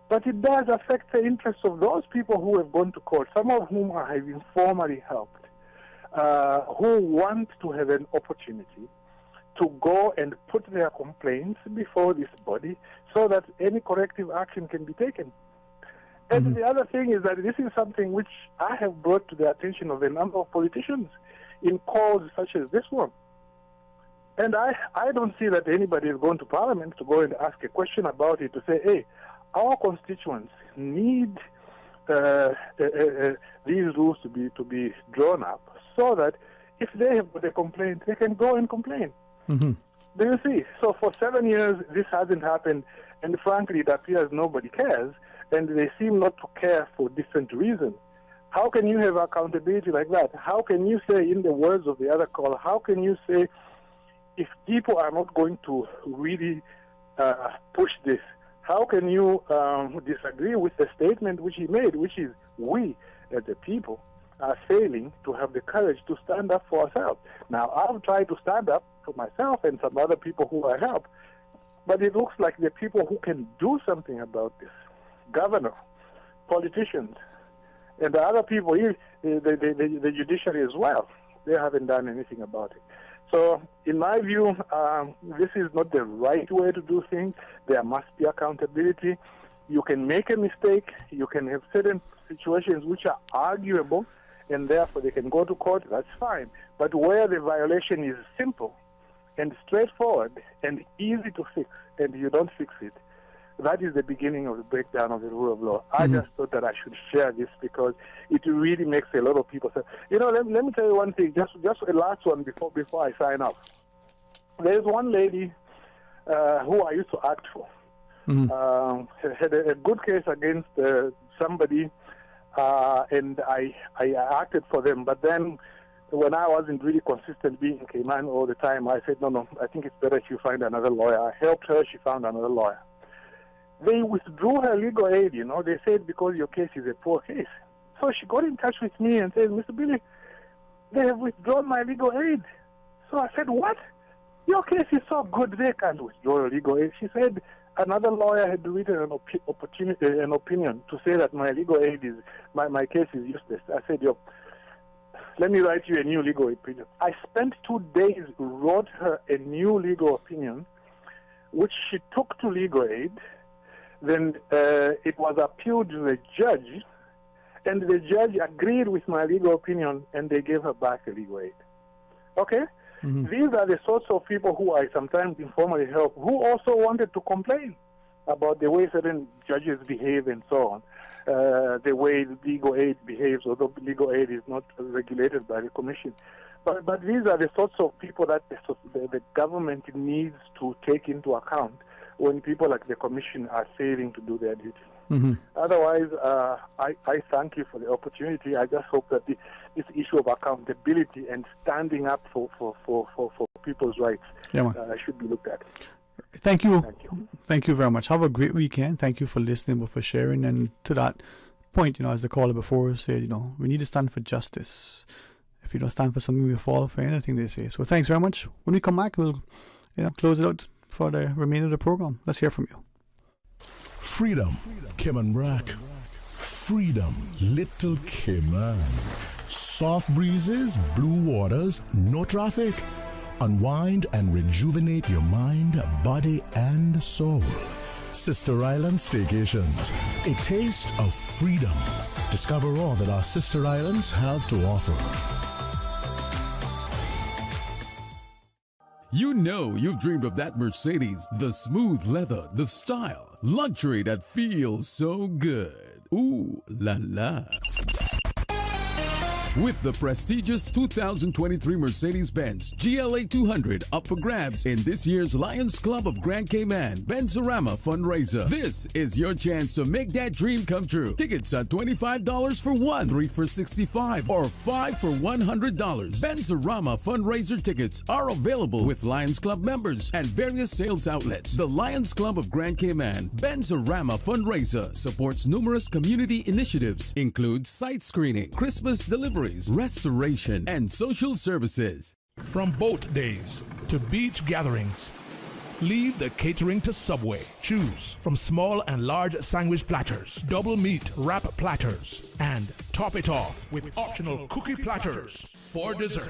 But it does affect the interests of those people who have gone to court, some of whom I have informally helped, who want to have an opportunity to go and put their complaints before this body so that any corrective action can be taken. And the other thing is that this is something which I have brought to the attention of a number of politicians in calls such as this one. And I don't see that anybody is going to Parliament to go and ask a question about it, to say, hey, our constituents need these rules to be drawn up so that if they have got a complaint, they can go and complain. Do you see? So for 7 years, this hasn't happened, and frankly, it appears nobody cares, and they seem not to care for different reasons. How can you have accountability like that? How can you say, in the words of the other caller, how can you say, if people are not going to really push this, how can you disagree with the statement which he made, which is, we, as the people, are failing to have the courage to stand up for ourselves. Now, I've tried to stand up for myself and some other people who I help, but it looks like the people who can do something about this, governor, politicians, and the other people, the judiciary as well, they haven't done anything about it. So, in my view, this is not the right way to do things. There must be accountability. You can make a mistake. You can have certain situations which are arguable, and therefore they can go to court. That's fine. But where the violation is simple and straightforward and easy to fix, and you don't fix it, that is the beginning of the breakdown of the rule of law. I just thought that I should share this because it really makes a lot of people say, you know, let me tell you one thing, just a last one before I sign off. There's one lady who I used to act for. Had a good case against somebody, and I acted for them. But then when I wasn't really consistent being in Cayman all the time, I said, no, I think it's better if you find another lawyer. I helped her, she found another lawyer. They withdrew her legal aid, you know. They said because your case is a poor case. So she got in touch with me and said, Mr. Billy, they have withdrawn my legal aid. So I said, what? Your case is so good, they can't withdraw your legal aid. She said another lawyer had written an opinion to say that my legal aid is, my case is useless. I said, let me write you a new legal opinion. I spent 2 days, wrote her a new legal opinion, which she took to legal aid. Then it was appealed to the judge, and the judge agreed with my legal opinion, and they gave her back a legal aid. Okay? These are the sorts of people who I sometimes informally help, who also wanted to complain about the way certain judges behave and so on, the way legal aid behaves, although legal aid is not regulated by the Commission. But these are the sorts of people that the government needs to take into account when people like the Commission are failing to do their duty. Mm-hmm. Otherwise, I thank you for the opportunity. I just hope that this issue of accountability and standing up for people's rights should be looked at. Thank you. Thank you very much. Have a great weekend. Thank you for listening, for sharing. And to that point, as the caller before said, we need to stand for justice. If you don't stand for something, we fall for anything they say. So thanks very much. When we come back, we'll close it out for the remainder of the program. Let's hear from you. Freedom, Cayman Rack. Freedom, Little Cayman. Soft breezes, blue waters, no traffic. Unwind and rejuvenate your mind, body, and soul. Sister Island Staycations, a taste of freedom. Discover all that our sister islands have to offer. You know you've dreamed of that Mercedes, the smooth leather, the style, luxury that feels so good. Ooh la la. With the prestigious 2023 Mercedes-Benz GLA 200 up for grabs in this year's Lions Club of Grand Cayman Benzorama fundraiser. This is your chance to make that dream come true. Tickets are $25 for one, 3 for $65, or 5 for $100. Benzorama fundraiser tickets are available with Lions Club members and various sales outlets. The Lions Club of Grand Cayman Benzorama fundraiser supports numerous community initiatives, includes site screening, Christmas delivery, restoration, and social services. From boat days to beach gatherings, leave the catering to Subway. Choose from small and large sandwich platters, double meat wrap platters, and top it off with optional cookie platters for dessert.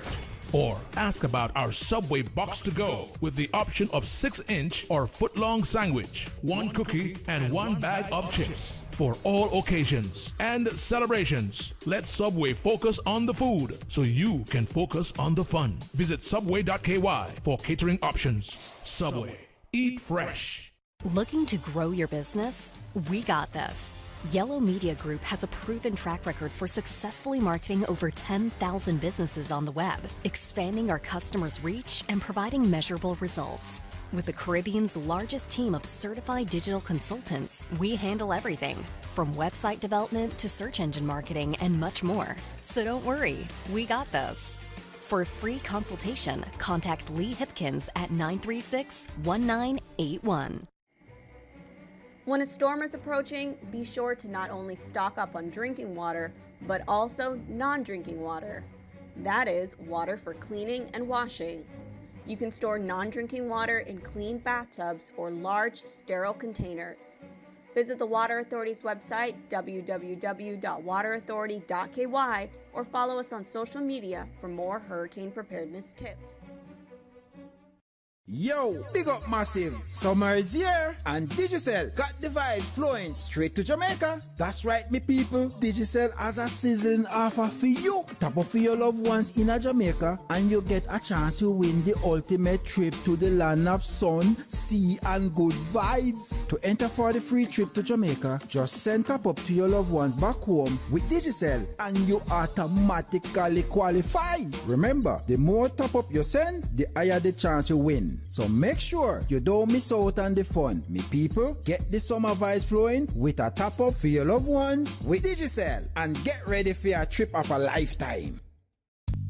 Or ask about our Subway box to go with the option of 6-inch or foot-long sandwich, 1 cookie, and 1 bag of chips. For all occasions and celebrations, let Subway focus on the food so you can focus on the fun. Visit subway.ky for catering options. Subway. Eat fresh. Looking to grow your business? We got this. Yellow Media Group has a proven track record for successfully marketing over 10,000 businesses on the web, expanding our customers' reach and providing measurable results. With the Caribbean's largest team of certified digital consultants, we handle everything from website development to search engine marketing and much more. So don't worry, we got this. For a free consultation, contact Lee Hipkins at 936-1981. When a storm is approaching, be sure to not only stock up on drinking water, but also non-drinking water. That is, water for cleaning and washing. You can store non-drinking water in clean bathtubs or large, sterile containers. Visit the Water Authority's website, www.waterauthority.ky, or follow us on social media for more hurricane preparedness tips. Yo, big up Massive. Summer is here and Digicel got the vibes flowing straight to Jamaica. That's right, me people. Digicel has a sizzling offer for you. Top up for your loved ones in a Jamaica and you get a chance to win the ultimate trip to the land of sun, sea and good vibes. To enter for the free trip to Jamaica, just send top up to your loved ones back home with Digicel and you automatically qualify. Remember, the more top up you send, the higher the chance you win. So make sure you don't miss out on the fun. Me people, get the summer vibes flowing with a top up for your loved ones with Digicel and get ready for a trip of a lifetime.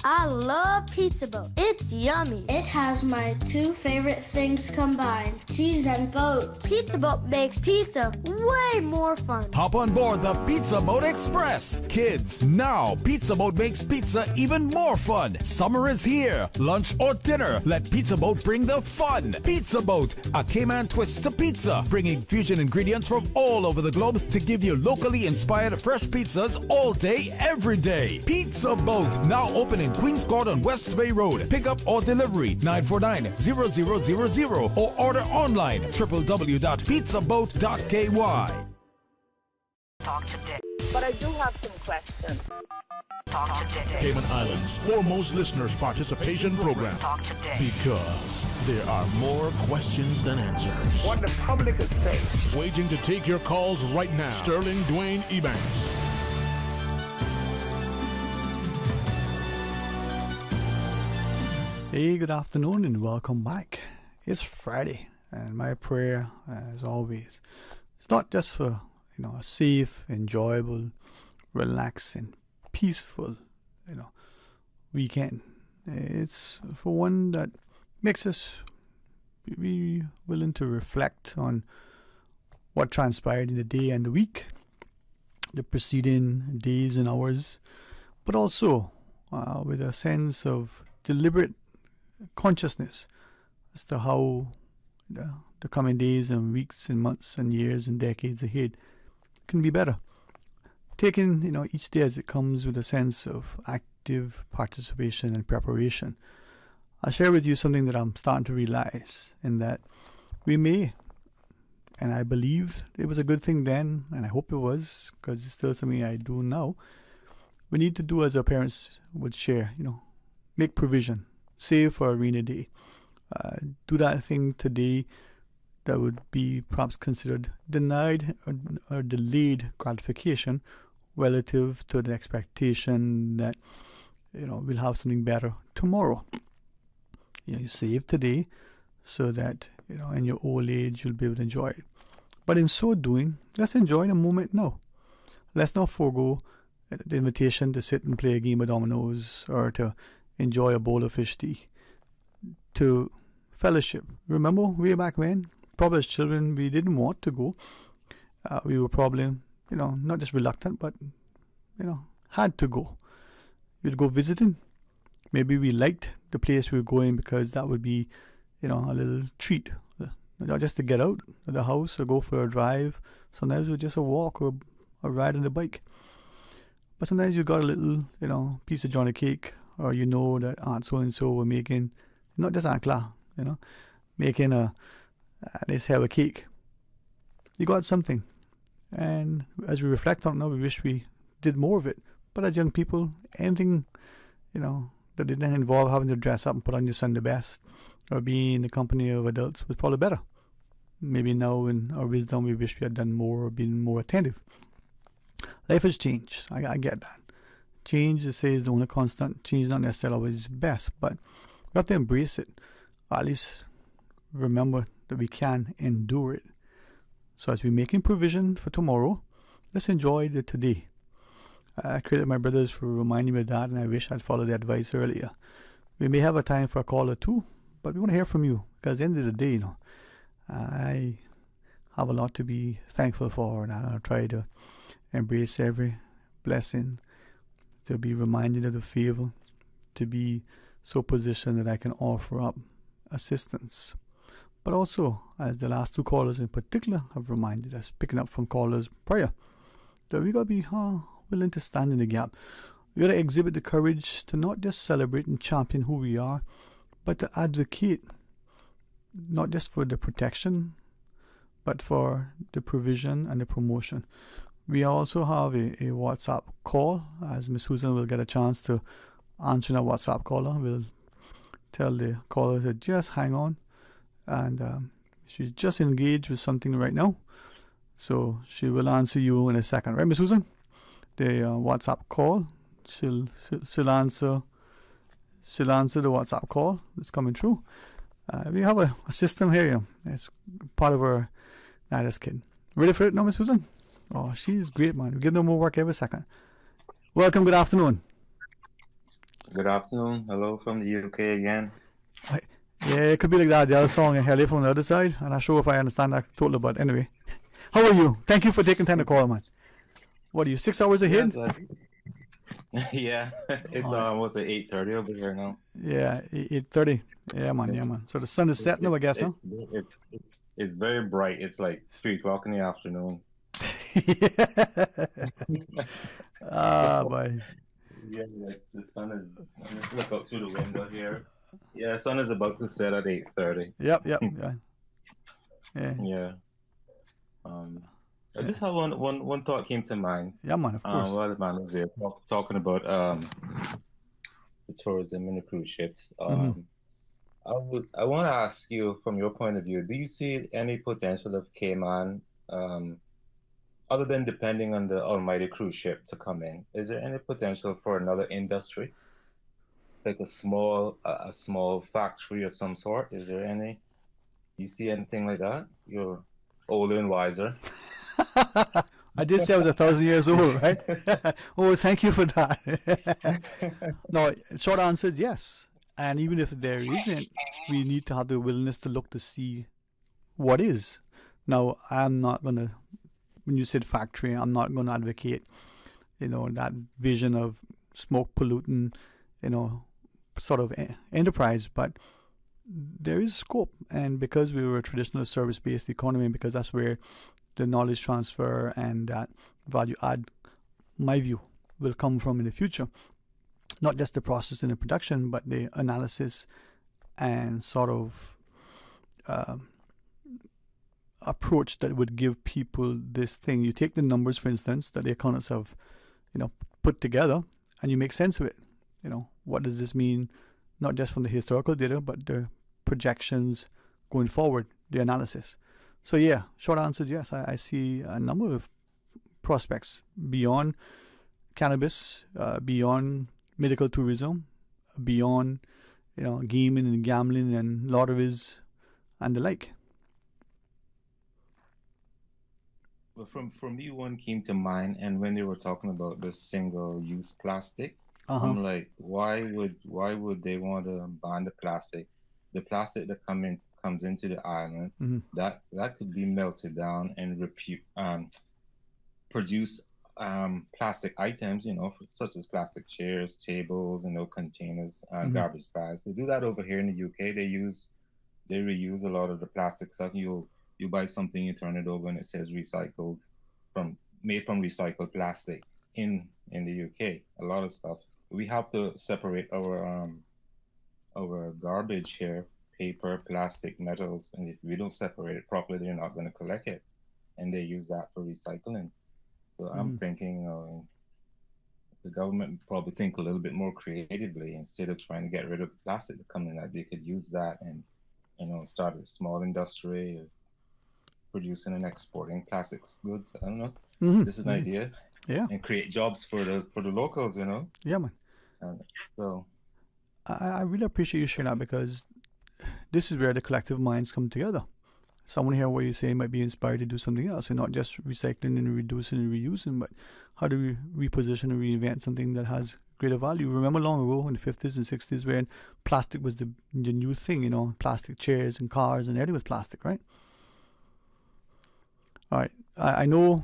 I love Pizza Boat. It's yummy. It has my two favorite things combined, cheese and boats. Pizza Boat makes pizza way more fun. Hop on board the Pizza Boat Express. Kids, now Pizza Boat makes pizza even more fun. Summer is here. Lunch or dinner, let Pizza Boat bring the fun. Pizza Boat, a Cayman twist to pizza, bringing fusion ingredients from all over the globe to give you locally inspired fresh pizzas all day, every day. Pizza Boat, now open in Queens Court on West Bay Road. Pick up or delivery 949-0000 or order online www.pizzaboat.ky. Talk today. But I do have some questions. Talk today. Cayman Islands' foremost listeners participation program. Talk today. Because there are more questions than answers. What the public is saying. Waiting to take your calls right now. Sterling Dwayne Ebanks. Hey, good afternoon and welcome back. It's Friday And my prayer, as always, it's not just for a safe, enjoyable, relaxing, peaceful, weekend. It's for one that makes us be willing to reflect on what transpired in the day and the week, the preceding days and hours, but also with a sense of deliberate consciousness as to how the coming days and weeks and months and years and decades ahead can be better. Taking each day as it comes with a sense of active participation and preparation. I'll share with you something that I'm starting to realize, in that we may, and I believed it was a good thing then, and I hope it was, because it's still something I do now. We need to do as our parents would share, make provision, save for a rainy day. Do that thing today that would be perhaps considered denied or delayed gratification relative to the expectation that we'll have something better tomorrow. You save today so that in your old age you'll be able to enjoy it. But in so doing, let's enjoy the moment now. Let's not forego the invitation to sit and play a game of dominoes or to enjoy a bowl of fish tea. To fellowship. Remember way back when, probably as children, we didn't want to go. We were probably, not just reluctant, but, had to go. We'd go visiting. Maybe we liked the place we were going because that would be, a little treat. Just to get out of the house or go for a drive. Sometimes it was just a walk or a ride on the bike. But sometimes you got a little, piece of Johnny cake, or that Aunt so-and-so were making, not just Aunt Cla, making a nice have a cake. You got something. And as we reflect on it now, we wish we did more of it. But as young people, anything, that didn't involve having to dress up and put on your Sunday best or be in the company of adults was probably better. Maybe now in our wisdom we wish we had done more or been more attentive. Life has changed. I get that. Change, they say, is the only constant. Change is not necessarily always best, but we have to embrace it. Or at least remember that we can endure it. So as we're making provision for tomorrow, let's enjoy the today. I credit my brothers for reminding me of that, and I wish I'd followed the advice earlier. We may have a time for a call or two, but we want to hear from you, because at the end of the day, I have a lot to be thankful for, and I'll try to embrace every blessing, to be reminded of the favor, to be so positioned that I can offer up assistance. But also, as the last two callers in particular have reminded us, picking up from callers prior, that we got to be willing to stand in the gap. We got to exhibit the courage to not just celebrate and champion who we are, but to advocate, not just for the protection, but for the provision and the promotion. We also have a WhatsApp call, as Miss Susan will get a chance to answer a WhatsApp caller. We'll tell the caller to just hang on, and she's just engaged with something right now, so she will answer you in a second, right, Miss Susan? The WhatsApp call, she'll answer the WhatsApp call that's coming through. We have a system here. It's part of our Nada's kid. Ready for it now, Miss Susan? Oh, she's great, man. We give them more work every second. Welcome. Good afternoon. Good afternoon. Hello from the UK again. Yeah, it could be like that. The other song, Hello from the other side. I'm not sure if I understand that totally, but anyway. How are you? Thank you for taking time to call, man. What are you, 6 hours ahead? Yeah, it's almost at 8:30 over here now. Yeah, 8:30. Yeah, man. So the sun is setting now, I guess, huh? It's very bright. It's like 3 o'clock in the afternoon. Boy. Yeah, like the sun is. Let's look out through the window here. Yeah, sun is about to set at 8:30. Yep. Yeah. Yeah. I just have one thought came to mind. Yeah, man, of course. While the man was there talking about the tourism and the cruise ships. I want to ask you, from your point of view, do you see any potential of Cayman, other than depending on the almighty cruise ship to come in? Is there any potential for another industry, like a small factory of some sort? Is there any? You see anything like that? You're older and wiser. I did say I was 1,000 years old, right? Oh, thank you for that. No, short answer is yes. And even if there isn't, we need to have the willingness to look to see what is. Now, I'm not going to, when you said factory, I'm not going to advocate, that vision of smoke pollutant, sort of enterprise, but there is scope. And because we were a traditional service-based economy, because that's where the knowledge transfer and that value add, my view, will come from in the future. Not just the process and the production, but the analysis and sort of approach that would give people this thing. You take the numbers, for instance, that the economists have, put together, and you make sense of it. What does this mean? Not just from the historical data, but the projections going forward, the analysis. So yeah, short answer is yes. I see a number of prospects beyond cannabis, beyond medical tourism, beyond gaming and gambling and lotteries and the like. Well, for me, one came to mind, and when they were talking about the single-use plastic, I'm like, why would they want to ban the plastic? The plastic that comes into the island, that could be melted down and produce plastic items, such as plastic chairs, tables, containers, garbage bags. They do that over here in the UK. They reuse a lot of the plastic stuff. You buy something, you turn it over, and it says made from recycled plastic in the UK. A lot of stuff. We have to separate our garbage here, paper, plastic, metals, and if we don't separate it properly, they're not going to collect it, and they use that for recycling. So I'm thinking the government would probably think a little bit more creatively instead of trying to get rid of plastic to come in, that they could use that and start a small industry of producing and exporting plastics goods. I don't know. This is an idea. Yeah. And create jobs for the locals, Yeah, man. So I really appreciate you sharing that, because this is where the collective minds come together. Someone here where you say might be inspired to do something else, and not just recycling and reducing and reusing, but how do we reposition and reinvent something that has greater value? Remember long ago in the 50s and 60s when plastic was the new thing, plastic chairs and cars and everything was plastic, right? All right. I know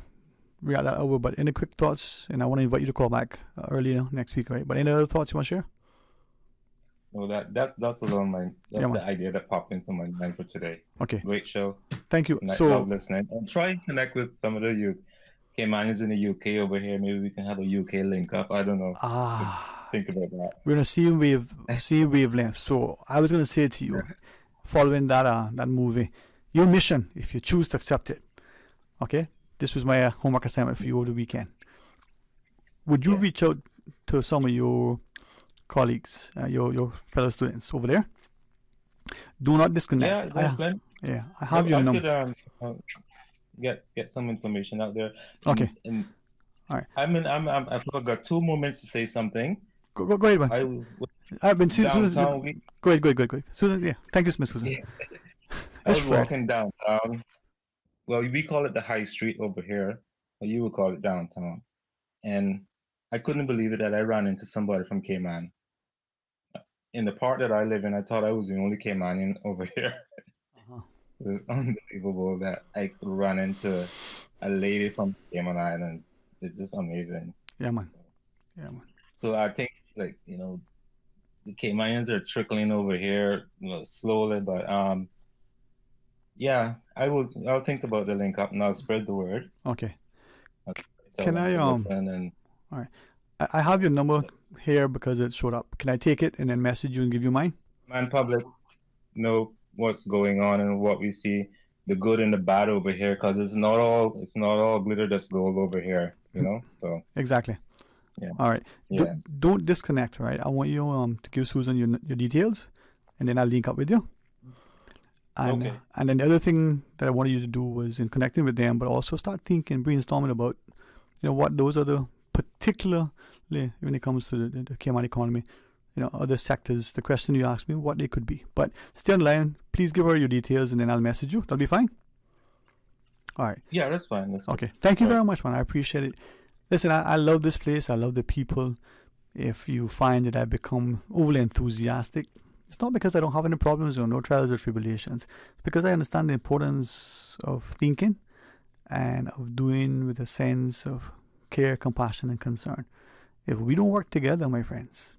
we got that over, but any quick thoughts? And I want to invite you to call back earlier next week, right? But any other thoughts you want to share? Well, that's what's on my the idea that popped into my mind for today. Okay. Great show. Thank you. And I love listening. And try and connect with some of the Caymanians in the UK over here. Maybe we can have a UK link up. I don't know. Think about that. We're gonna see wavelength. So I was gonna say to you, following that movie, your mission, if you choose to accept it, okay, this was my homework assignment for you over the weekend. Would you reach out to some of your colleagues, your fellow students over there? Do not disconnect. I have your number. Get some information out there. Okay. And all right. I've got 2 moments to say something. Go ahead, man. I've been Susan. Go ahead. Susan, yeah. Thank you, Miss Susan. Yeah. I was walking downtown. Well, we call it the High Street over here, but you would call it downtown. And I couldn't believe it that I ran into somebody from Cayman. In the part that I live in, I thought I was the only Caymanian over here. It was unbelievable that I could run into a lady from Cayman Islands. It's just amazing. Yeah, man. So I think, the Caymanians are trickling over here, slowly, but I'll think about the link up and I'll spread the word. Okay. Can I all right. I have your number here because it showed up. Can I take it and then message you and give you mine? Man, public know what's going on and what we see, the good and the bad over here, because it's not all glitter that's gold over here, So exactly. Yeah. All right. Yeah. Don't disconnect, right? I want you to give Susan your details, and then I'll link up with you. And, okay. And then the other thing that I wanted you to do was in connecting with them, but also start thinking, brainstorming about, what those are the particularly when it comes to the Cayman economy, other sectors, the question you asked me, what they could be. But stay on the line. Please give her your details, and then I'll message you. That'll be fine? All right. Yeah, that's fine. That's okay. Thank you very much, man. I appreciate it. Listen, I love this place. I love the people. If you find that I become overly enthusiastic, it's not because I don't have any problems or no trials or tribulations. It's because I understand the importance of thinking and of doing with a sense of care, compassion, and concern. If we don't work together, my friends,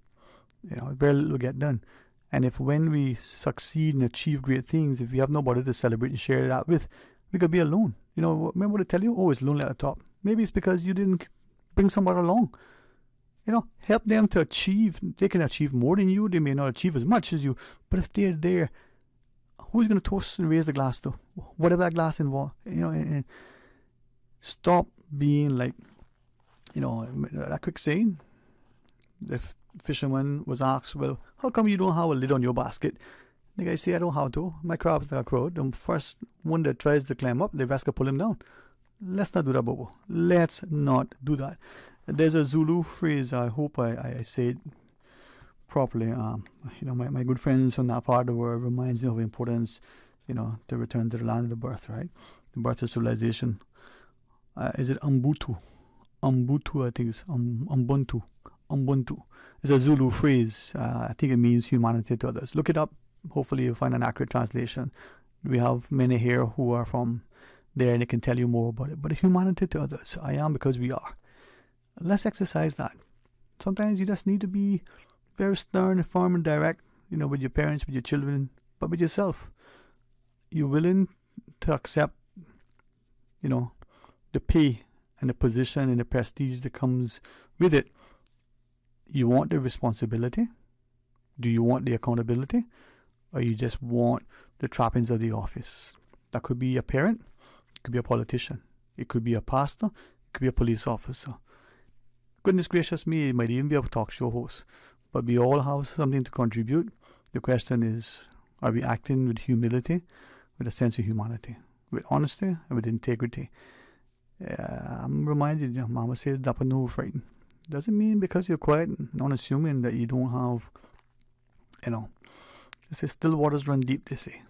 very little will get done. And if when we succeed and achieve great things, if we have nobody to celebrate and share that with, we could be alone. Remember what I tell you? Oh, it's lonely at the top. Maybe it's because you didn't bring somebody along. Help them to achieve. They can achieve more than you. They may not achieve as much as you. But if they're there, who's going to toast and raise the glass to? Whatever that glass involves. And stop being like, that quick saying. The fisherman was asked, well, how come you don't have a lid on your basket? The guy say, I don't have to. My crab's like a crow. The first one that tries to climb up, the rest can pull him down. Let's not do that, Bobo. Let's not do that. There's a Zulu phrase, I hope I say it properly. My good friends from that part of the world reminds me of the importance, to return to the land of the birth, right? The birth of civilization. Is it Ubuntu? Ubuntu, I think it's Ubuntu. Ubuntu. It's a Zulu phrase. I think it means humanity to others. Look it up. Hopefully you'll find an accurate translation. We have many here who are from there and they can tell you more about it. But humanity to others. I am because we are. Let's exercise that. Sometimes you just need to be very stern and firm and direct, with your parents, with your children, but with yourself. You're willing to accept, the pay and the position and the prestige that comes with it. You want the responsibility? Do you want the accountability? Or you just want the trappings of the office? That could be a parent, it could be a politician, it could be a pastor, it could be a police officer. Goodness gracious me, it might even be a talk show host. But we all have something to contribute. The question is, are we acting with humility, with a sense of humanity, with honesty, and with integrity? I'm reminded, Mama says, dapper no frightened. Doesn't mean because you're quiet and unassuming that you don't have, they say still waters run deep, they say.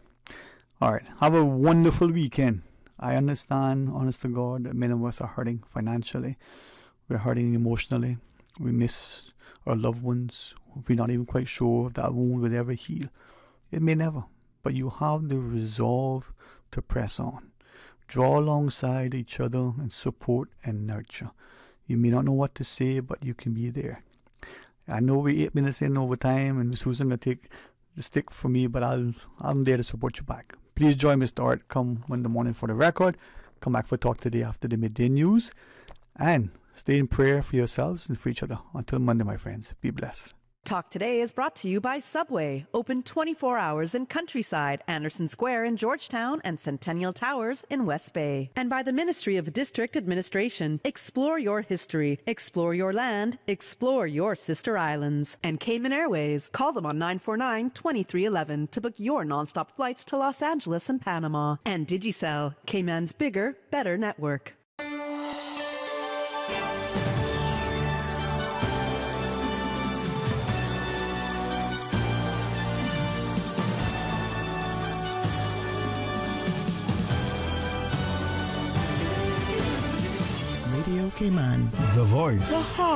All right, have a wonderful weekend. I understand, honest to God, that many of us are hurting financially. We're hurting emotionally. We miss our loved ones. We're not even quite sure if that wound will ever heal. It may never, but you have the resolve to press on. Draw alongside each other and support and nurture. You may not know what to say, but you can be there. I know we're 8 minutes in overtime, and Miss Susan will take the stick for me, but I'm there to support you back. Please join Mr. Art. Come Monday morning for the record. Come back for talk today after the midday news. And stay in prayer for yourselves and for each other. Until Monday, my friends. Be blessed. Talk Today is brought to you by Subway, open 24 hours in Countryside, Anderson Square in Georgetown, and Centennial Towers in West Bay. And by the Ministry of District Administration. Explore your history, explore your land, explore your sister islands. And Cayman Airways. Call them on 949-2311 to book your nonstop flights to Los Angeles and Panama. And Digicel, Cayman's bigger, better network. Radio Cayman. The voice. The heart.